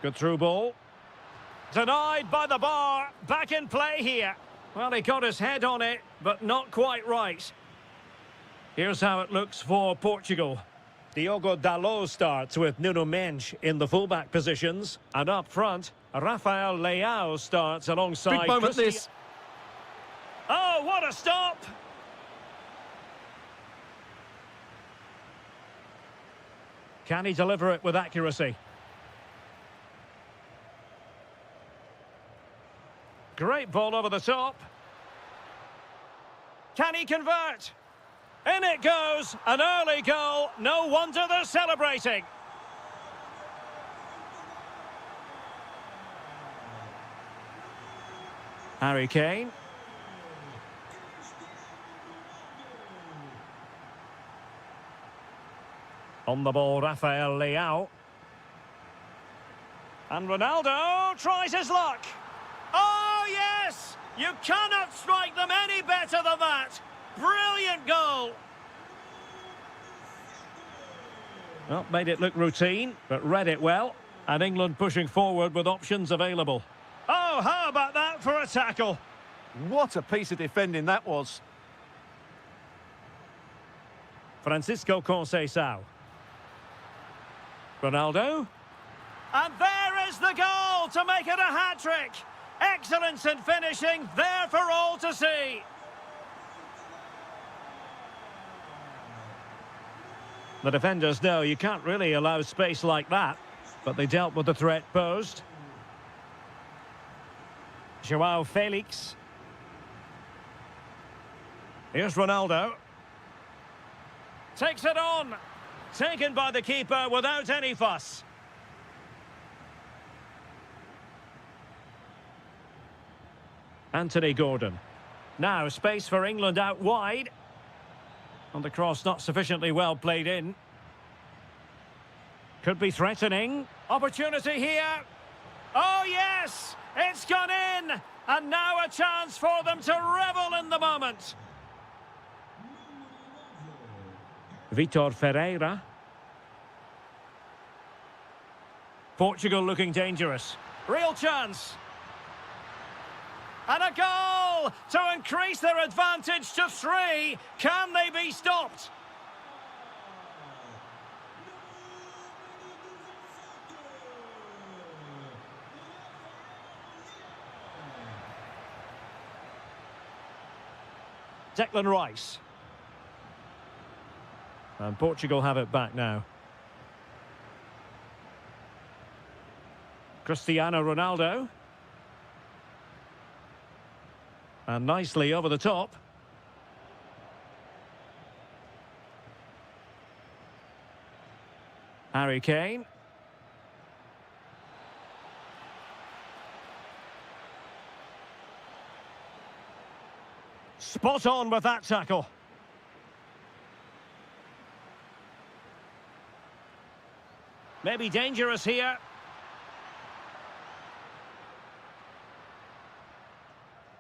Good through ball. Denied by the bar. Back in play here. Well, he got his head on it, but not quite right. Here's how it looks for Portugal. Diogo Dalot starts with Nuno Mendes in the fullback positions. And up front, Rafael Leao starts alongside... Big moment this. Oh, what a stop! Can he deliver it with accuracy? Great ball over the top. Can he convert? In it goes, an early goal. No wonder they're celebrating. Harry Kane. On the ball, Rafael Leao. And Ronaldo tries his luck. Oh, yes! You cannot strike them any better than that. Brilliant goal. Well, made it look routine, but read it well. And England pushing forward with options available. Oh, how about that for a tackle? What a piece of defending that was. Francisco Conceição. Ronaldo. And there is the goal to make it a hat-trick. Excellence in finishing, there for all to see. The defenders know you can't really allow space like that, but they dealt with the threat posed. João Felix. Here's Ronaldo. Takes it on. Taken by the keeper without any fuss. Anthony Gordon. Now space for England out wide. And the cross not sufficiently well played in. Could be threatening. Opportunity here. Oh yes! It's gone in! And now a chance for them to revel in the moment. Vitor Ferreira. Portugal looking dangerous. Real chance. And a goal to increase their advantage to 3. Can they be stopped? Declan Rice. And Portugal have it back now. Cristiano Ronaldo. And nicely over the top. Harry Kane. Spot on with that tackle. Maybe dangerous here.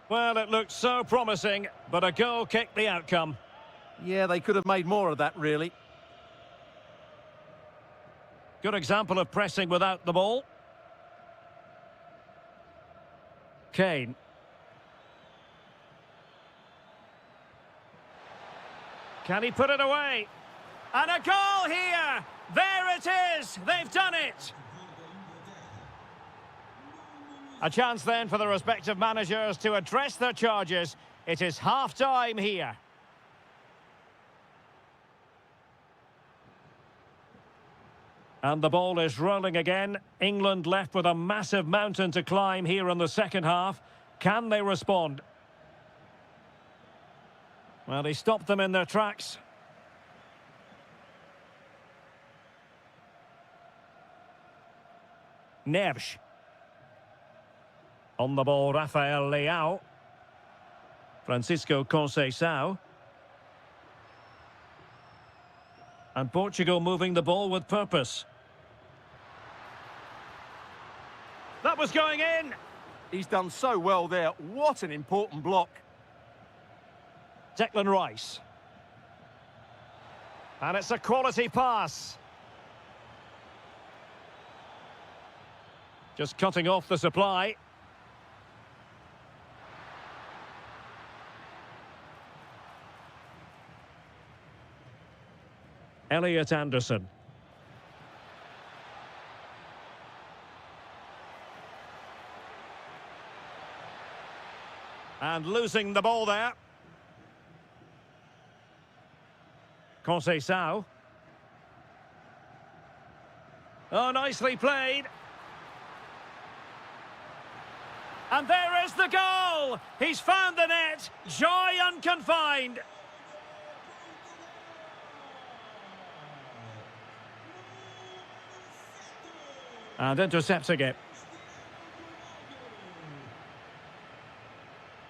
Well, it looked so promising, but a goal kicked the outcome. Yeah, they could have made more of that, really. Good example of pressing without the ball. Kane. Can he put it away? And a goal here! There it is! They've done it! A chance then for the respective managers to address their charges. It is half-time here. And the ball is rolling again. England left with a massive mountain to climb here in the second half. Can they respond? Well, he stopped them in their tracks. Neves. On the ball, Rafael Leao. Francisco Conceição. And Portugal moving the ball with purpose. That was going in. He's done so well there. What an important block. Declan Rice. And it's a quality pass. Just cutting off the supply. Elliot Anderson. And losing the ball there. Conceição. Oh, nicely played. And there is the goal! He's found the net. Joy unconfined. And intercepting it.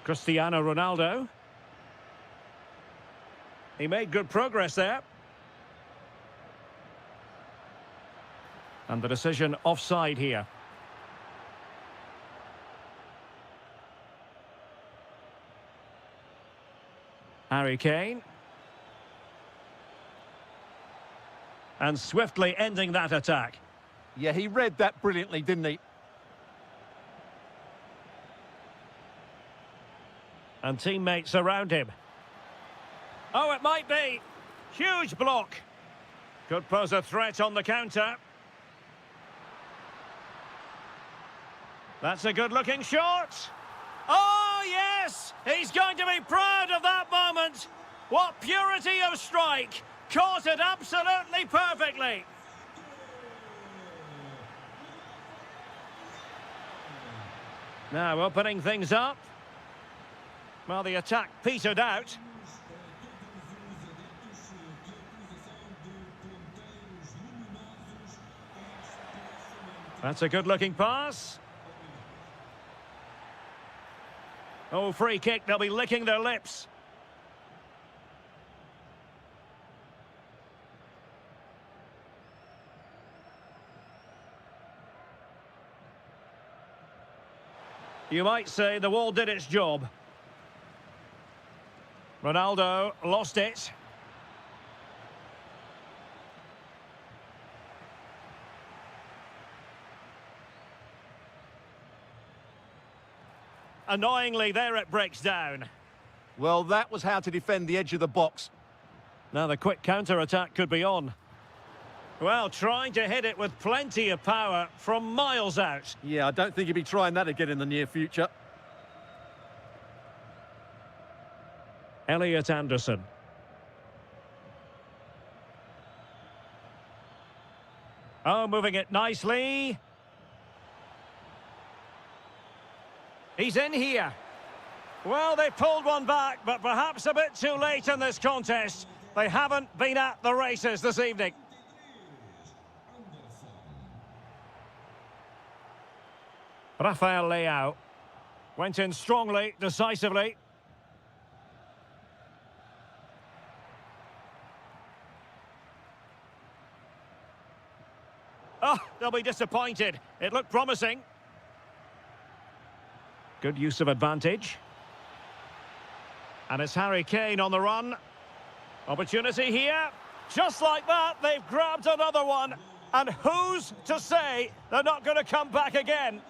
Cristiano Ronaldo. He made good progress there. And the decision offside here. Harry Kane. And swiftly ending that attack. Yeah, he read that brilliantly, didn't he? And teammates around him. Oh, it might be. Huge block. Could pose a threat on the counter. That's a good-looking shot. Oh, yes! He's going to be proud of that moment. What purity of strike. Caught it absolutely perfectly. Now opening things up. Well, the attack petered out. That's a good-looking pass. Oh, free kick. They'll be licking their lips. You might say the wall did its job. Ronaldo lost it. Annoyingly, there it breaks down. Well, that was how to defend the edge of the box. Now the quick counter-attack could be on. Well, trying to hit it with plenty of power from miles out. Yeah, I don't think he'll be trying that again in the near future. Elliot Anderson. Oh, moving it nicely. He's in here. Well, they pulled one back, but perhaps a bit too late in this contest. They haven't been at the races this evening. Rafael Leao went in strongly, decisively. Oh, they'll be disappointed. It looked promising. Good use of advantage. And it's Harry Kane on the run. Opportunity here. Just like that, they've grabbed another one. And who's to say they're not going to come back again?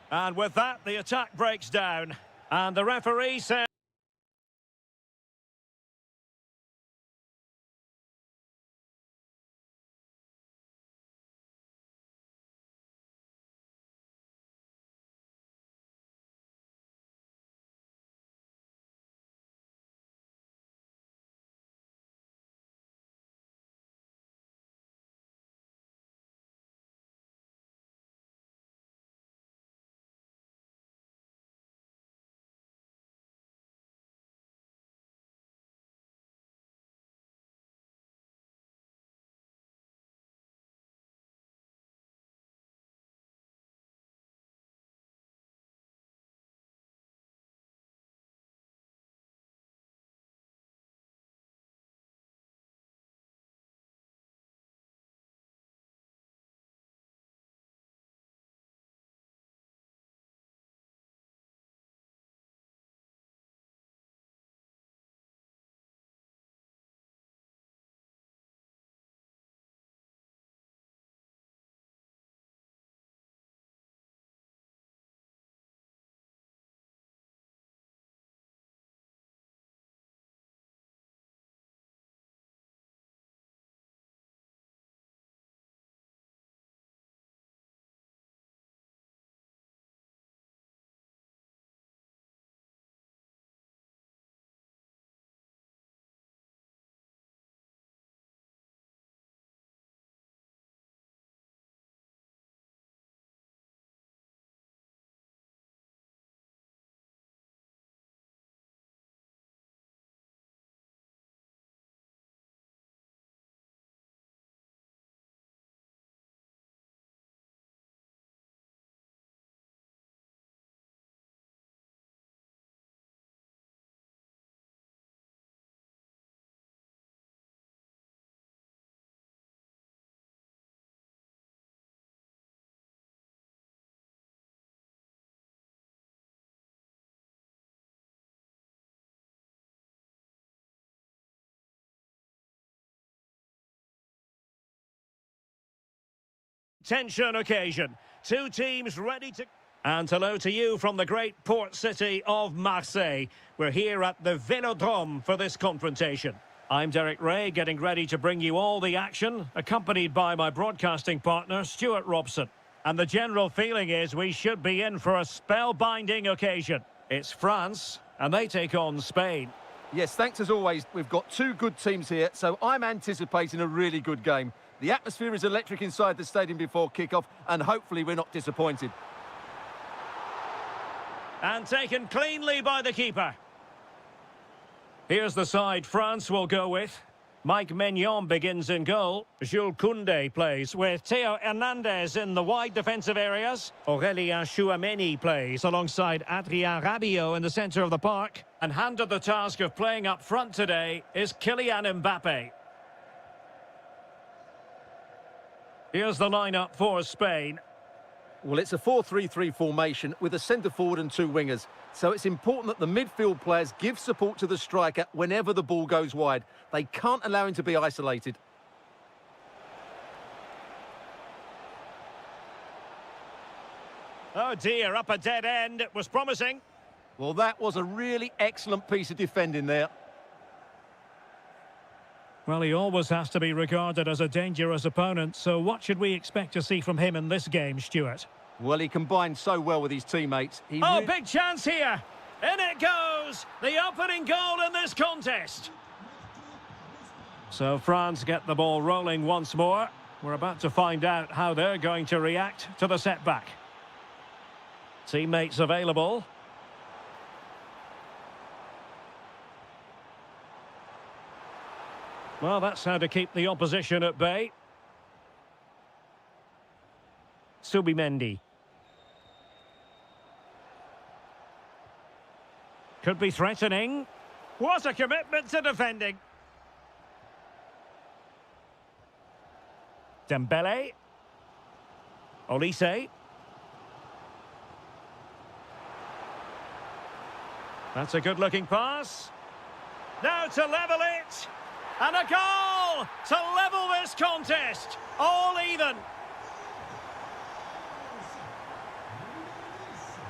And with that, the attack breaks down. And the referee says... high-tension occasion. Two teams ready to... And hello to you from the great port city of Marseille. We're here at the Vélodrome for this confrontation. I'm Derek Ray, getting ready to bring you all the action, accompanied by my broadcasting partner, Stuart Robson. And the general feeling is we should be in for a spellbinding occasion. It's France, and they take on Spain. Yes, thanks as always. We've got two good teams here, so I'm anticipating a really good game. The atmosphere is electric inside the stadium before kick-off, and hopefully we're not disappointed. And taken cleanly by the keeper. Here's the side France will go with. Mike Maignan begins in goal. Jules Koundé plays with Theo Hernandez in the wide defensive areas. Aurélien Chouameni plays alongside Adrien Rabiot in the centre of the park. And handed the task of playing up front today is Kylian Mbappe. Here's the lineup for Spain. Well, it's a 4-3-3 formation with a centre-forward and two wingers. So it's important that the midfield players give support to the striker whenever the ball goes wide. They can't allow him to be isolated. Oh dear, up a dead end. It was promising. Well, that was a really excellent piece of defending there. Well, he always has to be regarded as a dangerous opponent, so what should we expect to see from him in this game, Stuart? Well, he combined so well with his teammates. Big chance here! In it goes! The opening goal in this contest! So France get the ball rolling once more. We're about to find out how they're going to react to the setback. Teammates available. Well, that's how to keep the opposition at bay. Subimendi. Could be threatening. What a commitment to defending. Dembele. Olise. That's a good-looking pass. Now to level it. And a goal to level this contest. All even.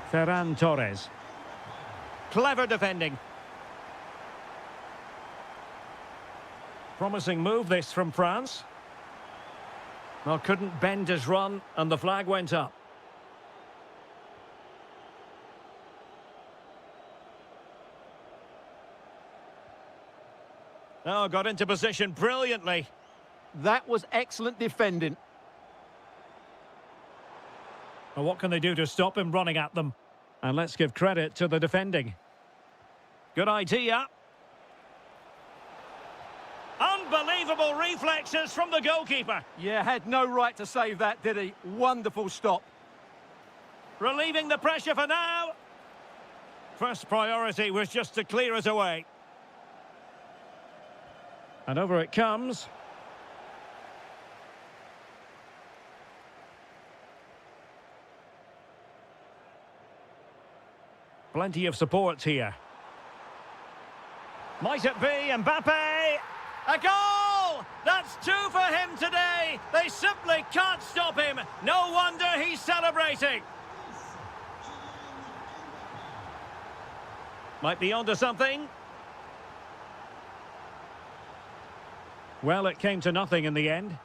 Ferran Torres. Clever defending. Promising move this from France. Well, couldn't bend his run and the flag went up. Oh, got into position brilliantly. That was excellent defending. Well, what can they do to stop him running at them? And let's give credit to the defending. Good idea. Unbelievable reflexes from the goalkeeper. Yeah, had no right to save that, did he? Wonderful stop. Relieving the pressure for now. First priority was just to clear it away. And over it comes. Plenty of support here. Might it be Mbappe? A goal! That's two for him today. They simply can't stop him. No wonder he's celebrating. Might be onto something. Well, it came to nothing in the end.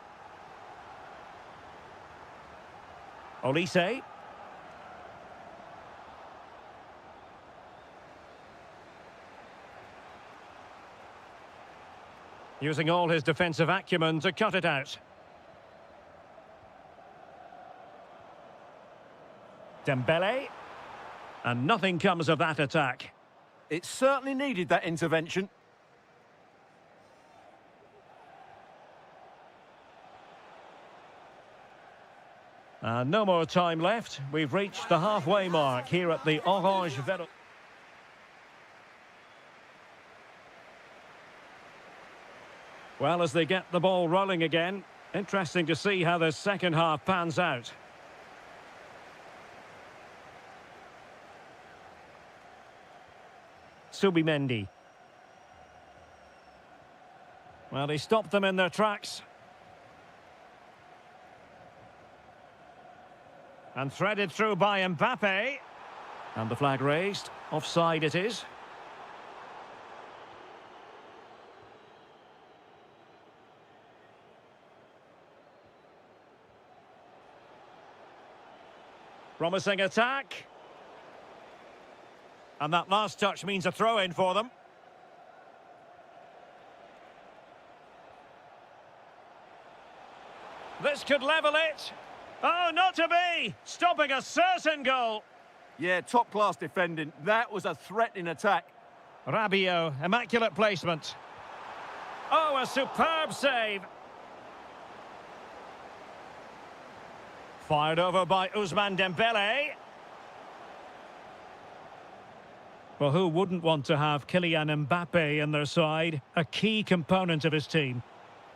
Olise. Using all his defensive acumen to cut it out. Dembele. And nothing comes of that attack. It certainly needed that intervention. No more time left. We've reached the halfway mark here at the Orange Vélodrome. Well, as they get the ball rolling again, interesting to see how the second half pans out. Subimendi. Well, he stopped them in their tracks. And threaded through by Mbappe. And the flag raised. Offside it is. Promising attack. And that last touch means a throw-in for them. This could level it. Oh, not to be! Stopping a certain goal. Yeah, top-class defending. That was a threatening attack. Rabiot, immaculate placement. Oh, a superb save. Fired over by Ousmane Dembele. Well, who wouldn't want to have Kylian Mbappe in their side? A key component of his team.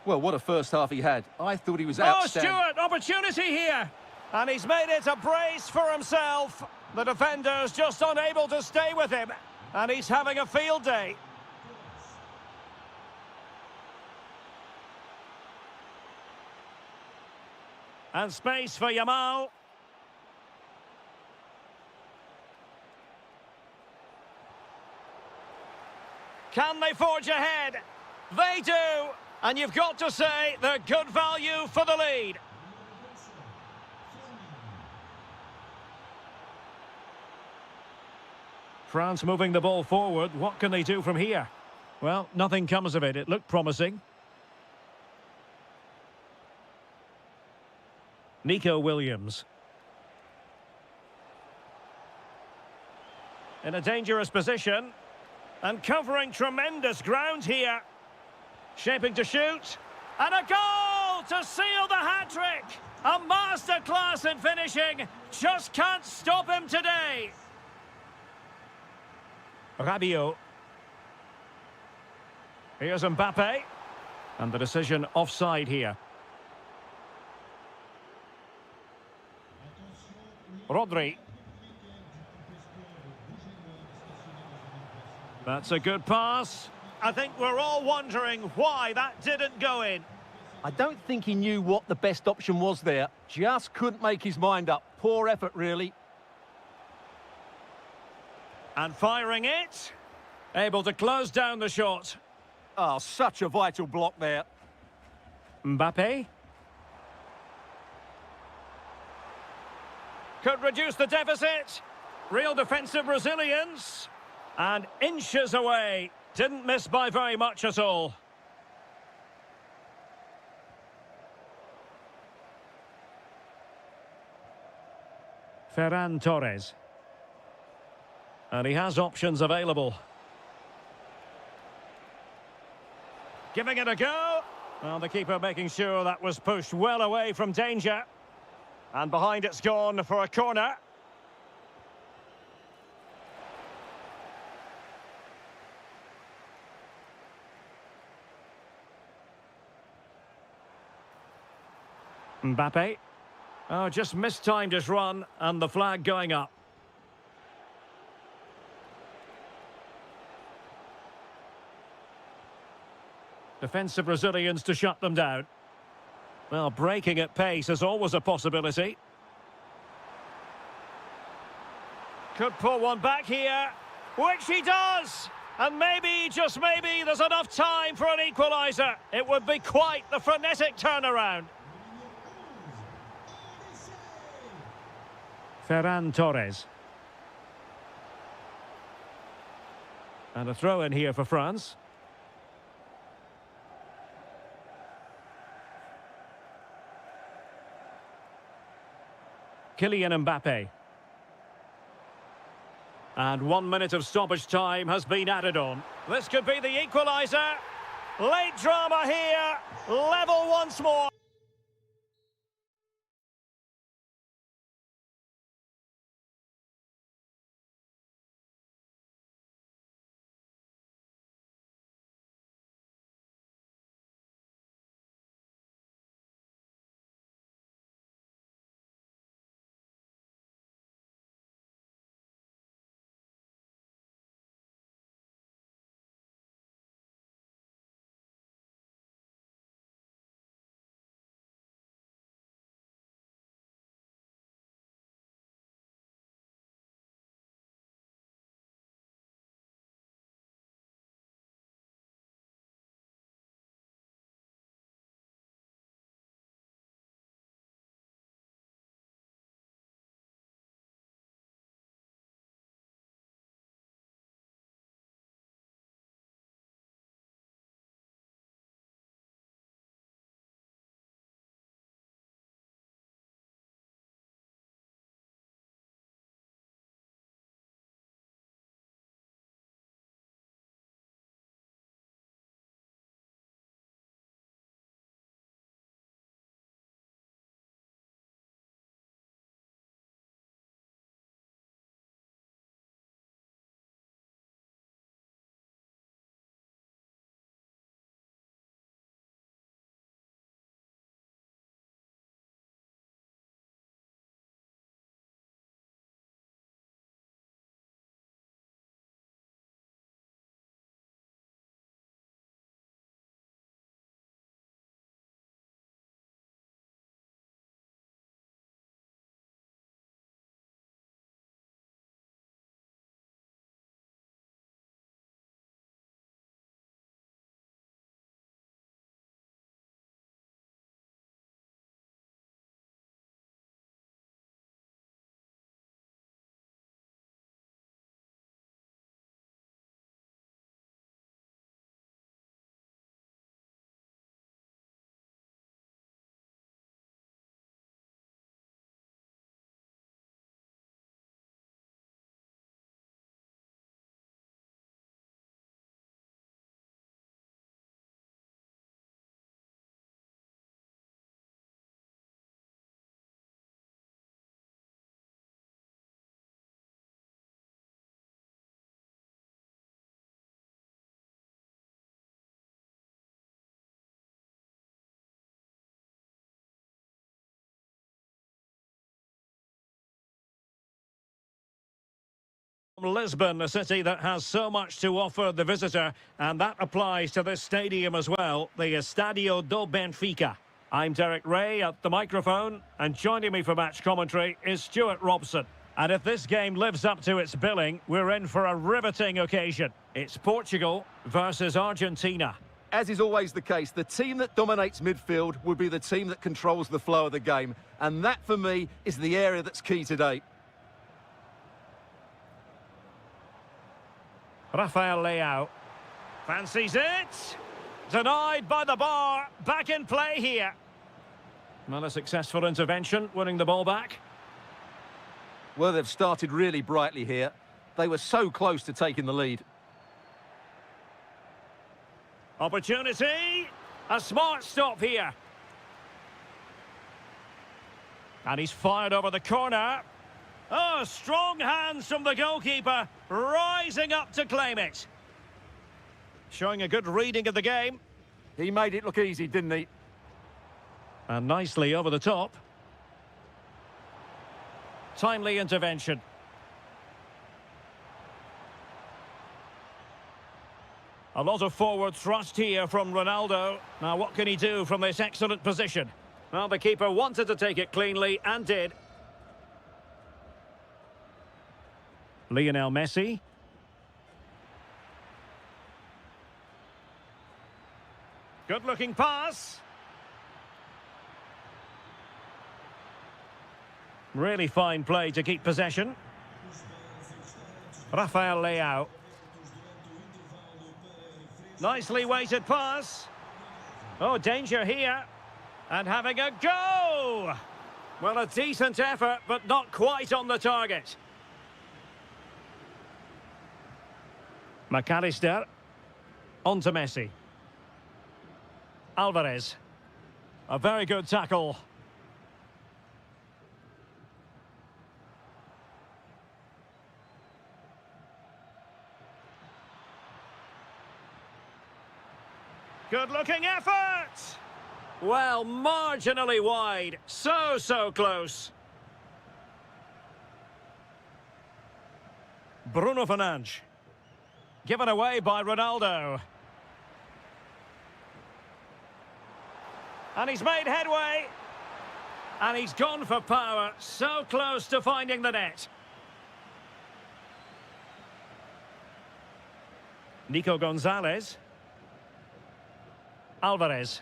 Well, what a first half he had. I thought he was Oh, outstanding. Stewart, opportunity here. And he's made it a brace for himself. The defender's just unable to stay with him. And he's having a field day. And space for Yamal. Can they forge ahead? They do. And you've got to say they're good value for the lead. France moving the ball forward. What can they do from here? Well, nothing comes of it. It looked promising. Nico Williams. In a dangerous position. And covering tremendous ground here. Shaping to shoot. And a goal to seal the hat-trick. A masterclass in finishing. Just can't stop him today. Rabiot. Here's Mbappe. And the decision offside here. Rodri. That's a good pass. I think we're all wondering why that didn't go in. I don't think he knew what the best option was there. Just couldn't make his mind up. Poor effort, really. And firing it. Able to close down the shot. Oh, such a vital block there. Mbappe. Could reduce the deficit. Real defensive resilience. And inches away. Didn't miss by very much at all. Ferran Torres. And he has options available. Giving it a go. Well, the keeper making sure that was pushed well away from danger. And behind it's gone for a corner. Mbappe. Oh, just mistimed his run, and the flag going up. Defensive resilience to shut them down. Well, breaking at pace is always a possibility. Could pull one back here, which he does! And maybe, just maybe, there's enough time for an equaliser. It would be quite the frenetic turnaround. Ferran Torres. And a throw in here for France. Kylian Mbappe. And 1 minute of stoppage time has been added on. This could be the equaliser. Late drama here. Level once more. Lisbon, a city that has so much to offer the visitor, and that applies to this stadium as well, the Estadio do Benfica. I'm Derek Ray at the microphone, and joining me for match commentary is Stuart Robson. And if this game lives up to its billing, we're in for a riveting occasion. It's Portugal versus Argentina. As is always the case, the team that dominates midfield will be the team that controls the flow of the game. And that, for me, is the area that's key today. Rafael Leao fancies it. Denied by the bar. Back in play here. Not a successful intervention, winning the ball back. Well, they've started really brightly here. They were so close to taking the lead. Opportunity. A smart stop here. And he's fired over the corner. Oh, strong hands from the goalkeeper, rising up to claim it. Showing a good reading of the game. He made it look easy, didn't he? And nicely over the top. Timely intervention. A lot of forward thrust here from Ronaldo. Now, what can he do from this excellent position? Well, the keeper wanted to take it cleanly and did. Lionel Messi. Good-looking pass. Really fine play to keep possession. Rafael Leao. Nicely weighted pass. Oh, danger here. And having a go! Well, a decent effort, but not quite on the target. McAllister. On to Messi. Alvarez. A very good tackle. Good-looking effort! Well, marginally wide. So close. Bruno Fernandes. Given away by Ronaldo. And he's made headway. And he's gone for power. So close to finding the net. Nico Gonzalez. Alvarez.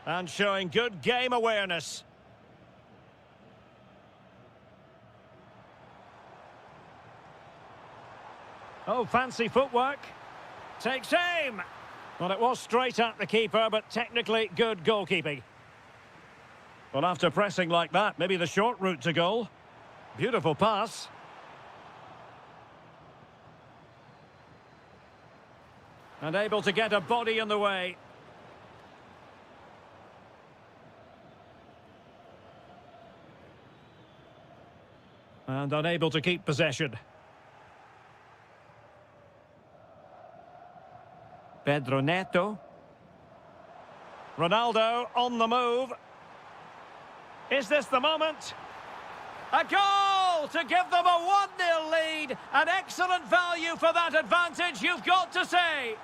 And showing good game awareness. Oh, fancy footwork. Takes aim. Well, it was straight at the keeper, but technically good goalkeeping. Well, after pressing like that, maybe the short route to goal. Beautiful pass. And able to get a body in the way. And unable to keep possession. Pedro Neto. Ronaldo on the move. Is this the moment? A goal to give them a 1-0 lead. An excellent value for that advantage, you've got to say.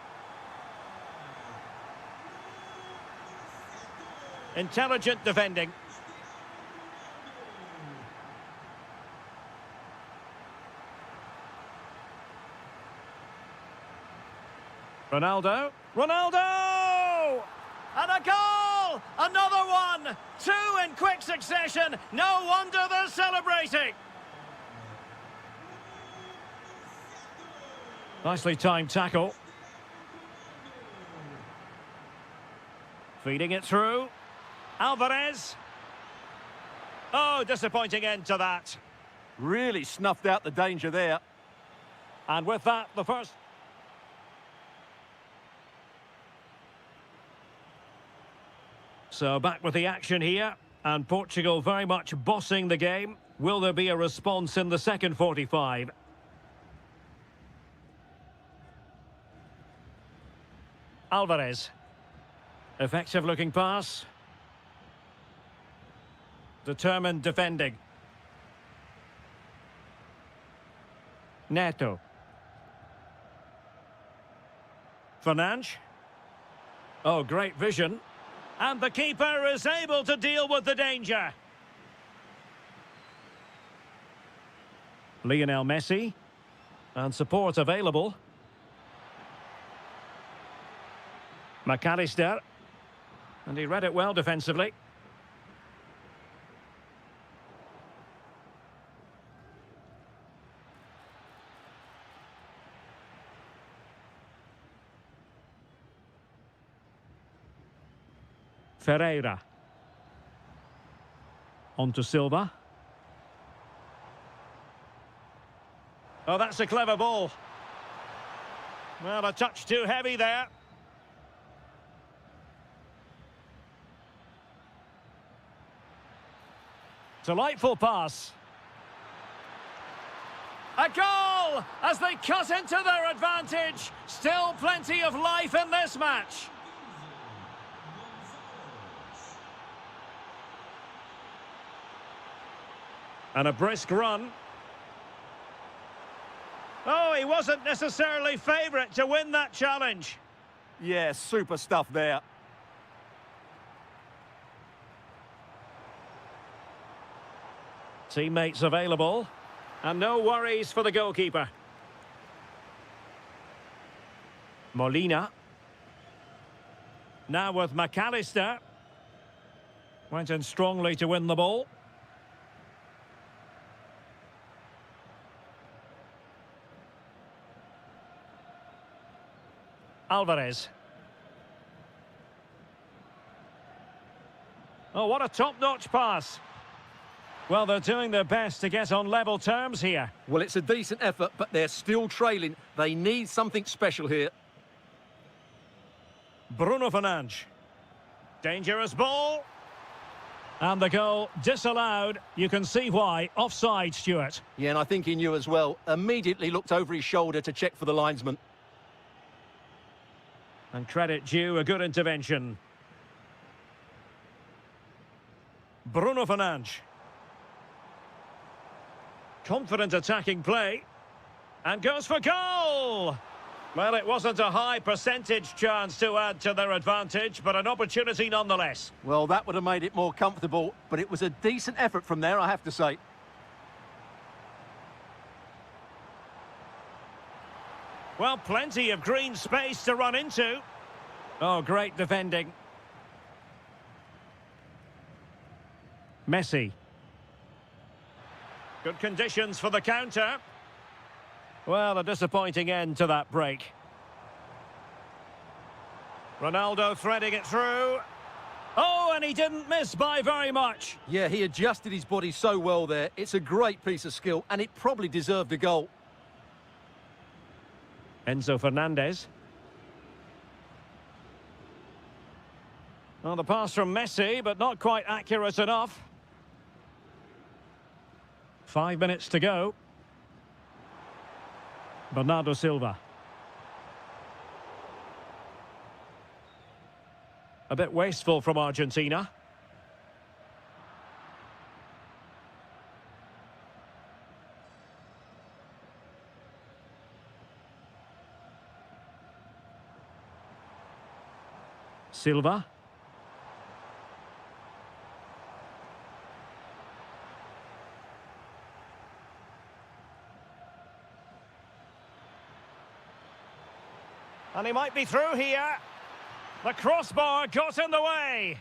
Intelligent defending. Ronaldo. Ronaldo! And a goal! Another one! Two in quick succession. No wonder they're celebrating. Nicely timed tackle. Feeding it through. Alvarez. Oh, disappointing end to that. Really snuffed out the danger there. And with that, the first... So back with the action here, and Portugal very much bossing the game. Will there be a response in the second 45? Alvarez. Effective looking pass. Determined defending. Neto. Fernandes. Oh, great vision. And the keeper is able to deal with the danger. Lionel Messi. And support available. McAllister. And he read it well defensively. Ferreira. On to Silva. Oh, that's a clever ball. Well, a touch too heavy there. Delightful pass. A goal as they cut into their advantage. Still plenty of life in this match. And a brisk run. Oh, he wasn't necessarily favourite to win that challenge. Yeah, super stuff there. Teammates available. And no worries for the goalkeeper. Molina. Now with McAllister. Went in strongly to win the ball. Alvarez. Oh, what a top-notch pass. Well, they're doing their best to get on level terms here. Well, it's a decent effort, but they're still trailing. They need something special here. Bruno Fernandes. Dangerous ball. And the goal disallowed. You can see why. Offside, Stuart. Yeah, and I think he knew as well. Immediately looked over his shoulder to check for the linesman. And credit due, a good intervention. Bruno Fernandes. Confident attacking play. And goes for goal! Well, it wasn't a high percentage chance to add to their advantage, but an opportunity nonetheless. Well, that would have made it more comfortable, but it was a decent effort from there, I have to say. Well, plenty of green space to run into. Oh, great defending. Messi. Good conditions for the counter. Well, a disappointing end to that break. Ronaldo threading it through. Oh, and he didn't miss by very much. Yeah, he adjusted his body so well there. It's a great piece of skill, and it probably deserved a goal. Enzo Fernandez. Well, the pass from Messi, but not quite accurate enough. 5 minutes to go. Bernardo Silva. A bit wasteful from Argentina. Silva. And he might be through here. The crossbar got in the way.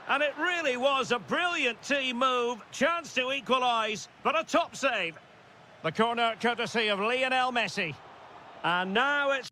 And it really was a brilliant team move. Chance to equalise, but a top save. The corner courtesy of Lionel Messi. And now it's...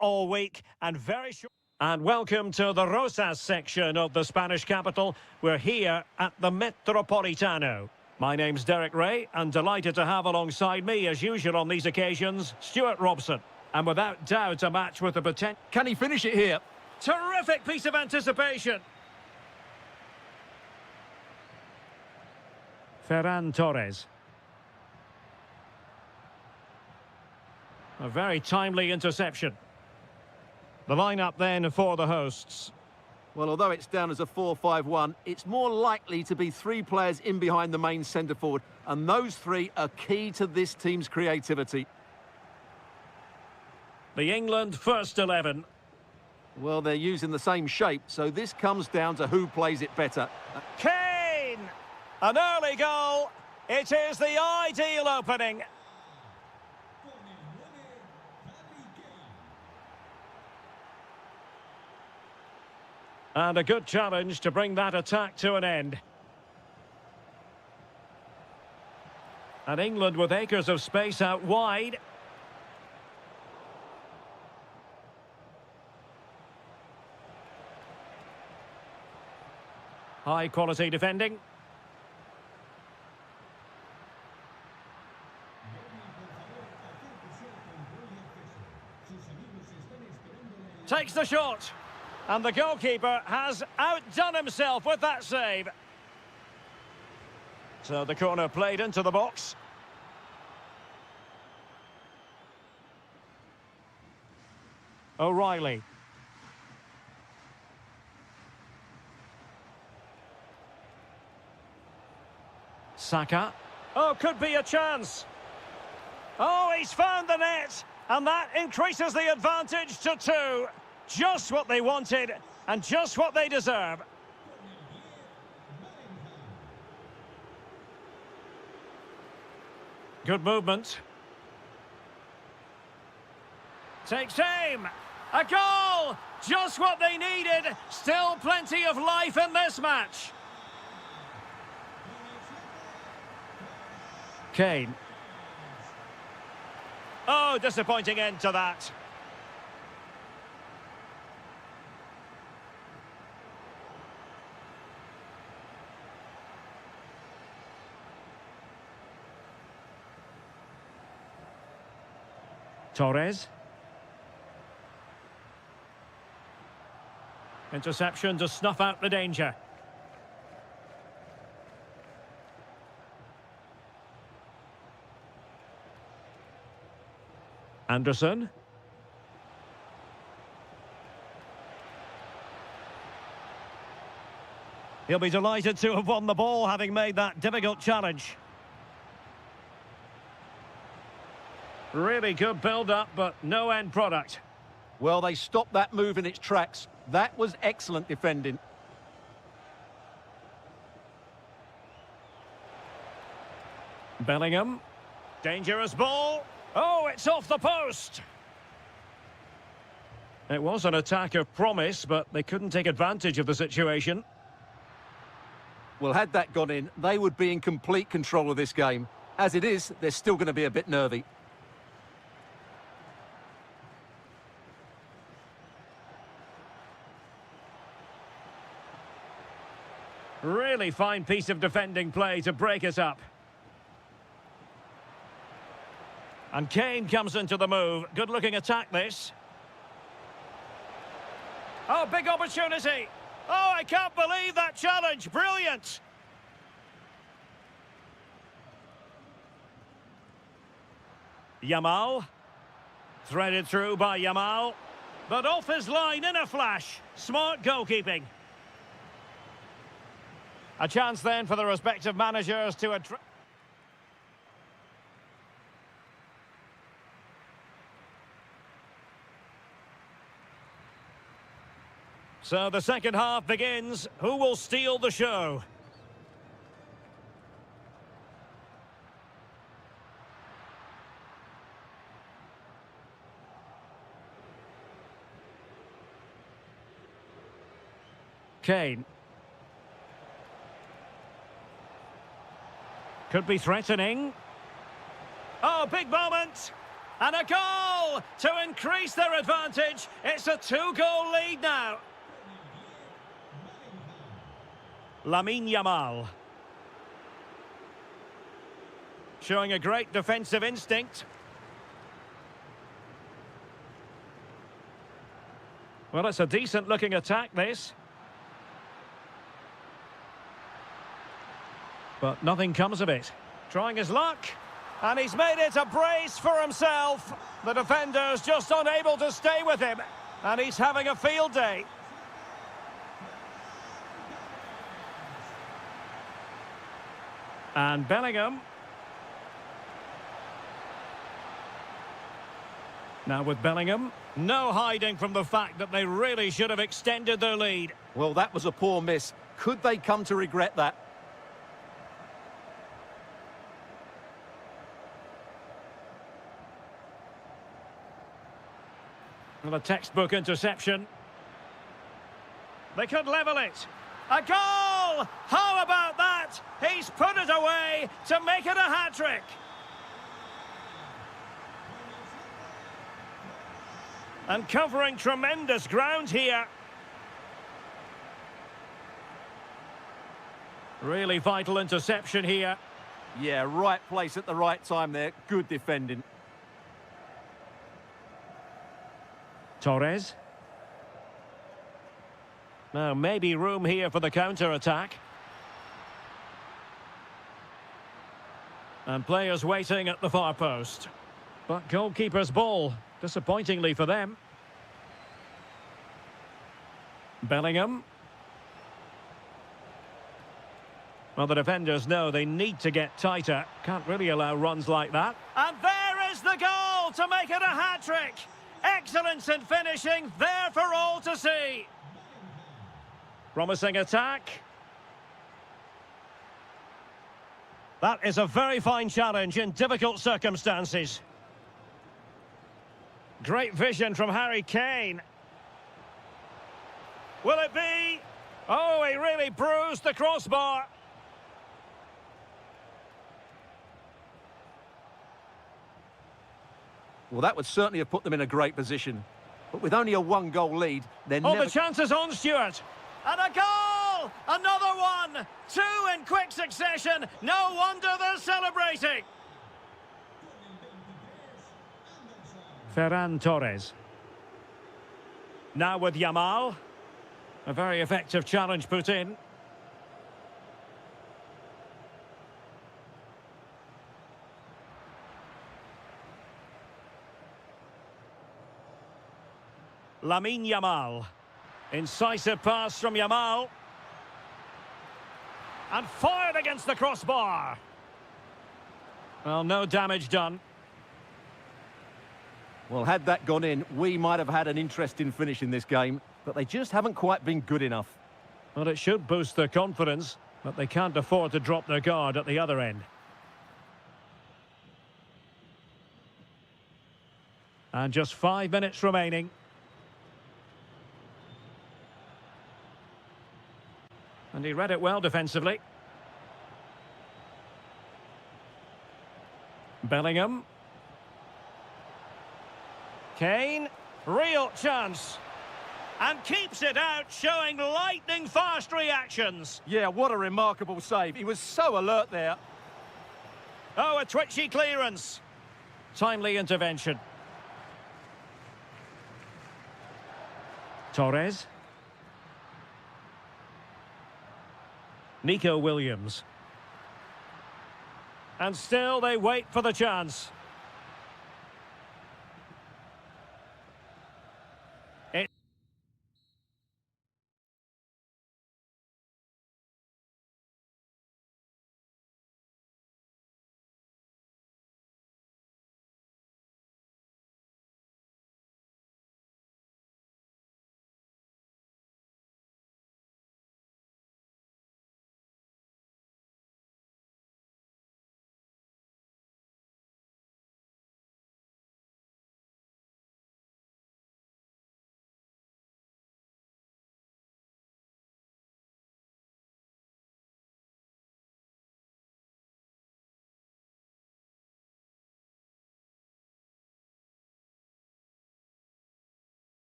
All week and very short. And welcome to the Rosas section of the Spanish capital. We're here at the Metropolitano. My name's Derek Ray, and delighted to have alongside me, as usual on these occasions, Stuart Robson. And without doubt, a match with the potential. Can he finish it here? Terrific piece of anticipation. Ferran Torres. A very timely interception. The lineup then for the hosts. Well, although it's down as a 4-5-1, it's more likely to be three players in behind the main centre forward, and those three are key to this team's creativity. The England first 11. Well, they're using the same shape, so this comes down to who plays it better. Kane! An early goal. It is the ideal opening. And a good challenge to bring that attack to an end. And England with acres of space out wide. High quality defending. Takes the shot. And the goalkeeper has outdone himself with that save. So the corner played into the box. O'Reilly. Saka. Oh, could be a chance. Oh, he's found the net. And that increases the advantage to 2. Just what they wanted, and just what they deserve. Good movement. Takes aim. A goal! Just what they needed. Still plenty of life in this match. Kane. Oh, disappointing end to that. Torres. Interception to snuff out the danger. Anderson. He'll be delighted to have won the ball, having made that difficult challenge. Really good build-up, but no end product. Well, they stopped that move in its tracks. That was excellent defending. Bellingham. Dangerous ball. Oh, it's off the post. It was an attack of promise, but they couldn't take advantage of the situation. Well, had that gone in, they would be in complete control of this game. As it is, they're still going to be a bit nervy. Really fine piece of defending play to break it up. And Kane comes into the move. Good-looking attack, this. Oh, big opportunity. Oh, I can't believe that challenge. Brilliant. Yamal. Threaded through by Yamal. But off his line in a flash. Smart goalkeeping. A chance then for the respective managers to address. So the second half begins. Who will steal the show? Kane. Could be threatening. Oh, big moment. And a goal! goal to increase their advantage. It's a 2-goal lead now. Lamine Yamal. Showing a great defensive instinct. Well, it's a decent-looking attack, this. But nothing comes of it. Trying his luck. And he's made it a brace for himself. The defender's just unable to stay with him. And he's having a field day. And Bellingham. Now with Bellingham, no hiding from the fact that they really should have extended their lead. Well, that was a poor miss. Could they come to regret that? Well, a textbook interception. They could level it. A goal! How about that? He's put it away to make it a hat-trick. And covering tremendous ground here. Really vital interception here. Yeah, right place at the right time there. Good defending. Torres. Now, maybe room here for the counter-attack. And players waiting at the far post. But goalkeeper's ball, disappointingly for them. Bellingham. Well, the defenders know they need to get tighter. Can't really allow runs like that. And there is the goal to make it a hat-trick. Excellence in finishing, there for all to see. Promising attack. That is a very fine challenge in difficult circumstances. Great vision from Harry Kane. Will it be? Oh, he really bruised the crossbar. Well, that would certainly have put them in a great position. But with only a 1-goal lead, they're Oh, never... the chances on, Stuart. And a goal! Another one! 2 in quick succession. No wonder they're celebrating. Ferran Torres. Now with Yamal. A very effective challenge put in. Lamine Yamal. Incisive pass from Yamal. And fired against the crossbar. Well, no damage done. Well, had that gone in, we might have had an interesting finish in this game, but they just haven't quite been good enough. Well, it should boost their confidence, but they can't afford to drop their guard at the other end. And just 5 minutes remaining. And he read it well defensively. Bellingham. Kane. Real chance. And keeps it out, showing lightning-fast reactions. Yeah, what a remarkable save. He was so alert there. Oh, a twitchy clearance. Timely intervention. Torres. Nico Williams. And still they wait for the chance.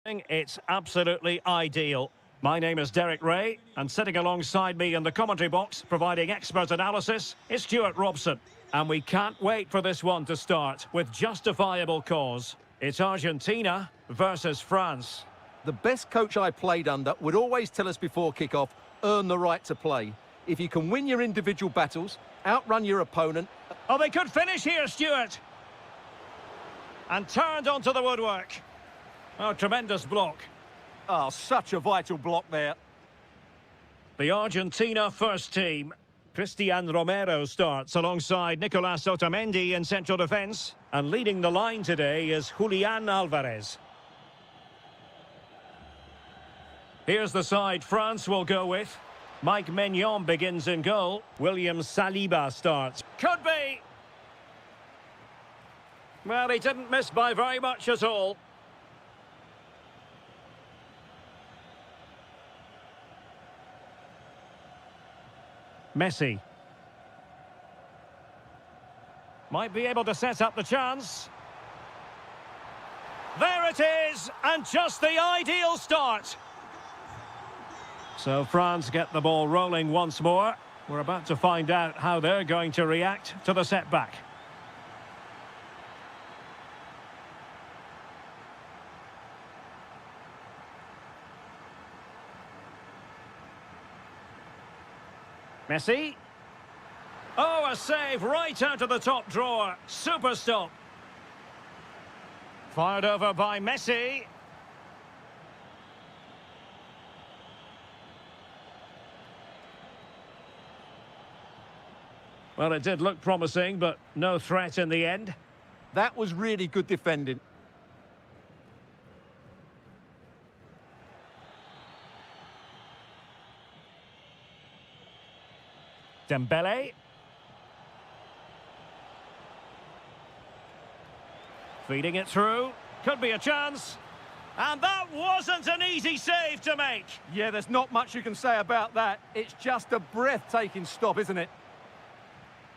It's absolutely ideal. My name is Derek Ray, and sitting alongside me in the commentary box, providing expert analysis, is Stuart Robson. And we can't wait for this one to start, with justifiable cause. It's Argentina versus France. The best coach I played under would always tell us before kick-off, earn the right to play. If you can win your individual battles, outrun your opponent... Oh, they could finish here, Stuart! And turned onto the woodwork. Oh, tremendous block. Oh, such a vital block there. The Argentina first team. Cristian Romero starts alongside Nicolas Otamendi in central defence. And leading the line today is Julian Alvarez. Here's the side France will go with. Mike Maignan begins in goal. William Saliba starts. Could be! Well, he didn't miss by very much at all. Messi. Might be able to set up the chance. There it is, and just the ideal start. So France get the ball rolling once more. We're about to find out how they're going to react to the setback. Messi. Oh, a save right out of the top drawer. Super stop. Fired over by Messi. Well, it did look promising, but no threat in the end. That was really good defending. Dembele. Feeding it through. Could be a chance. And that wasn't an easy save to make. Yeah, there's not much you can say about that. It's just a breathtaking stop, isn't it?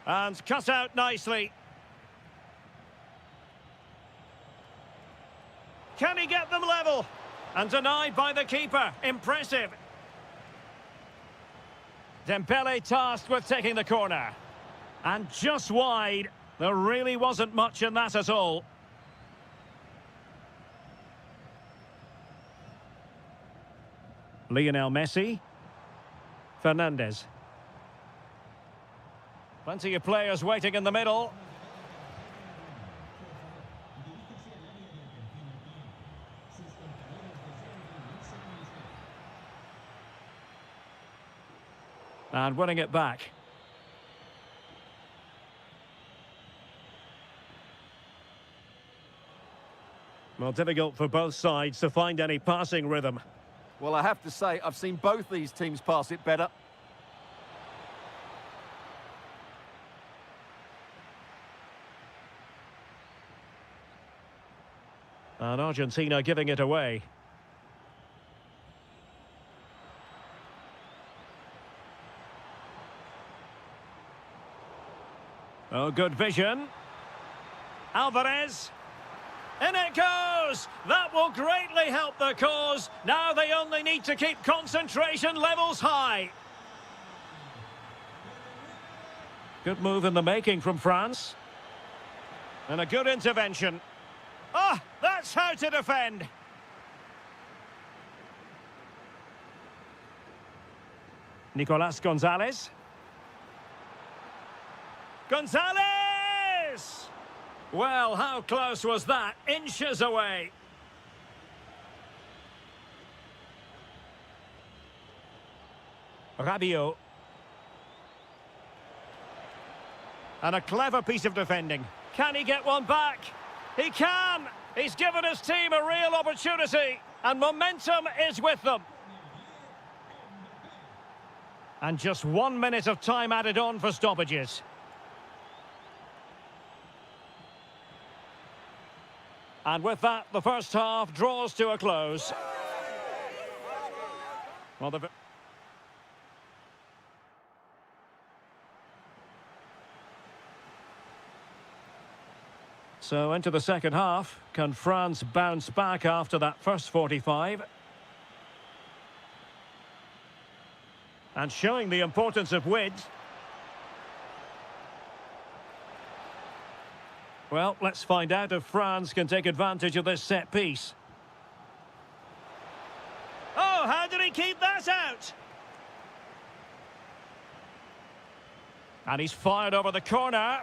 And cut out nicely. Can he get them level? And denied by the keeper. Impressive. Dembele tasked with taking the corner. And just wide. There really wasn't much in that at all. Lionel Messi. Fernandez. Plenty of players waiting in the middle. And winning it back. Well, difficult for both sides to find any passing rhythm. Well, I have to say, I've seen both these teams pass it better. And Argentina giving it away. Oh, good vision. Alvarez. In it goes! That will greatly help the cause. Now they only need to keep concentration levels high. Good move in the making from France. And a good intervention. Ah, that's how to defend. Nicolas Gonzalez. Gonzalez! Well, how close was that? Inches away. Rabiot. And a clever piece of defending. Can he get one back? He can! He's given his team a real opportunity. And momentum is with them. And just 1 minute of time added on for stoppages. And with that, the first half draws to a close. Well, So into the second half. Can France bounce back after that first 45? And showing the importance of width. Well, let's find out if France can take advantage of this set piece. Oh, how did he keep that out? And he's fired over the corner.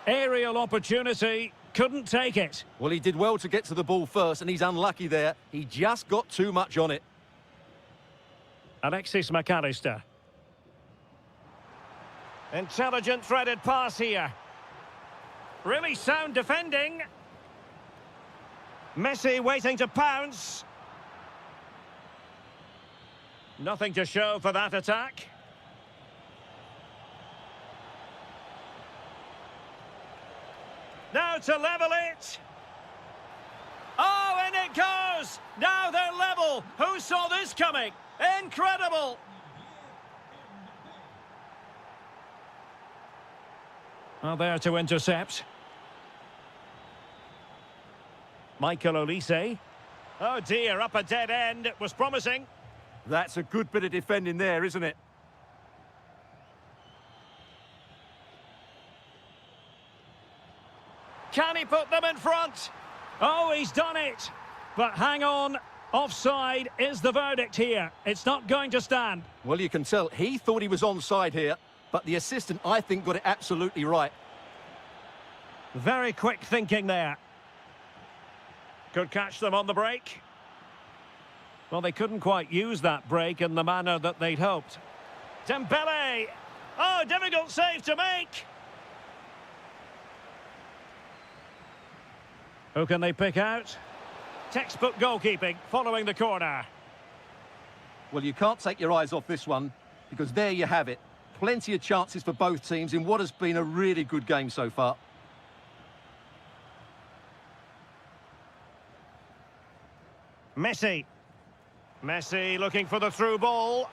Aerial opportunity, couldn't take it. Well, he did well to get to the ball first, and he's unlucky there. He just got too much on it. Alexis McAllister. Intelligent threaded pass here. Really sound defending. Messi waiting to pounce. Nothing to show for that attack. Now to level it. Oh, in it goes. Now they're level. Who saw this coming? Incredible. Well, there to intercept. Michael Olise. Oh dear, up a dead end. It was promising. That's a good bit of defending there, isn't it? Can he put them in front? Oh, he's done it. But hang on. Offside is the verdict here. It's not going to stand. Well, you can tell he thought he was onside here, but the assistant, I think, got it absolutely right. Very quick thinking there. Could catch them on the break. Well, they couldn't quite use that break in the manner that they'd hoped. Dembele! Oh, difficult save to make! Who can they pick out? Textbook goalkeeping following the corner. Well, you can't take your eyes off this one, because there you have it. Plenty of chances for both teams in what has been a really good game so far. Messi. Messi looking for the through ball.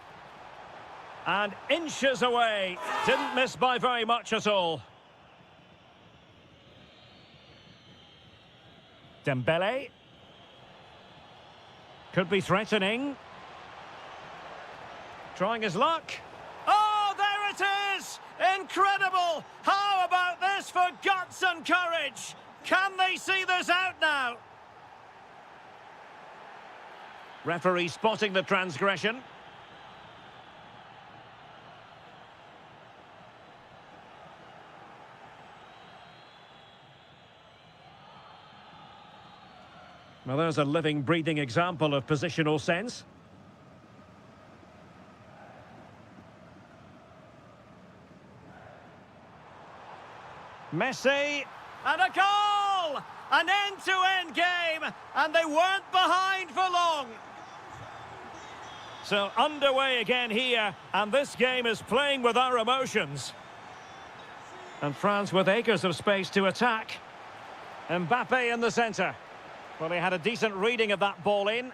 And inches away. Didn't miss by very much at all. Dembele. Could be threatening. Trying his luck. Oh, there it is! Incredible! How about this for guts and courage? Can they see this out now? Referee spotting the transgression. Well, there's a living, breathing example of positional sense. Messi, and a goal! An end-to-end game, and they weren't behind for long. So underway again here, and this game is playing with our emotions. And France with acres of space to attack. Mbappe in the centre. Well, he had a decent reading of that ball in.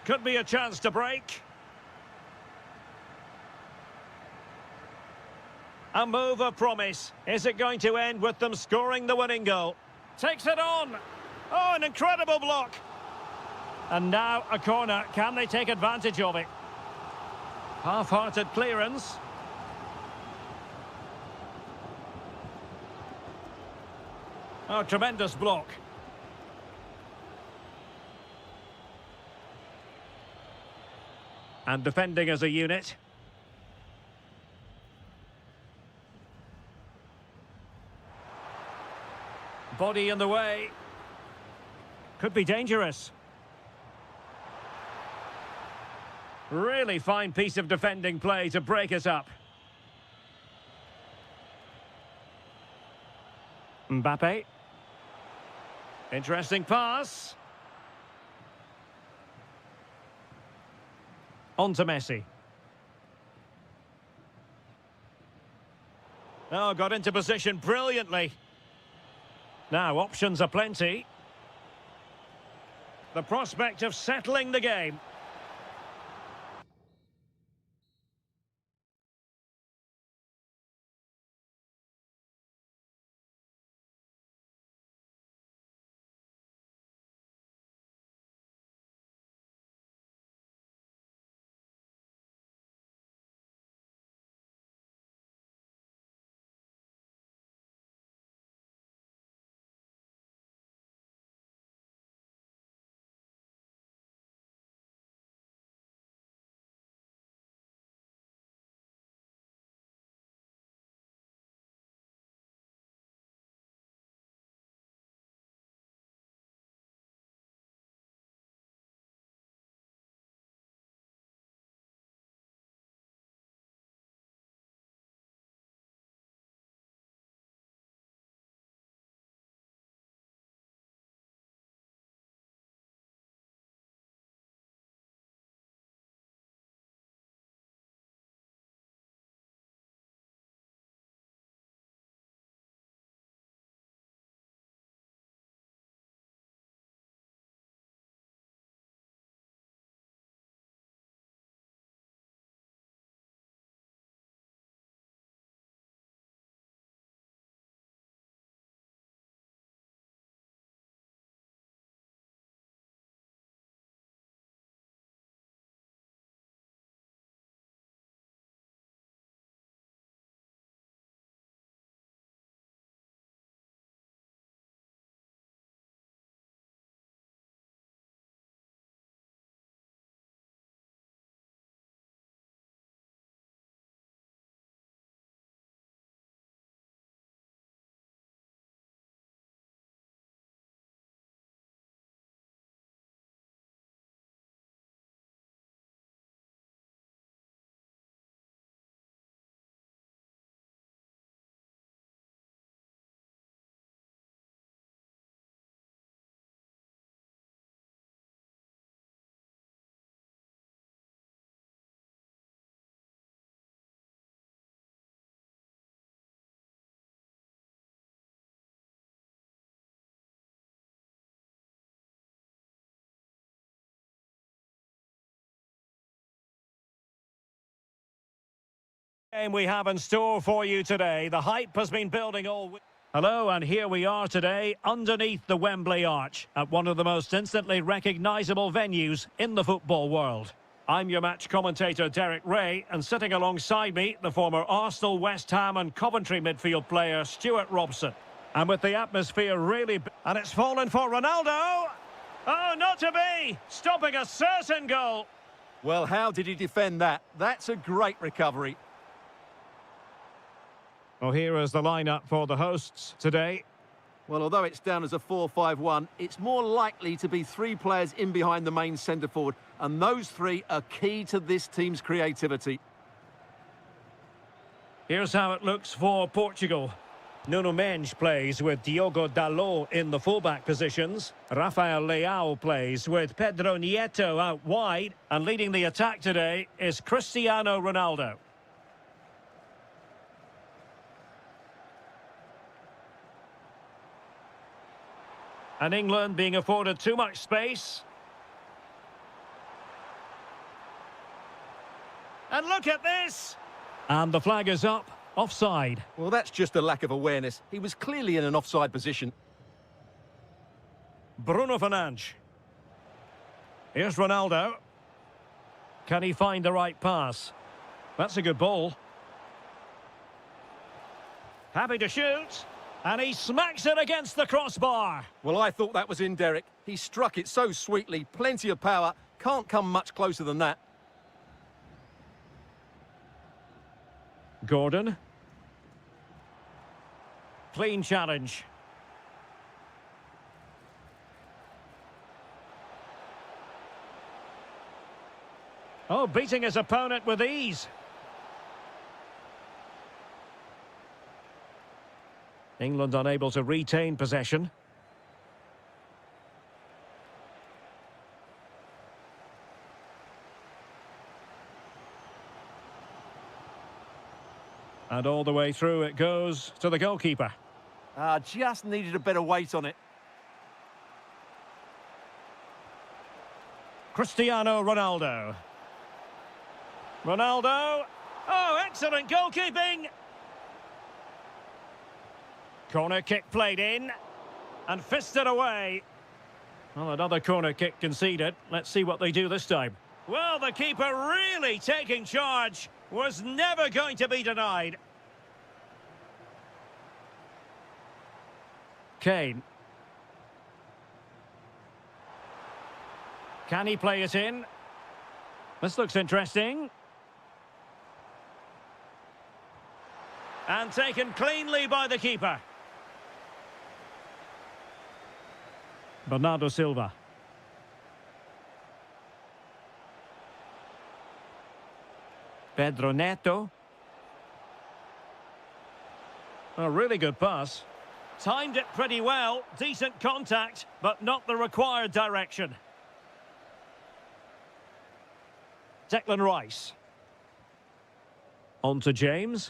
Could be a chance to break. A move of promise. Is it going to end with them scoring the winning goal? Takes it on. Oh, an incredible block. And now a corner. Can they take advantage of it? Half-hearted clearance. Oh, tremendous block. And defending as a unit. Body in the way. Could be dangerous. Really fine piece of defending play to break us up. Mbappe. Interesting pass. On to Messi. Oh, got into position brilliantly. Now, options are plenty. The prospect of settling the game. Game we have in store for you today. The hype has been building all week. Hello, and here we are today underneath the Wembley Arch at one of the most instantly recognisable venues in the football world. I'm your match commentator Derek Ray, and sitting alongside me, the former Arsenal, West Ham and Coventry midfield player Stuart Robson. And with the atmosphere really... And it's fallen for Ronaldo! Oh, not to be! Stopping a certain goal! Well, how did he defend that? That's a great recovery. Well, here is the lineup for the hosts today. Well, although it's down as a 4-5-1, it's more likely to be three players in behind the main centre forward, and those three are key to this team's creativity. Here's how it looks for Portugal. Nuno Mendes plays with Diogo Dalot in the fullback positions. Rafael Leao plays with Pedro Nieto out wide, and leading the attack today is Cristiano Ronaldo. And England being afforded too much space. And look at this! And the flag is up, offside. Well, that's just a lack of awareness. He was clearly in an offside position. Bruno Fernandes. Here's Ronaldo. Can he find the right pass? That's a good ball. Happy to shoot. And he smacks it against the crossbar. Well, I thought that was in, Derek. He struck it so sweetly, plenty of power. Can't come much closer than that. Gordon. Clean challenge. Oh, beating his opponent with ease. England unable to retain possession. And all the way through it goes to the goalkeeper. Just needed a better weight on it. Cristiano Ronaldo. Ronaldo. Oh, excellent goalkeeping. Corner kick played in and fisted away. Well, another corner kick conceded. Let's see what they do this time. Well, the keeper really taking charge. Was never going to be denied. Kane. Can he play it in? This looks interesting. And taken cleanly by the keeper. Bernardo Silva. Pedro Neto. A really good pass. Timed it pretty well. Decent contact, but not the required direction. Declan Rice. On to James.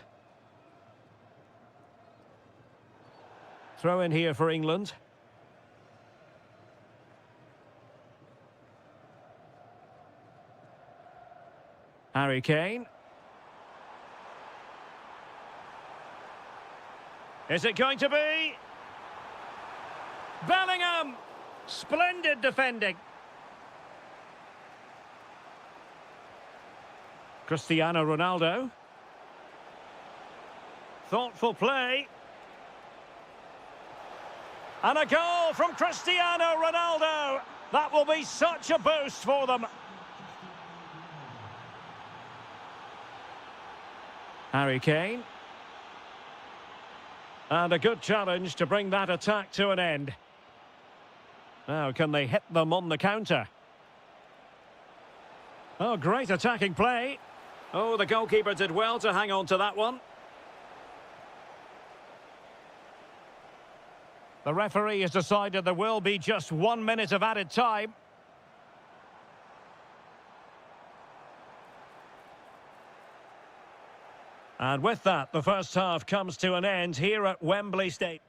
Throw in here for England. Harry Kane. Is it going to be? Bellingham! Splendid defending. Cristiano Ronaldo. Thoughtful play. And a goal from Cristiano Ronaldo. That will be such a boost for them. Harry Kane. And a good challenge to bring that attack to an end. Now, can they hit them on the counter? Oh, great attacking play. Oh, the goalkeeper did well to hang on to that one. The referee has decided there will be just 1 minute of added time. And with that, the first half comes to an end here at Wembley Stadium.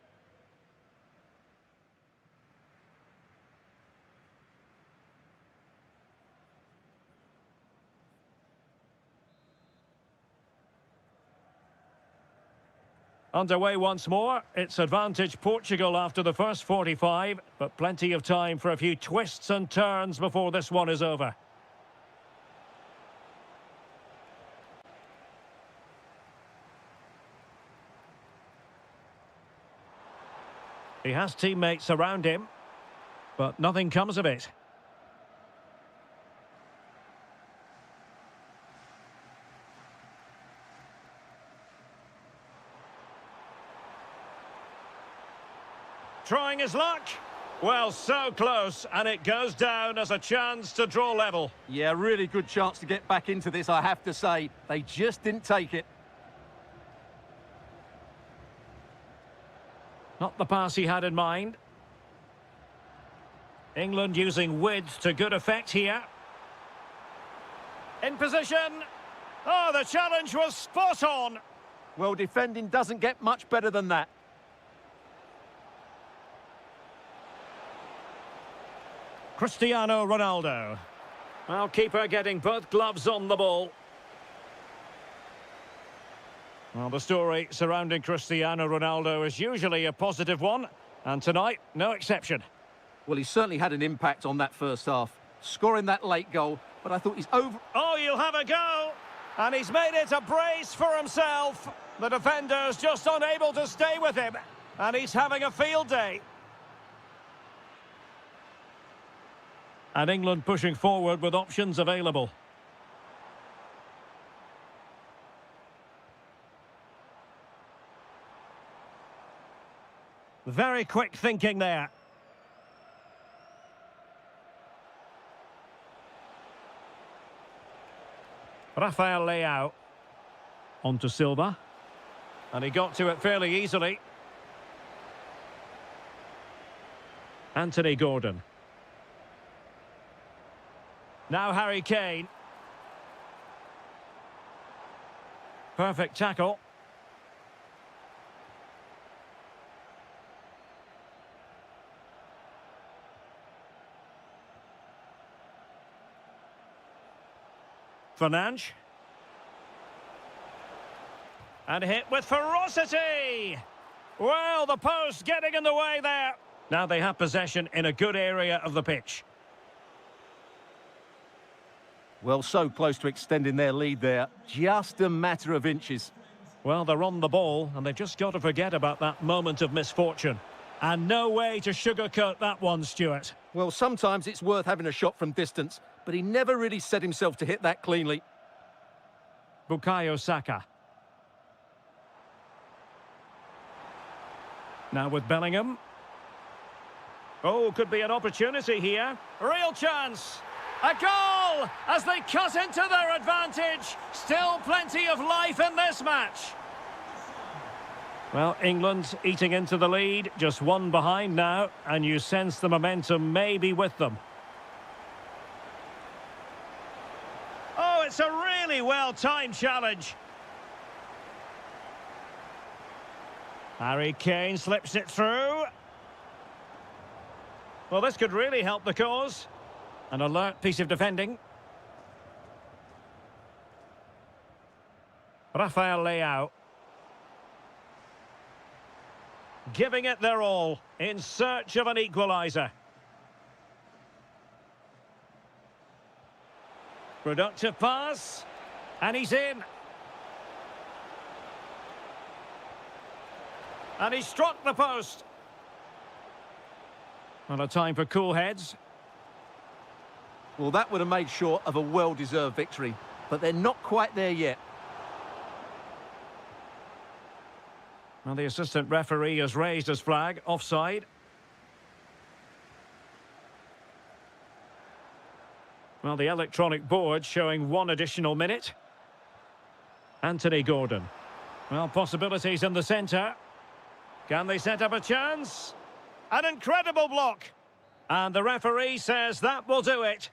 Underway once more. It's advantage Portugal after the first 45, but plenty of time for a few twists and turns before this one is over. He has teammates around him, but nothing comes of it. Trying his luck. Well, so close, and it goes down as a chance to draw level. Yeah, really good chance to get back into this, I have to say. They just didn't take it. Not the pass he had in mind. England using width to good effect here. In position. Oh, the challenge was spot on. Well, defending doesn't get much better than that. Cristiano Ronaldo. Well, keeper getting both gloves on the ball. Well, the story surrounding Cristiano Ronaldo is usually a positive one, and tonight, no exception. Well, he certainly had an impact on that first half, scoring that late goal, but I thought he's over... Oh, you'll have a go! And he's made it a brace for himself. The defender's just unable to stay with him, and he's having a field day. And England pushing forward with options available. Very quick thinking there. Rafael Leao. On to Silva. And he got to it fairly easily. Anthony Gordon. Now Harry Kane. Perfect tackle. Fernandes. And hit with ferocity. Well, the post getting in the way there. Now they have possession in a good area of the pitch. Well, so close to extending their lead there. Just a matter of inches. Well, they're on the ball, and they've just got to forget about that moment of misfortune. And no way to sugarcoat that one, Stuart. Well, sometimes it's worth having a shot from distance, but he never really set himself to hit that cleanly. Bukayo Saka. Now with Bellingham. Oh, could be an opportunity here. Real chance. A goal as they cut into their advantage. Still plenty of life in this match. Well, England eating into the lead, just one behind now, and you sense the momentum may be with them. Oh, it's a really well-timed challenge. Harry Kane slips it through. Well, this could really help the cause. An alert piece of defending. Rafael Leao. Giving it their all in search of an equaliser. Productive pass. And he's in. And he struck the post. Well, a time for cool heads. Well, that would have made sure of a well-deserved victory, but they're not quite there yet. Well, the assistant referee has raised his flag, offside. Well, the electronic board showing one additional minute. Anthony Gordon. Well, possibilities in the centre. Can they set up a chance? An incredible block. And the referee says that will do it.